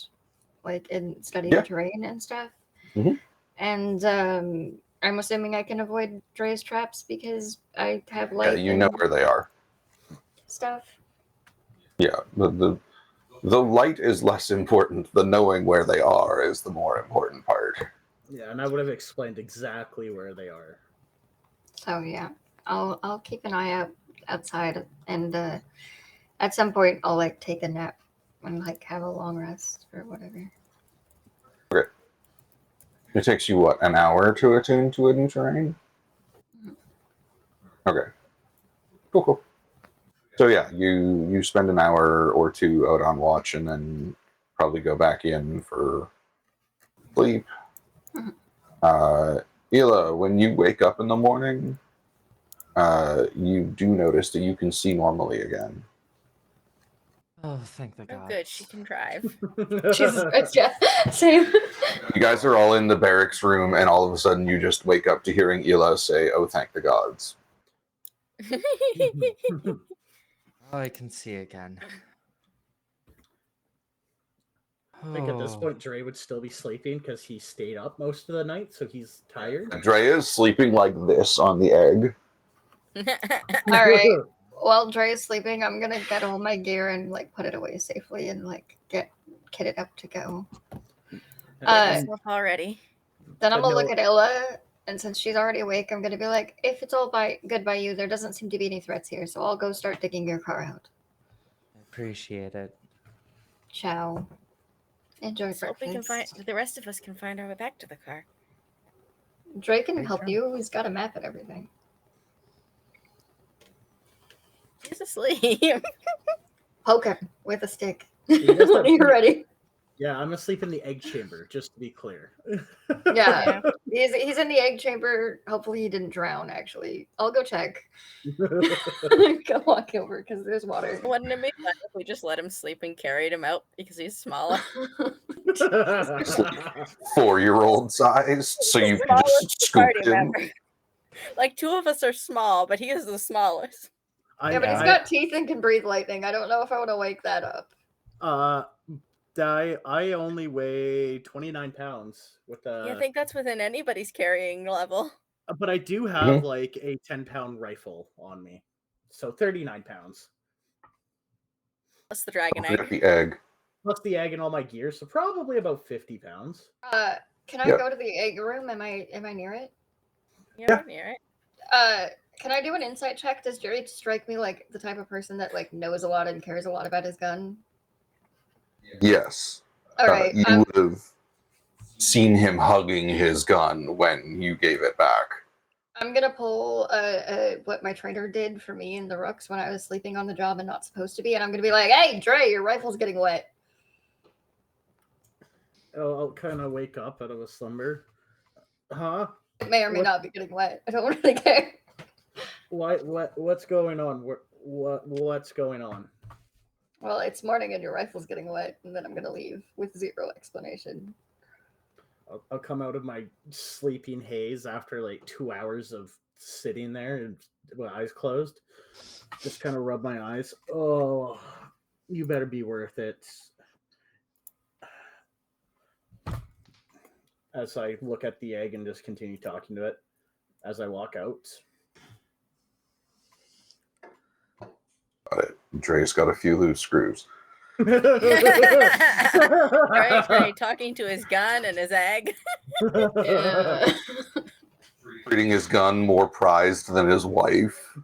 like and study Yeah. the terrain and stuff? Mhm. And I'm assuming I can avoid Dre's traps because I have Yeah, light you know and where they are. stuff. Yeah, the light is less important. The knowing where they are is the more important part. Yeah, and I would have explained exactly where they are. So yeah, I'll keep an eye out outside, and at some point I'll like take a nap and like have a long rest or whatever. Okay. It takes you what, an hour to attune to a new terrain? Okay. Cool. So yeah, you spend an hour or two out on watch, and then probably go back in for sleep. Ela, when you wake up in the morning, you do notice that you can see normally again. Oh, thank the Oh, gods. good. She can drive. Jesus Christ, yeah, same. You guys are all in the barracks room, and all of a sudden you just wake up to hearing Ela say, "Oh, thank the gods." Oh, I can see again. I think at this Oh. point Dre would still be sleeping because he stayed up most of the night, so he's tired. Drea is sleeping like this on the egg. All right. While Dre is sleeping, I'm gonna get all my gear and like put it away safely and like get kitted up to go. Get yourself all ready. Then I'm But gonna look no- at Illa, and since she's already awake, I'm gonna be like, if it's all good by you, there doesn't seem to be any threats here, so I'll go start digging your car out. I appreciate it. Ciao. Enjoy So we can breakfast. find the rest of us can find our way back to the car. Dre can Great help job. you. He's got a map and everything. He's asleep. Poke him with a stick He does when that you're pretty- ready. Yeah, I'm asleep in the egg chamber, just to be clear. Yeah. He's in the egg chamber. Hopefully he didn't drown, actually. I'll go check. Go walk over because there's water. Wouldn't it be fun if we just let him sleep and carried him out because he's smaller? 4-year-old sized, so you can just scoop Party him. member. Like 2 of us are small, but he is the smallest. Yeah, but he's got teeth and can breathe lightning. I don't know if I want to wake that up. I only weigh 29 pounds with Yeah, I think that's within anybody's carrying level. but I do have like a 10-pound rifle on me, so 39 pounds Plus the dragon Don't forget egg. the egg. plus the egg and all my gear, so probably about 50 pounds. Can I Yeah. go to the egg room? Am I near it? You're near it. Can I do an insight check? Does Jerry strike me like the type of person that like knows a lot and cares a lot about his gun? Yes. All right. You would have seen him hugging his gun when you gave it back. I'm gonna pull what my trainer did for me in the Rooks when I was sleeping on the job and not supposed to be, and I'm gonna be like, "Hey, Dre, your rifle's getting wet." I'll kind of wake up out of a slumber. Huh? It may or may What- not be getting wet. I don't really care. What's going on? What's going on? Well, it's morning and your rifle's getting wet, and then I'm gonna leave with zero explanation. I'll come out of my sleeping haze after like 2 hours of sitting there and with eyes closed. Just kind of rub my eyes. Oh, you better be worth it. As I look at the egg and just continue talking to it as I walk out. Got it. Dre's got a few loose screws. Right, talking to his gun and his egg. Yeah. Treating his gun more prized than his wife.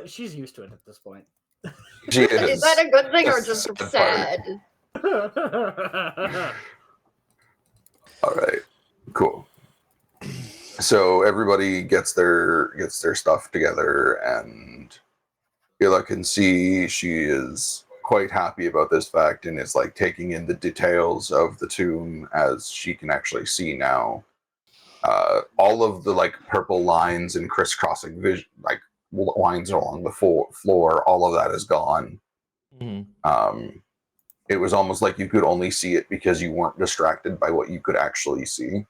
She's used to it at this point. She is. Is that a good thing or That's just the sad? All right. Cool. So everybody gets their stuff together, and Ila can see she is quite happy about this fact and is like taking in the details of the tomb as she can actually see now. All of the like purple lines and crisscrossing vision, like lines along the floor, all of that is gone. It was almost like you could only see it because you weren't distracted by what you could actually see.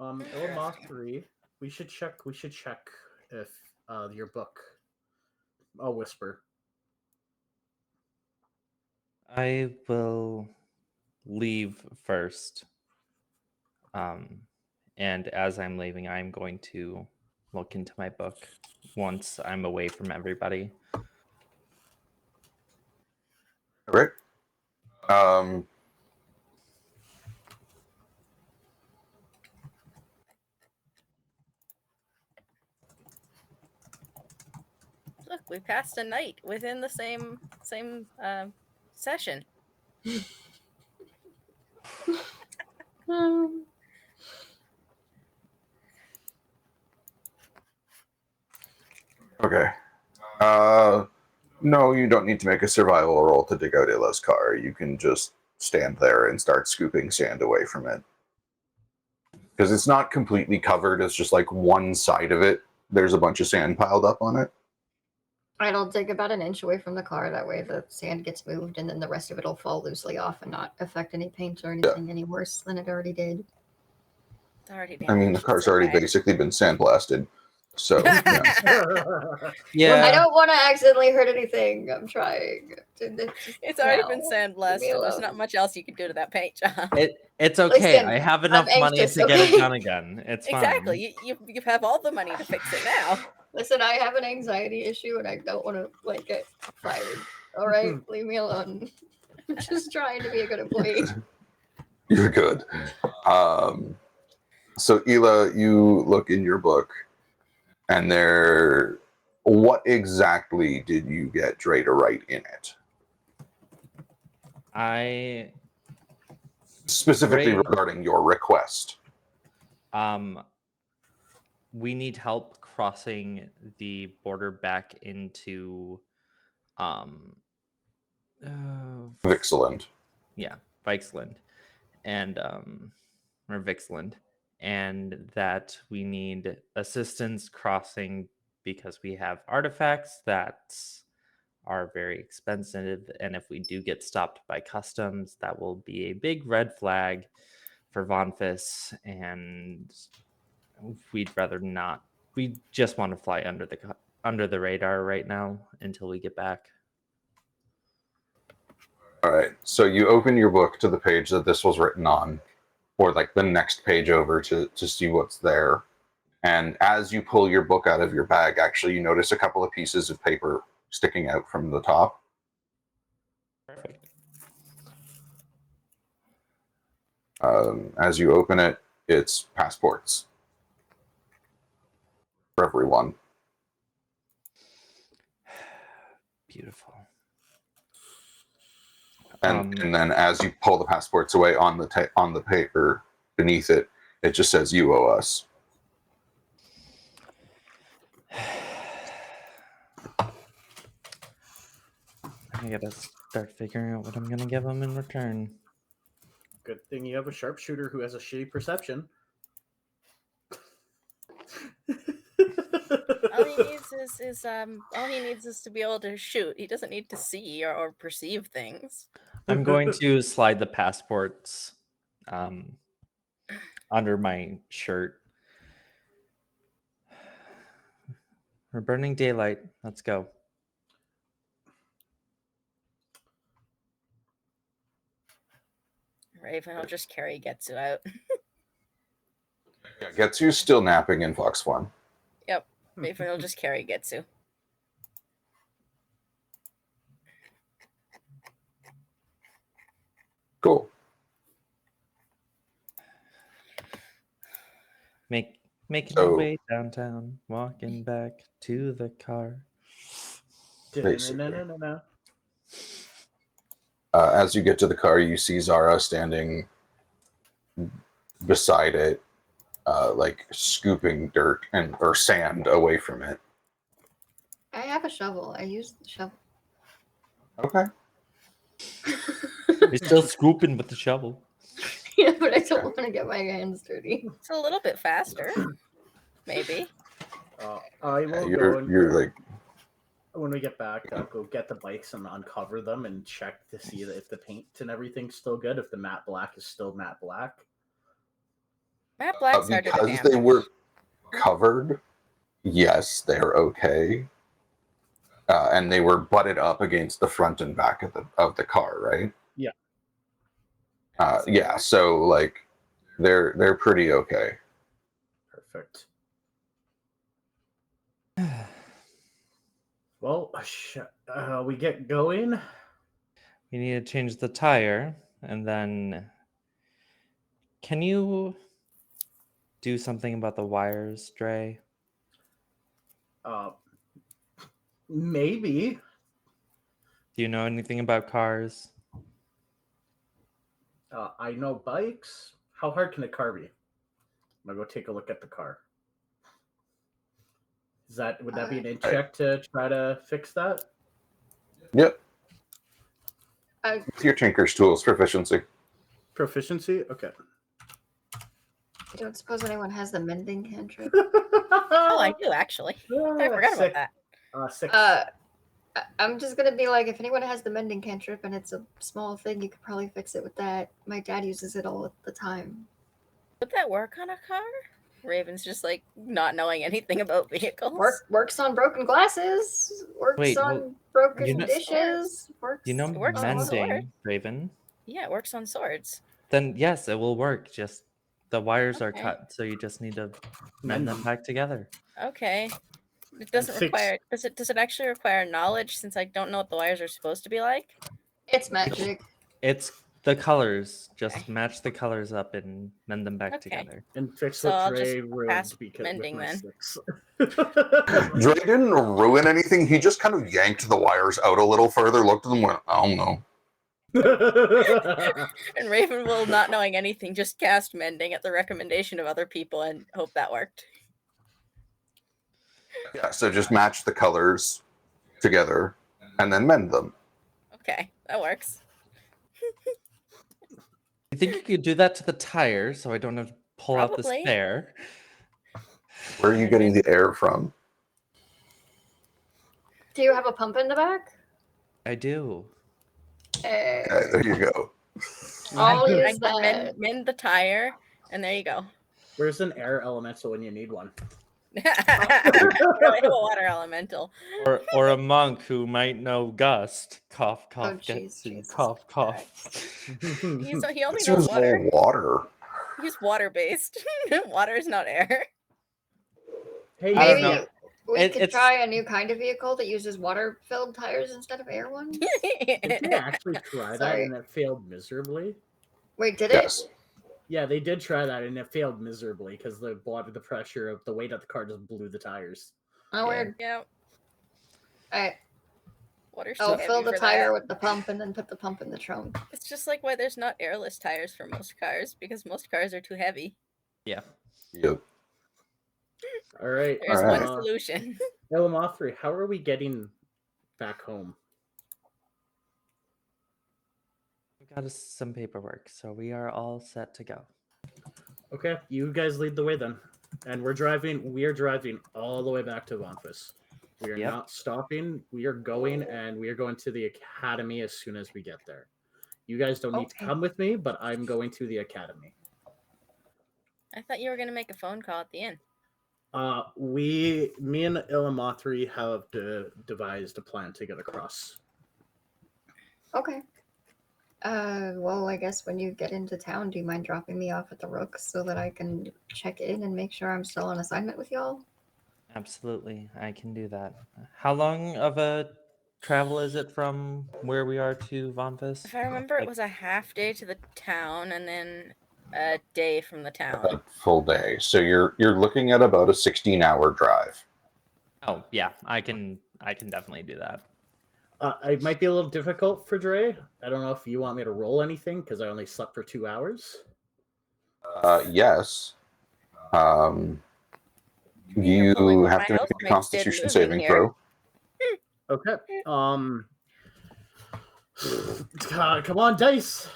Illumothery, we should check if your book. I'll whisper. I will leave first. And as I'm leaving, I'm going to look into my book once I'm away from everybody. All right. Look, we passed a night within the same session. Okay. No, you don't need to make a survival roll to dig out Illa's car. You can just stand there and start scooping sand away from it. Because it's not completely covered, it's just like one side of it. There's a bunch of sand piled up on it. I'll dig about an inch away from the car. That way the sand gets moved and then the rest of it will fall loosely off and not affect any paint or anything any worse than it already did. It's already I mean, the damaged, car's it's already okay. basically been sandblasted. So, Yeah. I don't want to accidentally hurt anything. I'm trying. It's already been No, sandblasted. leave me There's alone. not much else you can do to that paint job. It's okay. Listen, I have I'm enough money anxious, to get it okay? done again. It's fine. Exactly. You have all the money to fix it now. Listen, I have an anxiety issue and I don't want to like get fired. All right, leave me alone. I'm just trying to be a good employee. you're good. So, Ela, you look in your book, and what exactly did you get Dre to write in it? I Specifically Dre- regarding your request. we need help crossing the border back into Vixeland. yeah, Vixeland and or Vixeland, and that we need assistance crossing because we have artifacts that are very expensive, and if we do get stopped by customs, that will be a big red flag for Vonphis, and we'd rather not. We just want to fly under the radar right now until we get back. All right. So you open your book to the page that this was written on, or like the next page over to see what's there. And as you pull your book out of your bag, actually, you notice a couple of pieces of paper sticking out from the top. Perfect. As you open it, it's passports for everyone. Beautiful. And then as you pull the passports away on the paper beneath it, it just says you owe us. I gotta start figuring out what I'm gonna give them in return. Good thing you have a sharpshooter who has a shitty perception. All he needs is to be able to shoot. He doesn't need to see or perceive things. I'm going to slide the passports under my shirt. We're burning daylight. Let's go. Raven will just carry Getsu out. Getsu's still napping in Fox One. Yep. Raven will just carry Getsu. Cool. Making our way downtown, walking back to the car. Da-na-na-na-na-na. As you get to the car, you see Zara standing beside it, like scooping dirt or sand away from it. I have a shovel. I use the shovel. Okay. You're still scooping with the shovel. Yeah, but I don't want to get my hands dirty. It's a little bit faster. Maybe. I will You're like, when we get back, I'll go get the bikes and uncover them and check to see that if the paint and everything's still good, if the matte black is still matte black. Matte Black started to because damage. they were covered. Yes, they're okay. and they were butted up against the front and back of the car, right? Yeah. Yeah. So like, they're pretty okay. Perfect. Well, we get going. We need to change the tire, and then can you do something about the wires, Dre? Maybe. Do you know anything about cars? I know bikes. How hard can a car be? I'm gonna go take a look at the car. Would that be an in check to try to fix that? Yep. I With your Tinker's Tools proficiency. Proficiency? Okay. don't suppose anyone has the mending cantrip. Oh, I do actually. I forgot about that. 6. I'm just gonna be like, if anyone has the mending cantrip and it's a small thing, you could probably fix it with that. My dad uses it all the time. Would that work on a car? Raven's just like not knowing anything about vehicles. Works on broken glasses. Works Wait, on well, broken you know- dishes. Works. You know It works on mending, sword. Raven? Yeah, it works on swords. Then yes, it will work. Just the wires are Okay. cut, so you just need to mend them back together. Okay. It doesn't fix- require. Does it actually require knowledge? Since I don't know what the wires are supposed to be like. It's magic. It's the colors. Just Okay. match the colors up and mend them back Okay. together. And fix So what I'll Dre just ruined pass because mending with my then. 6. Dre didn't ruin anything. He just kind of yanked the wires out a little further, looked at them, and went, I don't know. And Raven will, not knowing anything, just cast mending at the recommendation of other people and hope that worked. Yeah, so just match the colors together and then mend them. Okay, that works. You think you could do that to the tire so I don't have to pull out the Probably. spare? Where are you getting the air from? Do you have a pump in the back? I do. Okay, there you go. I'll I use can that. mend the tire, and there you go. Where's an air elemental when you need one? I have a water elemental. Or a monk who might know Gust. Cough, cough, jeez, Getsu, Jesus cough, cough. He only This knows was water. all water. He's water based. Water is not air. Hey, I don't Maybe know. we could It's- try a new kind of vehicle that uses water-filled tires instead of air ones. Did they actually try that Sorry. and it failed miserably? Wait, did it? Yes. Yeah, they did try that and it failed miserably because the pressure of the weight of the car just blew the tires. Oh, weird. Yeah, Alright, water's I'll too fill heavy the for tire that. with the pump and then put the pump in the trunk. It's just like why there's not airless tires for most cars, because most cars are too heavy. Yeah. Yep. All right. There's Alright. one solution. Elamothri, how are we getting back home? We got us some paperwork, so we are all set to go. Okay, you guys lead the way then. And we are driving all the way back to Vonphian. We are Yep. not stopping. We are going and we are going to the academy as soon as we get there. You guys don't need to Okay. come with me, but I'm going to the academy. I thought you were gonna make a phone call at the inn. Me and Elamothri have devised a plan to get across. Okay. Well, I guess when you get into town, do you mind dropping me off at the Rooks so that I can check in and make sure I'm still on assignment with y'all? Absolutely, I can do that. How long of a travel is it from where we are to Vonphian? If I remember, it was a half day to the town and then a day from the town. A full day. So you're looking at about a 16-hour drive. Oh yeah, I can definitely do that. It might be a little difficult for Dre. I don't know if you want me to roll anything because I only slept for 2 hours. Yes. You Rolling with have my to make a housemates did Constitution moving saving here. throw. Okay. Come on, dice.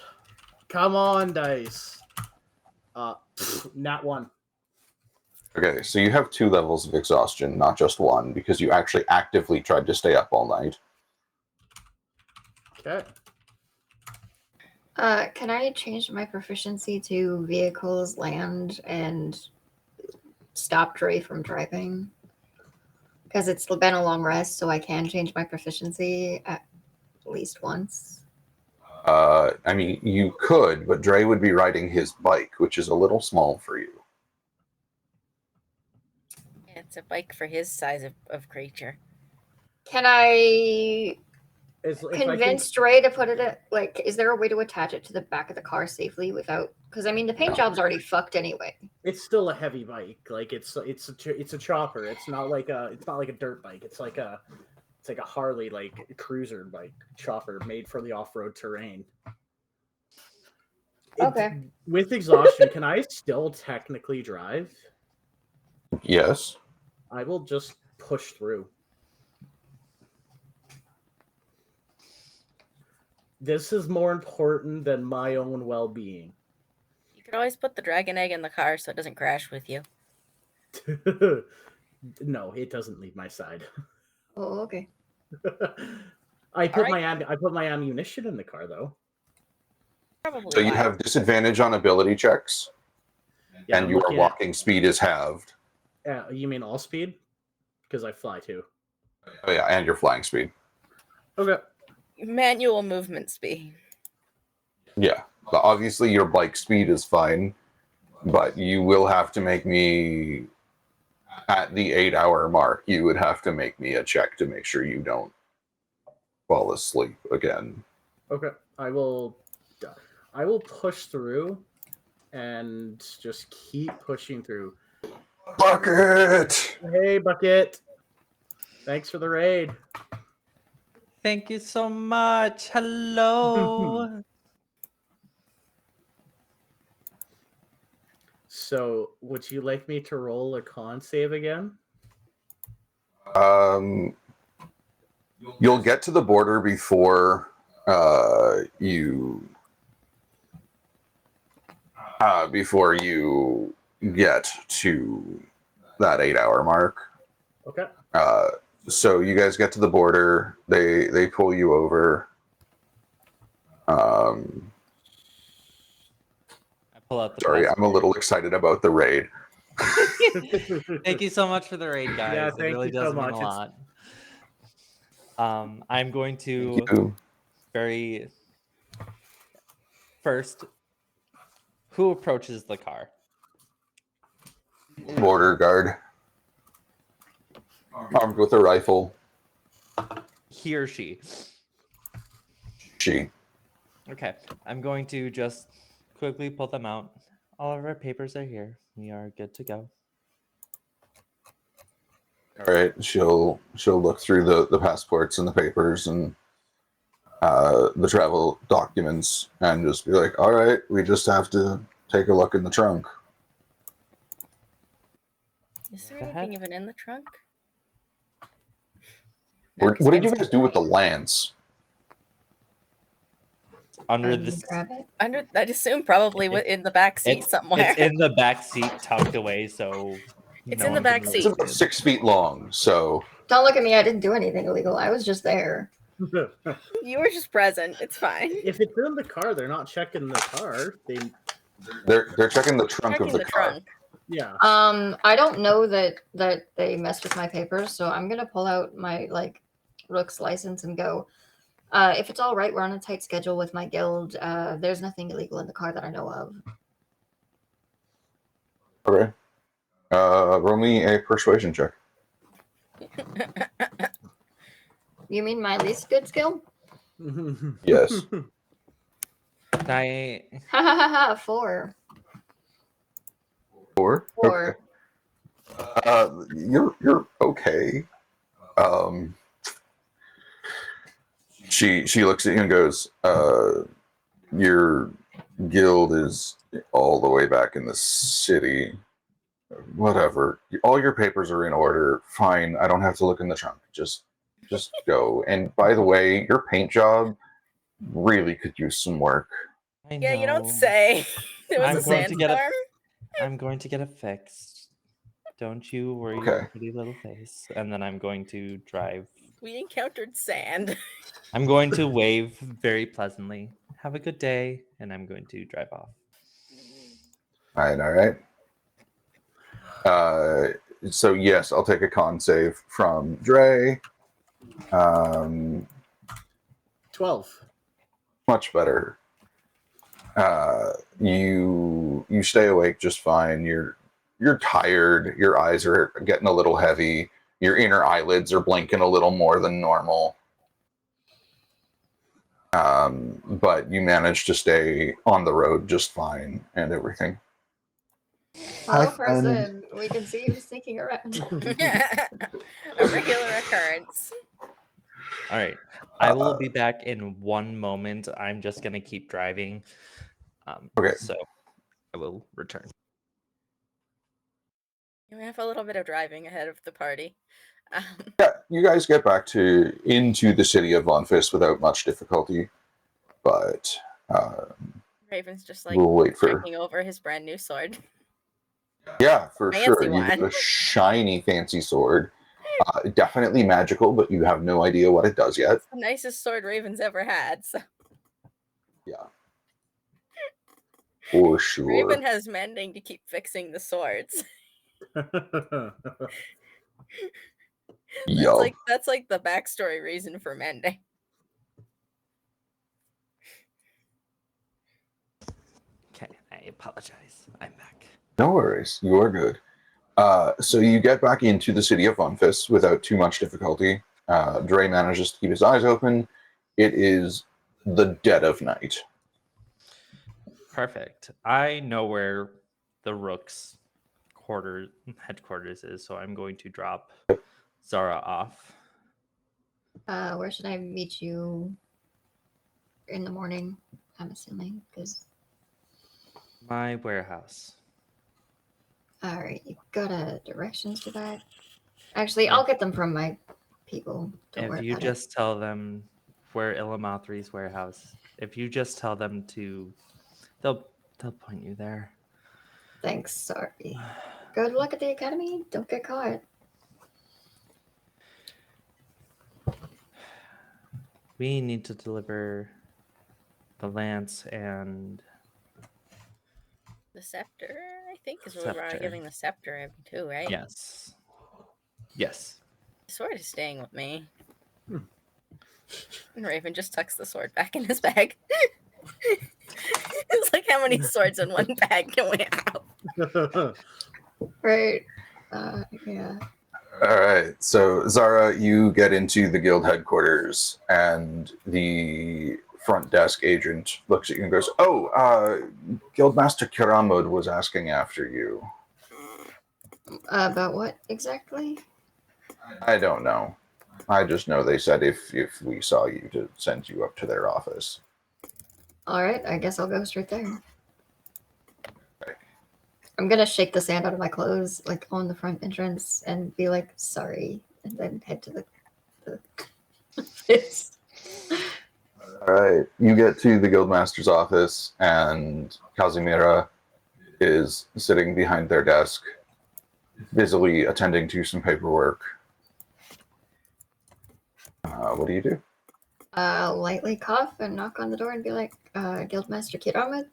Come on, dice. Nat 1. Okay, so you have 2 levels of exhaustion, not just 1, because you actually actively tried to stay up all night. Okay. Can I change my proficiency to vehicles, land, and stop Dre from driving? Because it's been a long rest, so I can change my proficiency at least once. I mean, you could, but Dre would be riding his bike, which is a little small for you. It's a bike for his size of creature. Can I If I convince Dre to put it at, like, is there a way to attach it to the back of the car safely without? Because I mean, the paint job's already fucked anyway. it's still a heavy bike. Like it's a chopper. It's not like a dirt bike. It's like a Harley like cruiser bike chopper made for the off-road terrain. Okay. With exhaustion, can I still technically drive? Yes. I will just push through. This is more important than my own well-being. You could always put the dragon egg in the car so it doesn't crash with you. No, it doesn't leave my side. Oh, okay. I put Alright. my ammunition in the car though. Probably. So you why. have disadvantage on ability checks, Yeah, and I'm your looking walking speed is halved. at, you mean all speed? Because I fly too. Oh yeah, and your flying speed. Okay. Manual movement speed. Yeah, but obviously your bike speed is fine, but you will have to make me at the 8-hour mark. You would have to make me a check to make sure you don't fall asleep again. Okay. I will push through and just keep pushing through. Bucket. Hey, Bucket. Thanks for the raid. Thank you so much. Hello. So, would you like me to roll a con save again? You'll get to the border before you get to that 8-hour mark. Okay. So you guys get to the border. They pull you over. I pull out the Sorry, I'm a passport. little excited about the raid. Thank you so much for the raid, guys. Yeah, it thank really you so does mean much. a It's- lot. I'm going to Thank you. very first. Who approaches the car? Border guard, armed with a rifle. He or she? She. Okay, I'm going to just quickly pull them out. All of our papers are here. We are good to go. All right. She'll look through the passports and the papers and the travel documents and just be like, all right, we just have to take a look in the trunk. Is there Go anything ahead. even in the trunk? No, What 'cause did you Ben's guys do with the lance? Under And this, grab it. under. I'd assume probably in the back seat somewhere. it's in the back seat, tucked away, so It's no in the one can back really It's seat. about see it. 6 feet long, so Don't look at me. I didn't do anything illegal. I was just there. You were just present. It's fine. If it's in the car, they're not checking the car. they're checking the trunk Checking of the, the car. trunk. Yeah. I don't know that they messed with my papers, so I'm gonna pull out my Rook's license and go. If it's all right, we're on a tight schedule with my guild. There's nothing illegal in the car that I know of. Okay. Roll me a persuasion check. You mean my least good skill? Yes. I Ha ha ha ha! 4. 4? 4. Okay. You're okay. She looks at you and goes, your guild is all the way back in the city. Whatever. All your papers are in order. Fine. I don't have to look in the trunk. Just go. And by the way, your paint job really could use some work. I Yeah, you don't know. say. There was I'm a going to get sandstorm. I'm going to get it fixed. Don't you worry Okay. your pretty little face. And then I'm going to drive. We encountered sand. I'm going to wave very pleasantly. Have a good day, and I'm going to drive off. All right. So yes, I'll take a con save from Dre. 12. Much better. You stay awake just fine. You're tired. Your eyes are getting a little heavy. Your inner eyelids are blinking a little more than normal. But you manage to stay on the road just fine and everything. Follow Hi, friend. person. We can see you sneaking around. A regular occurrence. All right. I will be back in one moment. I'm just going to keep driving. Okay. So I will return. We have a little bit of driving ahead of the party. Yeah, you guys get back into the city of Vonphian without much difficulty, but Raven's just like we'll wait for. checking over his brand new sword. Yeah, for Fancy sure. You one. get a shiny, fancy sword. Definitely magical, but you have no idea what it does yet. It's the nicest sword Raven's ever had. So. Yeah, for sure. Raven has mending to keep fixing the swords. Yo. That's like the backstory reason for mending. Okay, I apologize. I'm back. No worries. You are good. So you get back into the city of Vonphian without too much difficulty. Dre manages to keep his eyes open. It is the dead of night. Perfect. I know where the Rook's headquarters is, so I'm going to drop Zara off. Where should I meet you in the morning? I'm assuming, because. My warehouse. All right, you got directions for that? Actually, I'll get them from my people. Don't If worry you about just tell them where Illimathri's warehouse, if you just tell them to, they'll point you there. it. Thanks. Sorry. Good luck at the academy. Don't get caught. We need to deliver the lance and The scepter, I think, is what we're Scepter. giving the scepter too, right? yes. Yes. The sword is staying with me. And Raven just tucks the sword back in his bag. It's like, how many swords in one bag can we have? Right. Yeah. All right. So, Zara, you get into the guild headquarters, and the front desk agent looks at you and goes, "Oh, Guildmaster Kiramud was asking after you." About what exactly? I don't know. I just know they said if we saw you, to send you up to their office. All right, I guess I'll go straight there. Okay. I'm gonna shake the sand out of my clothes, like on the front entrance, and be like, "Sorry," and then head to the office. All right. You get to the Guildmaster's office, and Kazimira is sitting behind their desk, busily attending to some paperwork. What do you do? Lightly cough and knock on the door and be like, "Guildmaster Kiramud."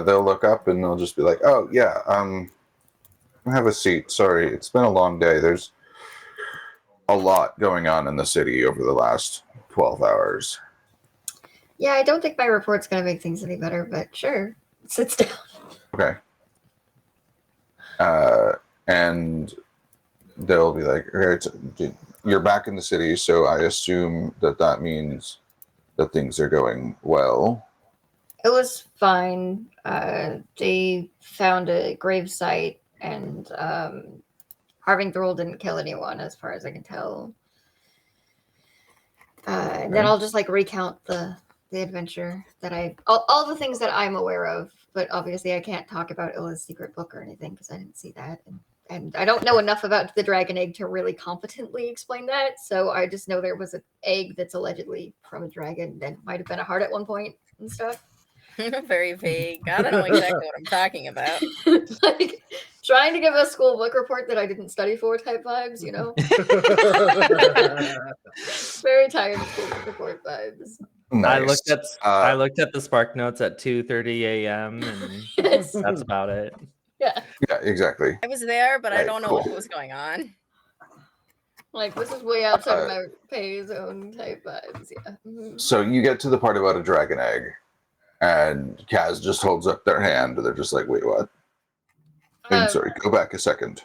They'll look up and they'll just be like, "Oh yeah, have a seat. Sorry, it's been a long day. There's a lot going on in the city over the last 12 hours." Yeah, I don't think my report's gonna make things any better, but sure. Sits down. Okay. And they'll be like, "Okay, you're back in the city, so I assume that means that things are going well." It was fine. They found a grave site, and Harving Thrall didn't kill anyone, as far as I can tell. And then I'll just like recount the adventure that all the things that I'm aware of, but obviously I can't talk about Illa's secret book or anything because I didn't see that, and I don't know enough about the dragon egg to really competently explain that. So I just know there was an egg that's allegedly from a dragon that might have been a heart at one point and stuff. Very vague. I don't know exactly what I'm talking about. Like trying to give a school book report that I didn't study for type vibes, you know? Very tired of school book report vibes. Nice. I looked at the Spark Notes at 2:30 a.m. and Yes. that's about it. Yeah. Yeah, exactly. I was there, but I Right, don't know cool. what was going on. Like, this is way outside of my pay zone type vibes. Yeah. Mhm. So you get to the part about a dragon egg, and Kaz just holds up their hand, and they're just like, wait, what? I'm sorry, go back a second.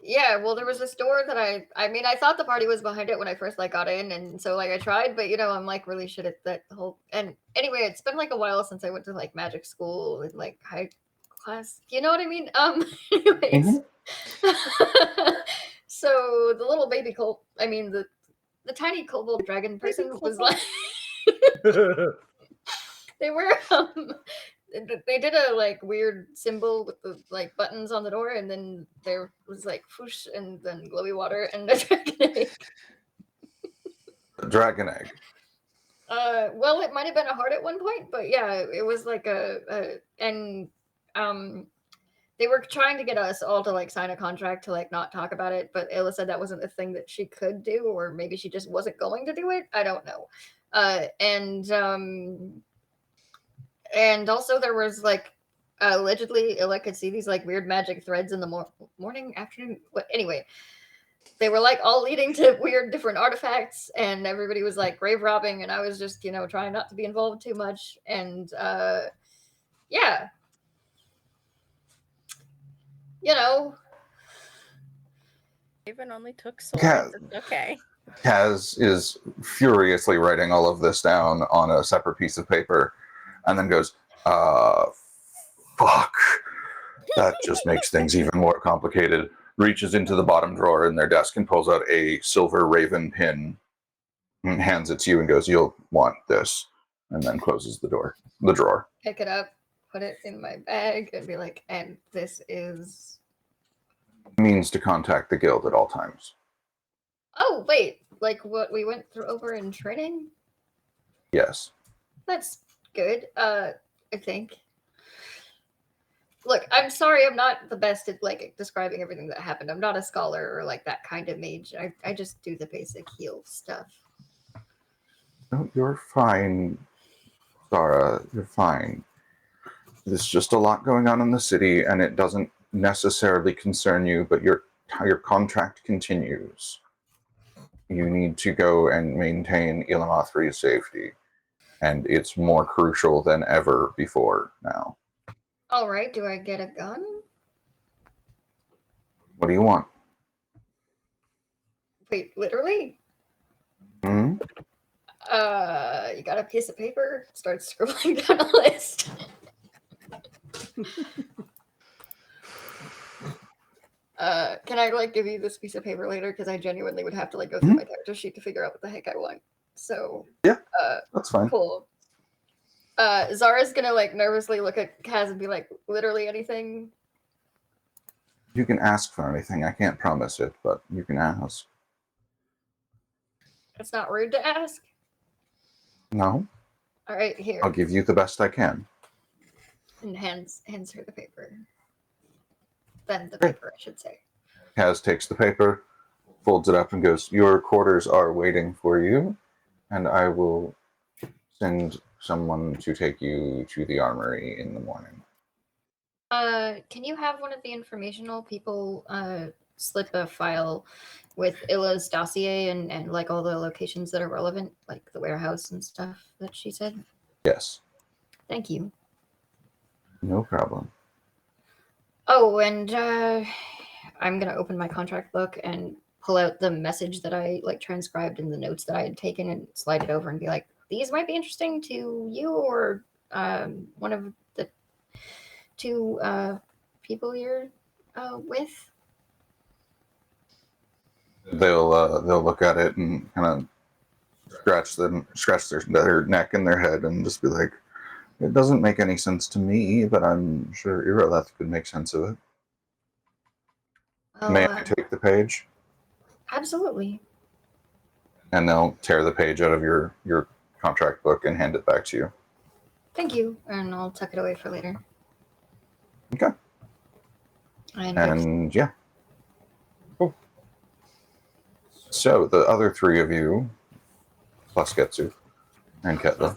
Yeah, well, there was this door that I mean, I thought the party was behind it when I first like got in, and so like I tried, but I'm like really shit at that whole. And anyway, it's been like a while since I went to like magic school and like high class. You know what I mean? Anyways, so the little baby the tiny kobold dragon person was like, they were they did a like weird symbol with the like buttons on the door, and then there was like whoosh and then glowy water and a dragon egg. Dragon egg. Well, it might have been a heart at one point, but yeah, it was like they were trying to get us all to like sign a contract to like not talk about it, but Ayla said that wasn't a thing that she could do, or maybe she just wasn't going to do it. I don't know. And also there was like allegedly Illa could see these like weird magic threads in the morning, afternoon. Anyway, they were like all leading to weird different artifacts, and everybody was like grave robbing, and I was just trying not to be involved too much. And yeah, Raven only took swords. Yeah. It's okay. Kaz is furiously writing all of this down on a separate piece of paper, and then goes, fuck. That just makes things even more complicated. Reaches into the bottom drawer in their desk and pulls out a silver raven pin and hands it to you and goes, you'll want this. And then closes the drawer. Pick it up, put it in my bag, and be like, and this is... Means to contact the guild at all times. Oh, wait, like what we went through over in training? Yes. That's good, I think. Look, I'm sorry, I'm not the best at like describing everything that happened. I'm not a scholar or like that kind of mage. I just do the basic heal stuff. No, you're fine, Sarah. You're fine. There's just a lot going on in the city, and it doesn't necessarily concern you, but your contract continues. You need to go and maintain Ilamathri's safety, and it's more crucial than ever before now. All right, do I get a gun? What do you want? Wait, literally? Hmm? You got a piece of paper? Start scribbling down a list. Can I like give you this piece of paper later? Because I genuinely would have to like go through my character sheet to figure out what the heck I want. So yeah, that's fine. Cool. Zara's gonna like nervously look at Kaz and be like, literally anything. You can ask for anything. I can't promise it, but you can ask. It's not rude to ask. No. All right, here. I'll give you the best I can. And hands her the paper. Then the paper, I should say. Kaz takes the paper, folds it up, and goes, your quarters are waiting for you, and I will send someone to take you to the armory in the morning. Can you have one of the informational people slip a file with Illa's dossier and like all the locations that are relevant, like the warehouse and stuff that she said? Yes. Thank you. No problem. Oh, and I'm gonna open my contract book and pull out the message that I like transcribed in the notes that I had taken and slide it over and be like, these might be interesting to you or one of the two people you're with. They'll look at it and kind of scratch their neck and their head and just be like, it doesn't make any sense to me, but I'm sure Irileth could make sense of it. Well, May I take the page? Absolutely. And they'll tear the page out of your contract book and hand it back to you. Thank you, and I'll tuck it away for later. Okay. And yeah. Cool. So the other three of you, plus Getsu and Ketla.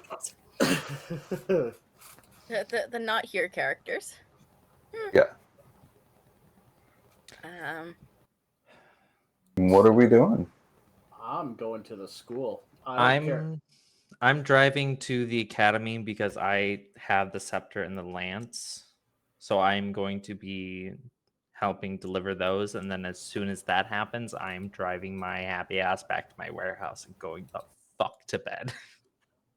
The not here characters. Yeah. What are we doing? I'm going to the school. I don't care. I'm driving to the academy because I have the scepter and the lance. So I'm going to be helping deliver those, and then as soon as that happens, I'm driving my happy ass back to my warehouse and going the fuck to bed.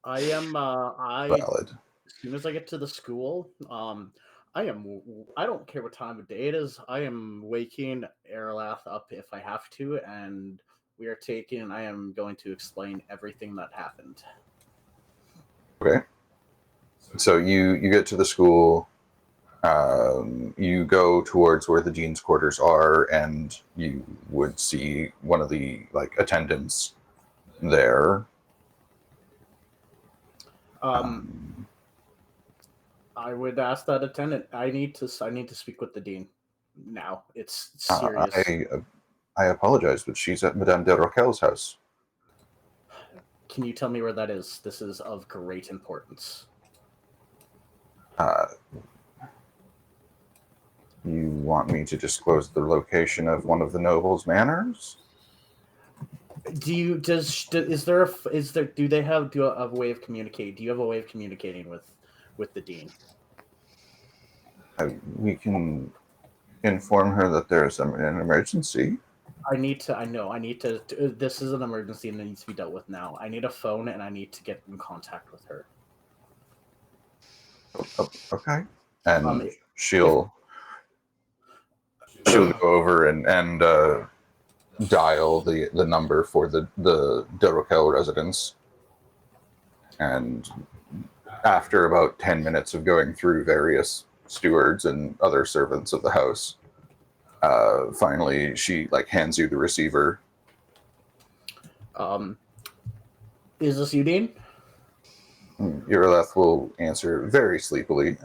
I am. Valid. As soon as I get to the school, I don't care what time of day it is. I am waking Erlath up if I have to, and we are taking. I am going to explain everything that happened. Okay. So you get to the school. You go towards where the dean's quarters are, and you would see one of the attendants there. I would ask that attendant. I need to speak with the dean now. It's serious. I apologize, but she's at Madame de Roquel's house. Can you tell me where that is? This is of great importance. You want me to disclose the location of one of the nobles' manors? Do they have a way of communicating? Do you have a way of communicating with the dean? We can inform her that there's an emergency. I need to. This is an emergency and it needs to be dealt with now. I need a phone and I need to get in contact with her. Okay. And If- she'll go over and dial the number for the De Roquel residence. And after about 10 minutes of going through various stewards and other servants of the house, finally she hands you the receiver. Is this you, Dean? Urleth will answer very sleepily.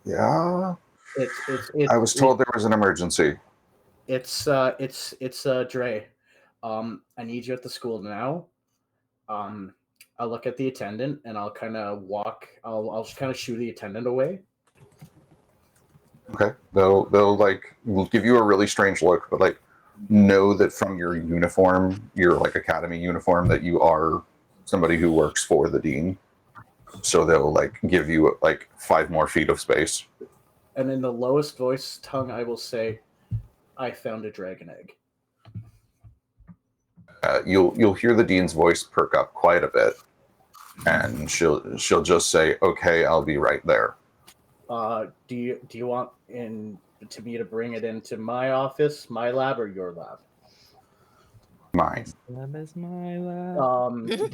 Yeah. I was told there was an emergency. It's Dre. I need you at the school now. I'll look at the attendant and I'll kind of walk. I'll just kind of shoo the attendant away. Okay. They'll give you a really strange look, but know that from your uniform, your academy uniform, that you are somebody who works for the dean. So they'll give you 5 more feet of space. And in the lowest voice tongue, I will say, "I found a dragon egg." You'll hear the dean's voice perk up quite a bit, and she'll just say, "Okay, I'll be right there." Do you want me to bring it into my office, my lab, or your lab? Mine. Lab is my lab. Is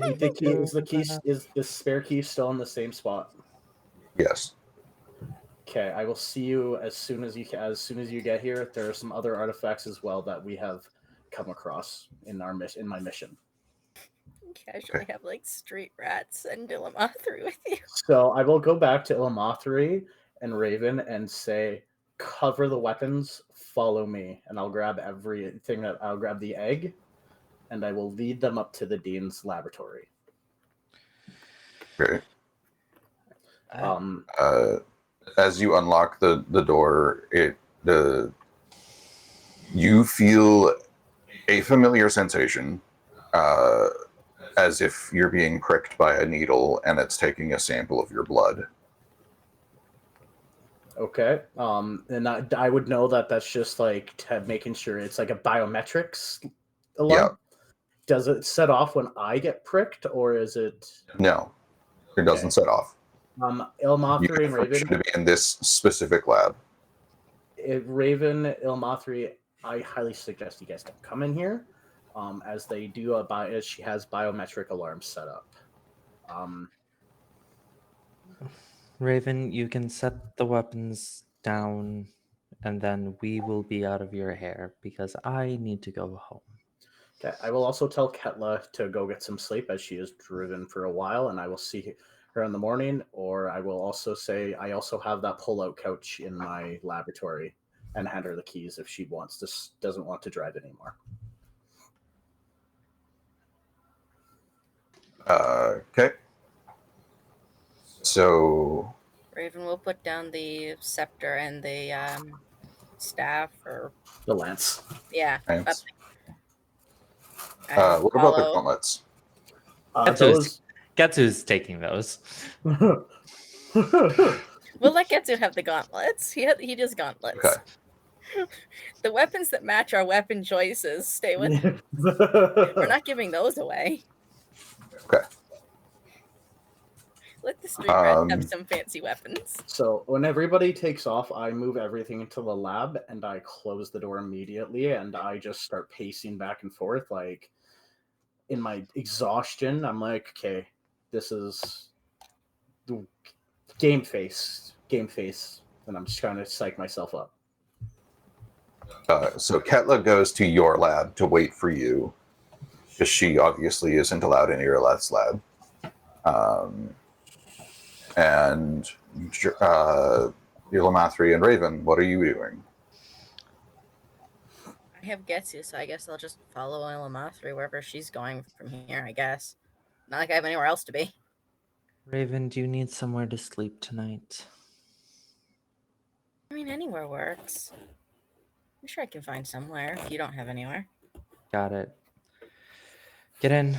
the spare key still in the same spot? Yes. Okay, I will see you as soon as you get here. There are some other artifacts as well that we have come across in my mission. Casually have street rats and Illumathri with you. So I will go back to Illumathri and Raven and say, cover the weapons, follow me, and I'll grab I'll grab the egg, and I will lead them up to the dean's laboratory. Okay. As you unlock the door, you feel a familiar sensation, as if you're being pricked by a needle and it's taking a sample of your blood. Okay. And I would know that that's just making sure it's a biometrics alarm. Yeah. Does it set off when I get pricked, or is it? No, it doesn't set off. Ilmathri and Raven. Should be in this specific lab. Raven, Ilmathri, I highly suggest you guys don't come in here, as they do as she has biometric alarms set up. Raven, you can set the weapons down, and then we will be out of your hair because I need to go home. Okay. I will also tell Ketla to go get some sleep as she is driven for a while, and I will see her in the morning. Or I will also say I also have that pull-out couch in my laboratory, and hand her the keys if she doesn't want to drive anymore. Okay. So Raven will put down the scepter and the staff or The lance. yeah. Thanks. And What about the follow. gauntlets? Those. Getsu's taking those. We'll let Getsu have the gauntlets. He does gauntlets. Okay. The weapons that match our weapon choices stay with. We're not giving those away. Okay. Let the street rats have Um, some fancy weapons. So when everybody takes off, I move everything into the lab and I close the door immediately and I just start pacing back and forth. Like in my exhaustion, I'm like, okay, this is the game face. And I'm just trying to psych myself up. So Ketla goes to your lab to wait for you, because she obviously isn't allowed in Irlath's lab. And Ilamathri and Raven, what are you doing? I have Getsu, so I guess I'll just follow Ilamathri wherever she's going from here, I guess. Not like I have anywhere else to be. Raven, do you need somewhere to sleep tonight? I mean, anywhere works. I'm sure I can find somewhere if you don't have anywhere. Got it. Get in.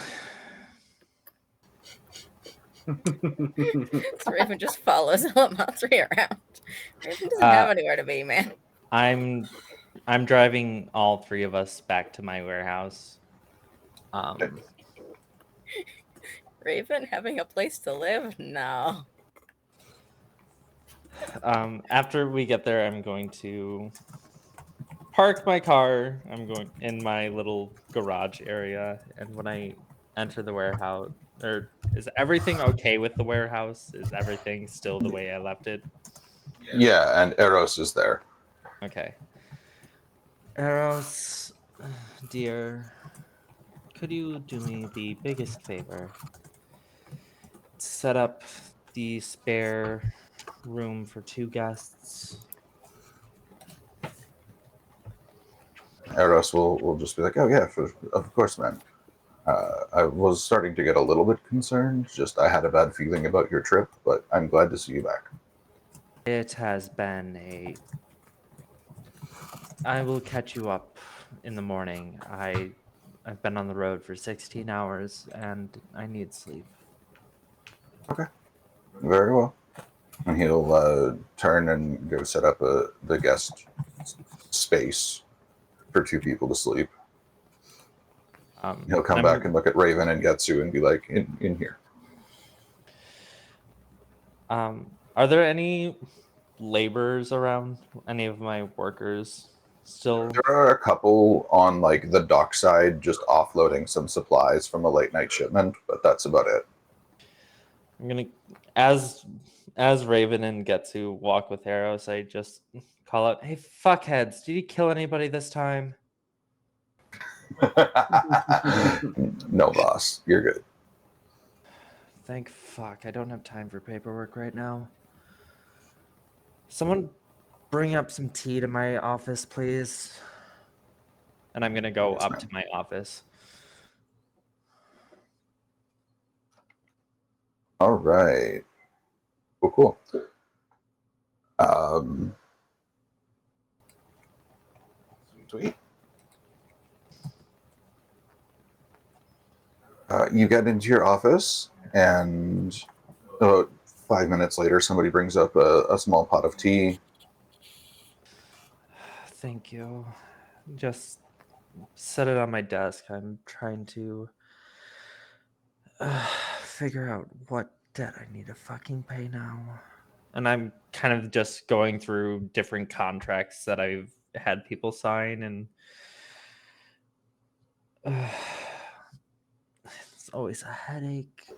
So Raven just follows Ilamathri around. Raven doesn't have anywhere to be, man. I'm driving all three of us back to my warehouse. Raven having a place to live? No. After we get there, I'm going to park my car. I'm going in my little garage area, and when I enter the warehouse, or is everything okay with the warehouse? Is everything still the way I left it? Yeah, and Eros is there. Okay. Eros, dear, could you do me the biggest favor? Set up the spare room for 2 guests. Eros will just be like, oh yeah, of course, man. I was starting to get a little bit concerned. Just I had a bad feeling about your trip, but I'm glad to see you back. It has been a... I will catch you up in the morning. I've been on the road for 16 hours and I need sleep. Okay. Very well. And he'll turn and go set up the guest space for 2 people to sleep. He'll come back and look at Raven and Getsu and be like, in here. Are there any laborers around? Any of my workers still? There are a couple on like the dock side just offloading some supplies from a late night shipment, but that's about it. I'm gonna, as Raven and Getsu walk with Eros, I just call out, "Hey, fuckheads! Did you kill anybody this time?" No, boss. You're good. Thank fuck. I don't have time for paperwork right now. Someone bring up some tea to my office, please. And I'm gonna go Yes, up ma'am. to my office. All right. Cool. Sweet. You get into your office, and 5 minutes later, somebody brings up a small pot of tea. Thank you. Just set it on my desk. I'm trying to figure out what debt I need to fucking pay now. And I'm kind of just going through different contracts that I've had people sign, and it's always a headache.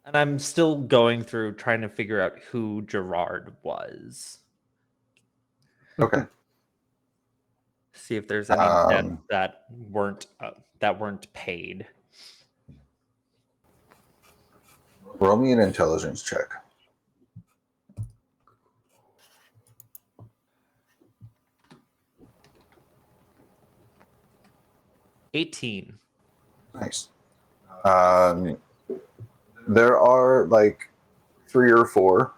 and I'm still going through trying to figure out who Gerard was. Okay. See if there's any debts that weren't paid. Roll me an intelligence check. $18. Nice. There are like 3 or 4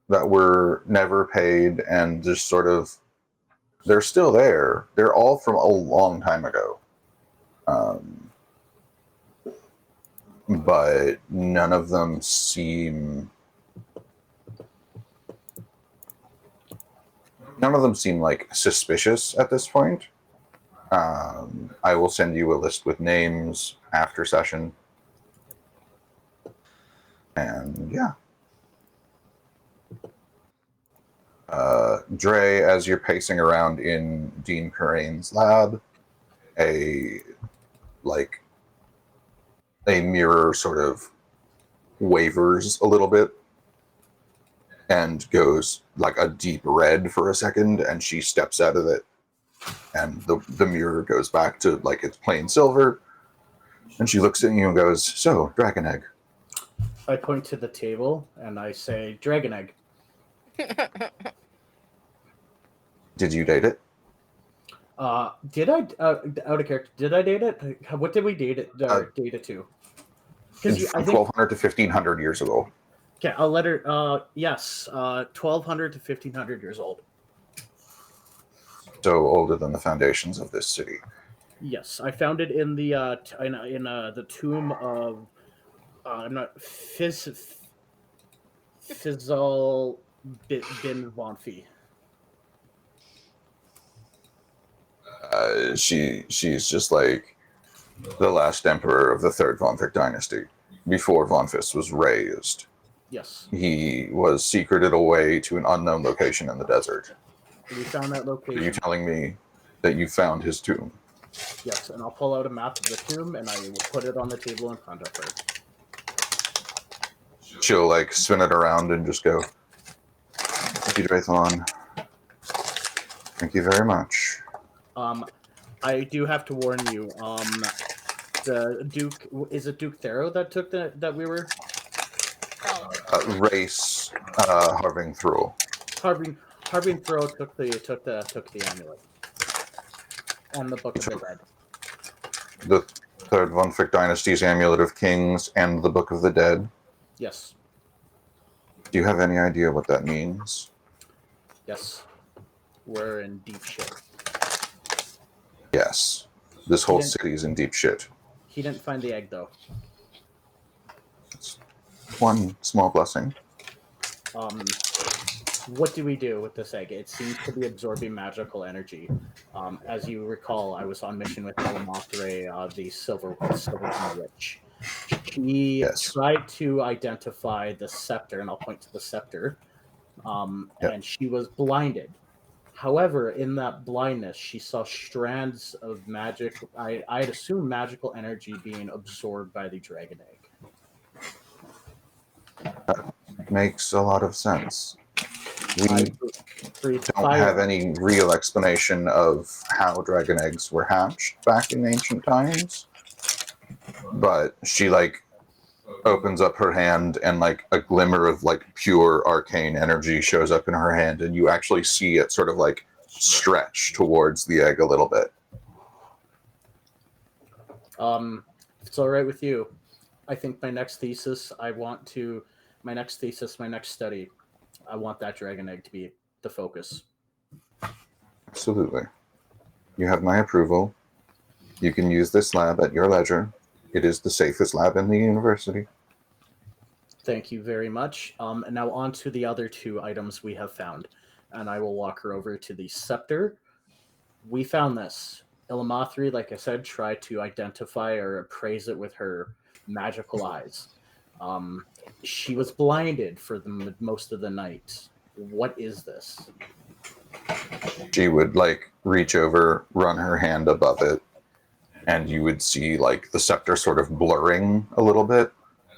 that were never paid and just sort of, they're still there. They're all from a long time ago. But none of them seem like suspicious at this point. I will send you a list with names after session. And yeah. Dre, as you're pacing around in Dean Corain's lab, a mirror sort of wavers a little bit and goes like a deep red for a second, and she steps out of it, and the mirror goes back to like it's plain silver, and she looks at you and goes, "So, dragon egg." I point to the table and I say, "Dragon egg." Did you date it? Did I out of character? Did I date it? What did we date it? Date it to? Because I think 1200 to 1500 years ago. okay, I'll let her. Yes, 1200 to 1500 years old. So older than the foundations of this city. Yes, I found it in the the tomb of Fizzle bin Vonphi. She's just like the last emperor of the third Vonphic dynasty. Before Vonphis was raised, Yes, he was secreted away to an unknown location in the desert. we found that Are location. you telling me that you found his tomb? Yes, and I'll pull out a map of the tomb and I will put it on the table in front of her. She'll like spin it around and just go, "Thank you, Draython. Thank you very much." I do have to warn you. The Duke, is it Duke Thero that took that we were Race Harving Thrul. Harbin Thero took the amulet and the Book of the Dead. The third Vonphic dynasty's Amulet of Kings and the Book of the Dead. Yes. Do you have any idea what that means? Yes. We're in deep shit. Yes. This whole didn't- city is in deep shit. He didn't find the egg though. It's one small blessing. What do we do with this egg? It seems to be absorbing magical energy. As you recall, I was on mission with Elamatre, the Silver Witch. She Yes. tried to identify the scepter, and I'll point to the scepter, and she was blinded. However, in that blindness, she saw strands of magic. I'd assume magical energy being absorbed by the dragon egg. Makes a lot of sense. I We don't have any real explanation of how dragon eggs were hatched back in ancient times. But she like opens up her hand and like a glimmer of like pure arcane energy shows up in her hand, and you actually see it sort of like stretch towards the egg a little bit. If it's all right with you, I think my next study, I want that dragon egg to be the focus. Absolutely. You have my approval. You can use this lab at your leisure. It is the safest lab in the university. Thank you very much. And now on to the other two items we have found. And I will walk her over to the scepter. We found this. Ilamathri, like I said, tried to identify or appraise it with her magical eyes. She was blinded for most of the night. What is this? She would like reach over, run her hand above it, and you would see like the scepter sort of blurring a little bit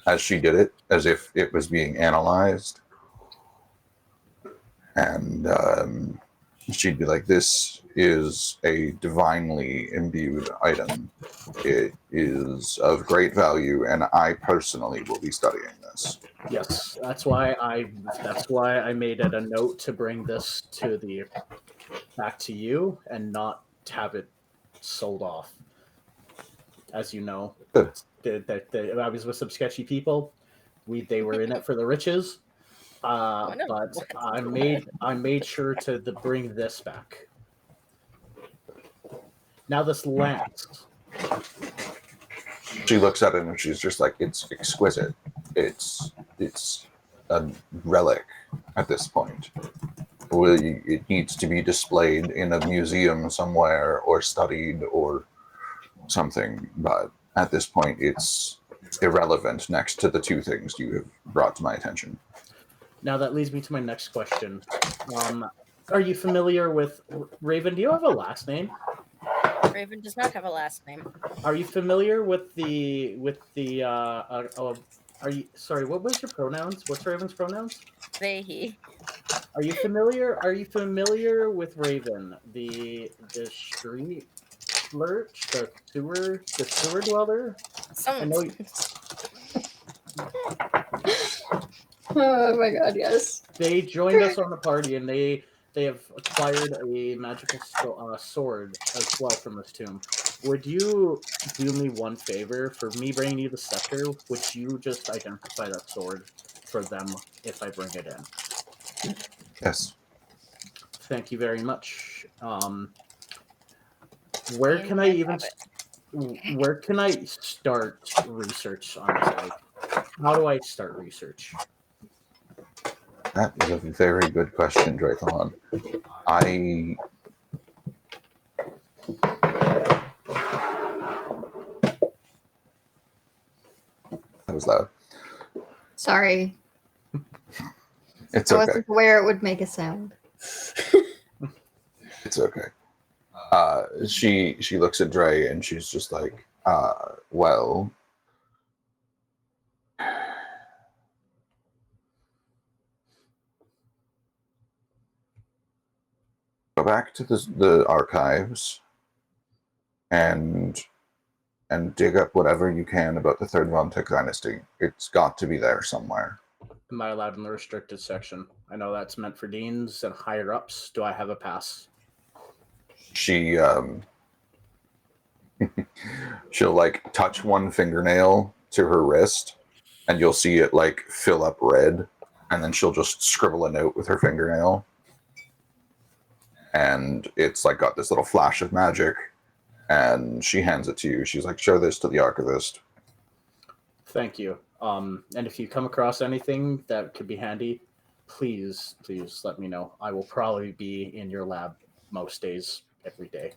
as she did it, as if it was being analyzed. And she'd be like, "This is a divinely imbued item. It is of great value, and I personally will be studying this." Yes, that's why I made it a note to bring this back to you and not have it sold off. As you know, Good. I was with some sketchy people. They were in it for the riches. One of but them. I made sure to bring this back. Now this lance. She looks at it and she's just like, it's exquisite. It's a relic at this point. It needs to be displayed in a museum somewhere or studied or something, but at this point it's irrelevant next to the two things you have brought to my attention. Now that leads me to my next question. Are you familiar with Raven? Do you have a last name? Raven does not have a last name. Are you familiar with the are you sorry, what was your pronouns? What's Raven's pronouns? They, he. Are you familiar with Raven, the street lurch, the sewer dweller? I know you, Oh my god, yes. they joined us on the party and they have acquired a magical sword as well from this tomb. Would you do me one favor for me bringing you the scepter? Would you just identify that sword for them if I bring it in? Yes. Thank you very much. Where can I start research on this egg? How do I start research? That is a very good question, Draython. That was loud. Sorry. It's I okay. wasn't aware it would make a sound. It's okay. She looks at Dre and she's just like, well, go back to the archives and dig up whatever you can about the Third Vonphian dynasty. It's got to be there somewhere. Am I allowed in the restricted section? I know that's meant for deans and higher ups. Do I have a pass? She she'll like touch one fingernail to her wrist and you'll see it like fill up red, and then she'll just scribble a note with her fingernail and it's like got this little flash of magic, and she hands it to you. She's like, show this to the archivist. Thank you. And if you come across anything that could be handy, please let me know. I will probably be in your lab most days, every day.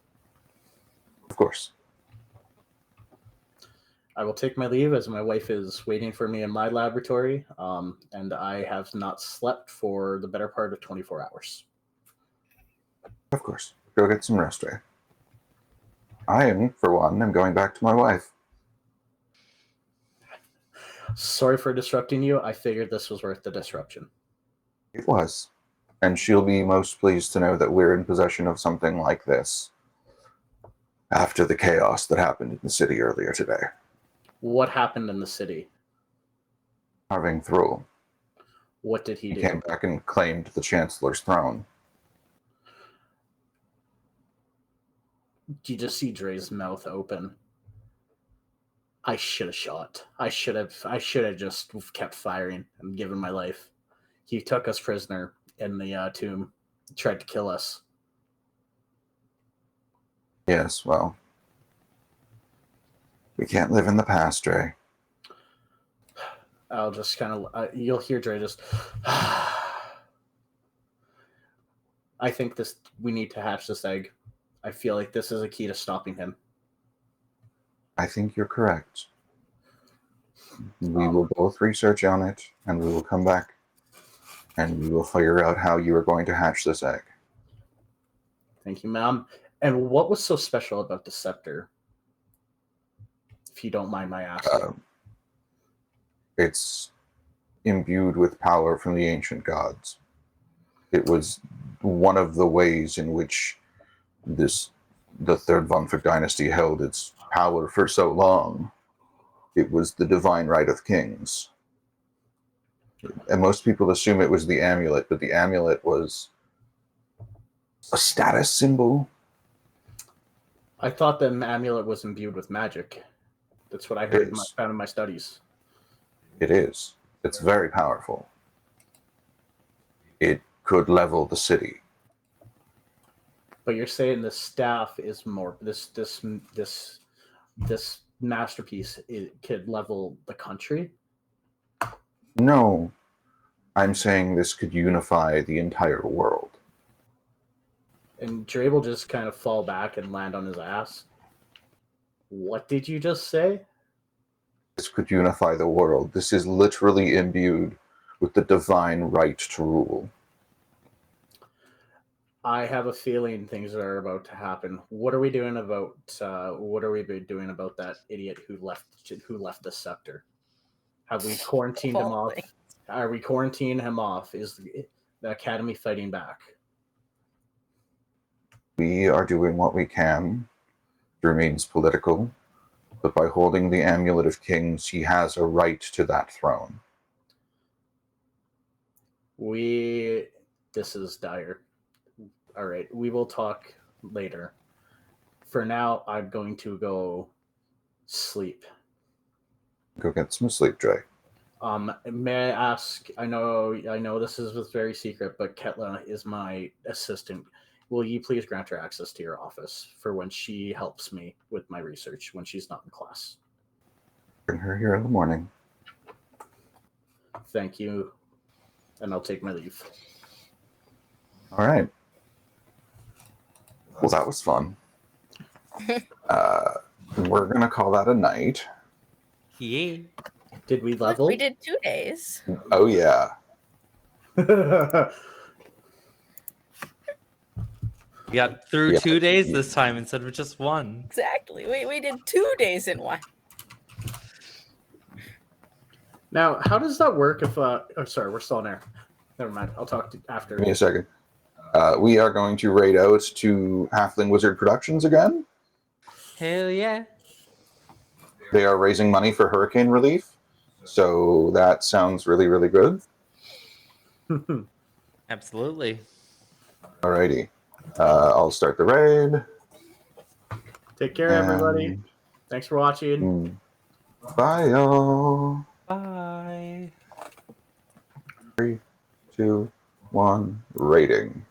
Of course. I will take my leave as my wife is waiting for me in my laboratory, and I have not slept for the better part of 24 hours. Of course. Go get some rest, Ray. I am, for one, am going back to my wife. Sorry for disrupting you. I figured this was worth the disruption. It was. And she'll be most pleased to know that we're in possession of something like this after the chaos that happened in the city earlier today. What happened in the city? Carving through. What did he He do? came back and claimed the Chancellor's throne. You just see Dre's mouth open. I should have shot. I should have just kept firing and given my life. He took us prisoner in the tomb, tried to kill us. Yes, well, we can't live in the past, Dre. I'll just kind of, you'll hear Dre just, I think we need to hatch this egg. I feel like this is a key to stopping him. I think you're correct. We will both research on it, and we will come back, and we will figure out how you are going to hatch this egg. Thank you, ma'am. And what was so special about the scepter? If you don't mind my asking. It's imbued with power from the ancient gods. It was one of the ways in which the Third Vonphian dynasty held its power for so long. It was the divine right of kings. And most people assume it was the amulet, but the amulet was a status symbol. I thought the amulet was imbued with magic. That's what I heard found in my studies. It is. It's very powerful. it could level the city. But you're saying the staff is more this masterpiece could level the country? No, I'm saying this could unify the entire world. And Dre will just kind of fall back and land on his ass. What did you just say? This could unify the world. This is literally imbued with the divine right to rule. I have a feeling things are about to happen. What are we doing about that idiot who left the scepter? Have we quarantined him off? Are we quarantining him off? Is the Academy fighting back? We are doing what we can. It remains political, but by holding the Amulet of Kings, he has a right to that throne. This is dire. All right, we will talk later. For now, I'm going to go sleep. Go get some sleep, Dre. May I ask? I know this is very secret, but Ketla is my assistant. Will you please grant her access to your office for when she helps me with my research when she's not in class? Bring her here in the morning. Thank you, and I'll take my leave. All right. Well, that was fun. We're going to call that a night. Yeah. Did we Look, level? we did 2 days. Oh, yeah. We got through Yeah. 2 days this time instead of just one. Exactly. We did 2 days in one. Now, how does that work if oh sorry, we're still on air. Never mind. I'll talk to after. Give me a second. We are going to raid out to Halfling Wizard Productions again. Hell yeah. They are raising money for hurricane relief. So that sounds really, really good. Absolutely. Alrighty. I'll start the raid. Take care, everybody. Thanks for watching. Bye, y'all. Bye. 3, 2, 1, rating.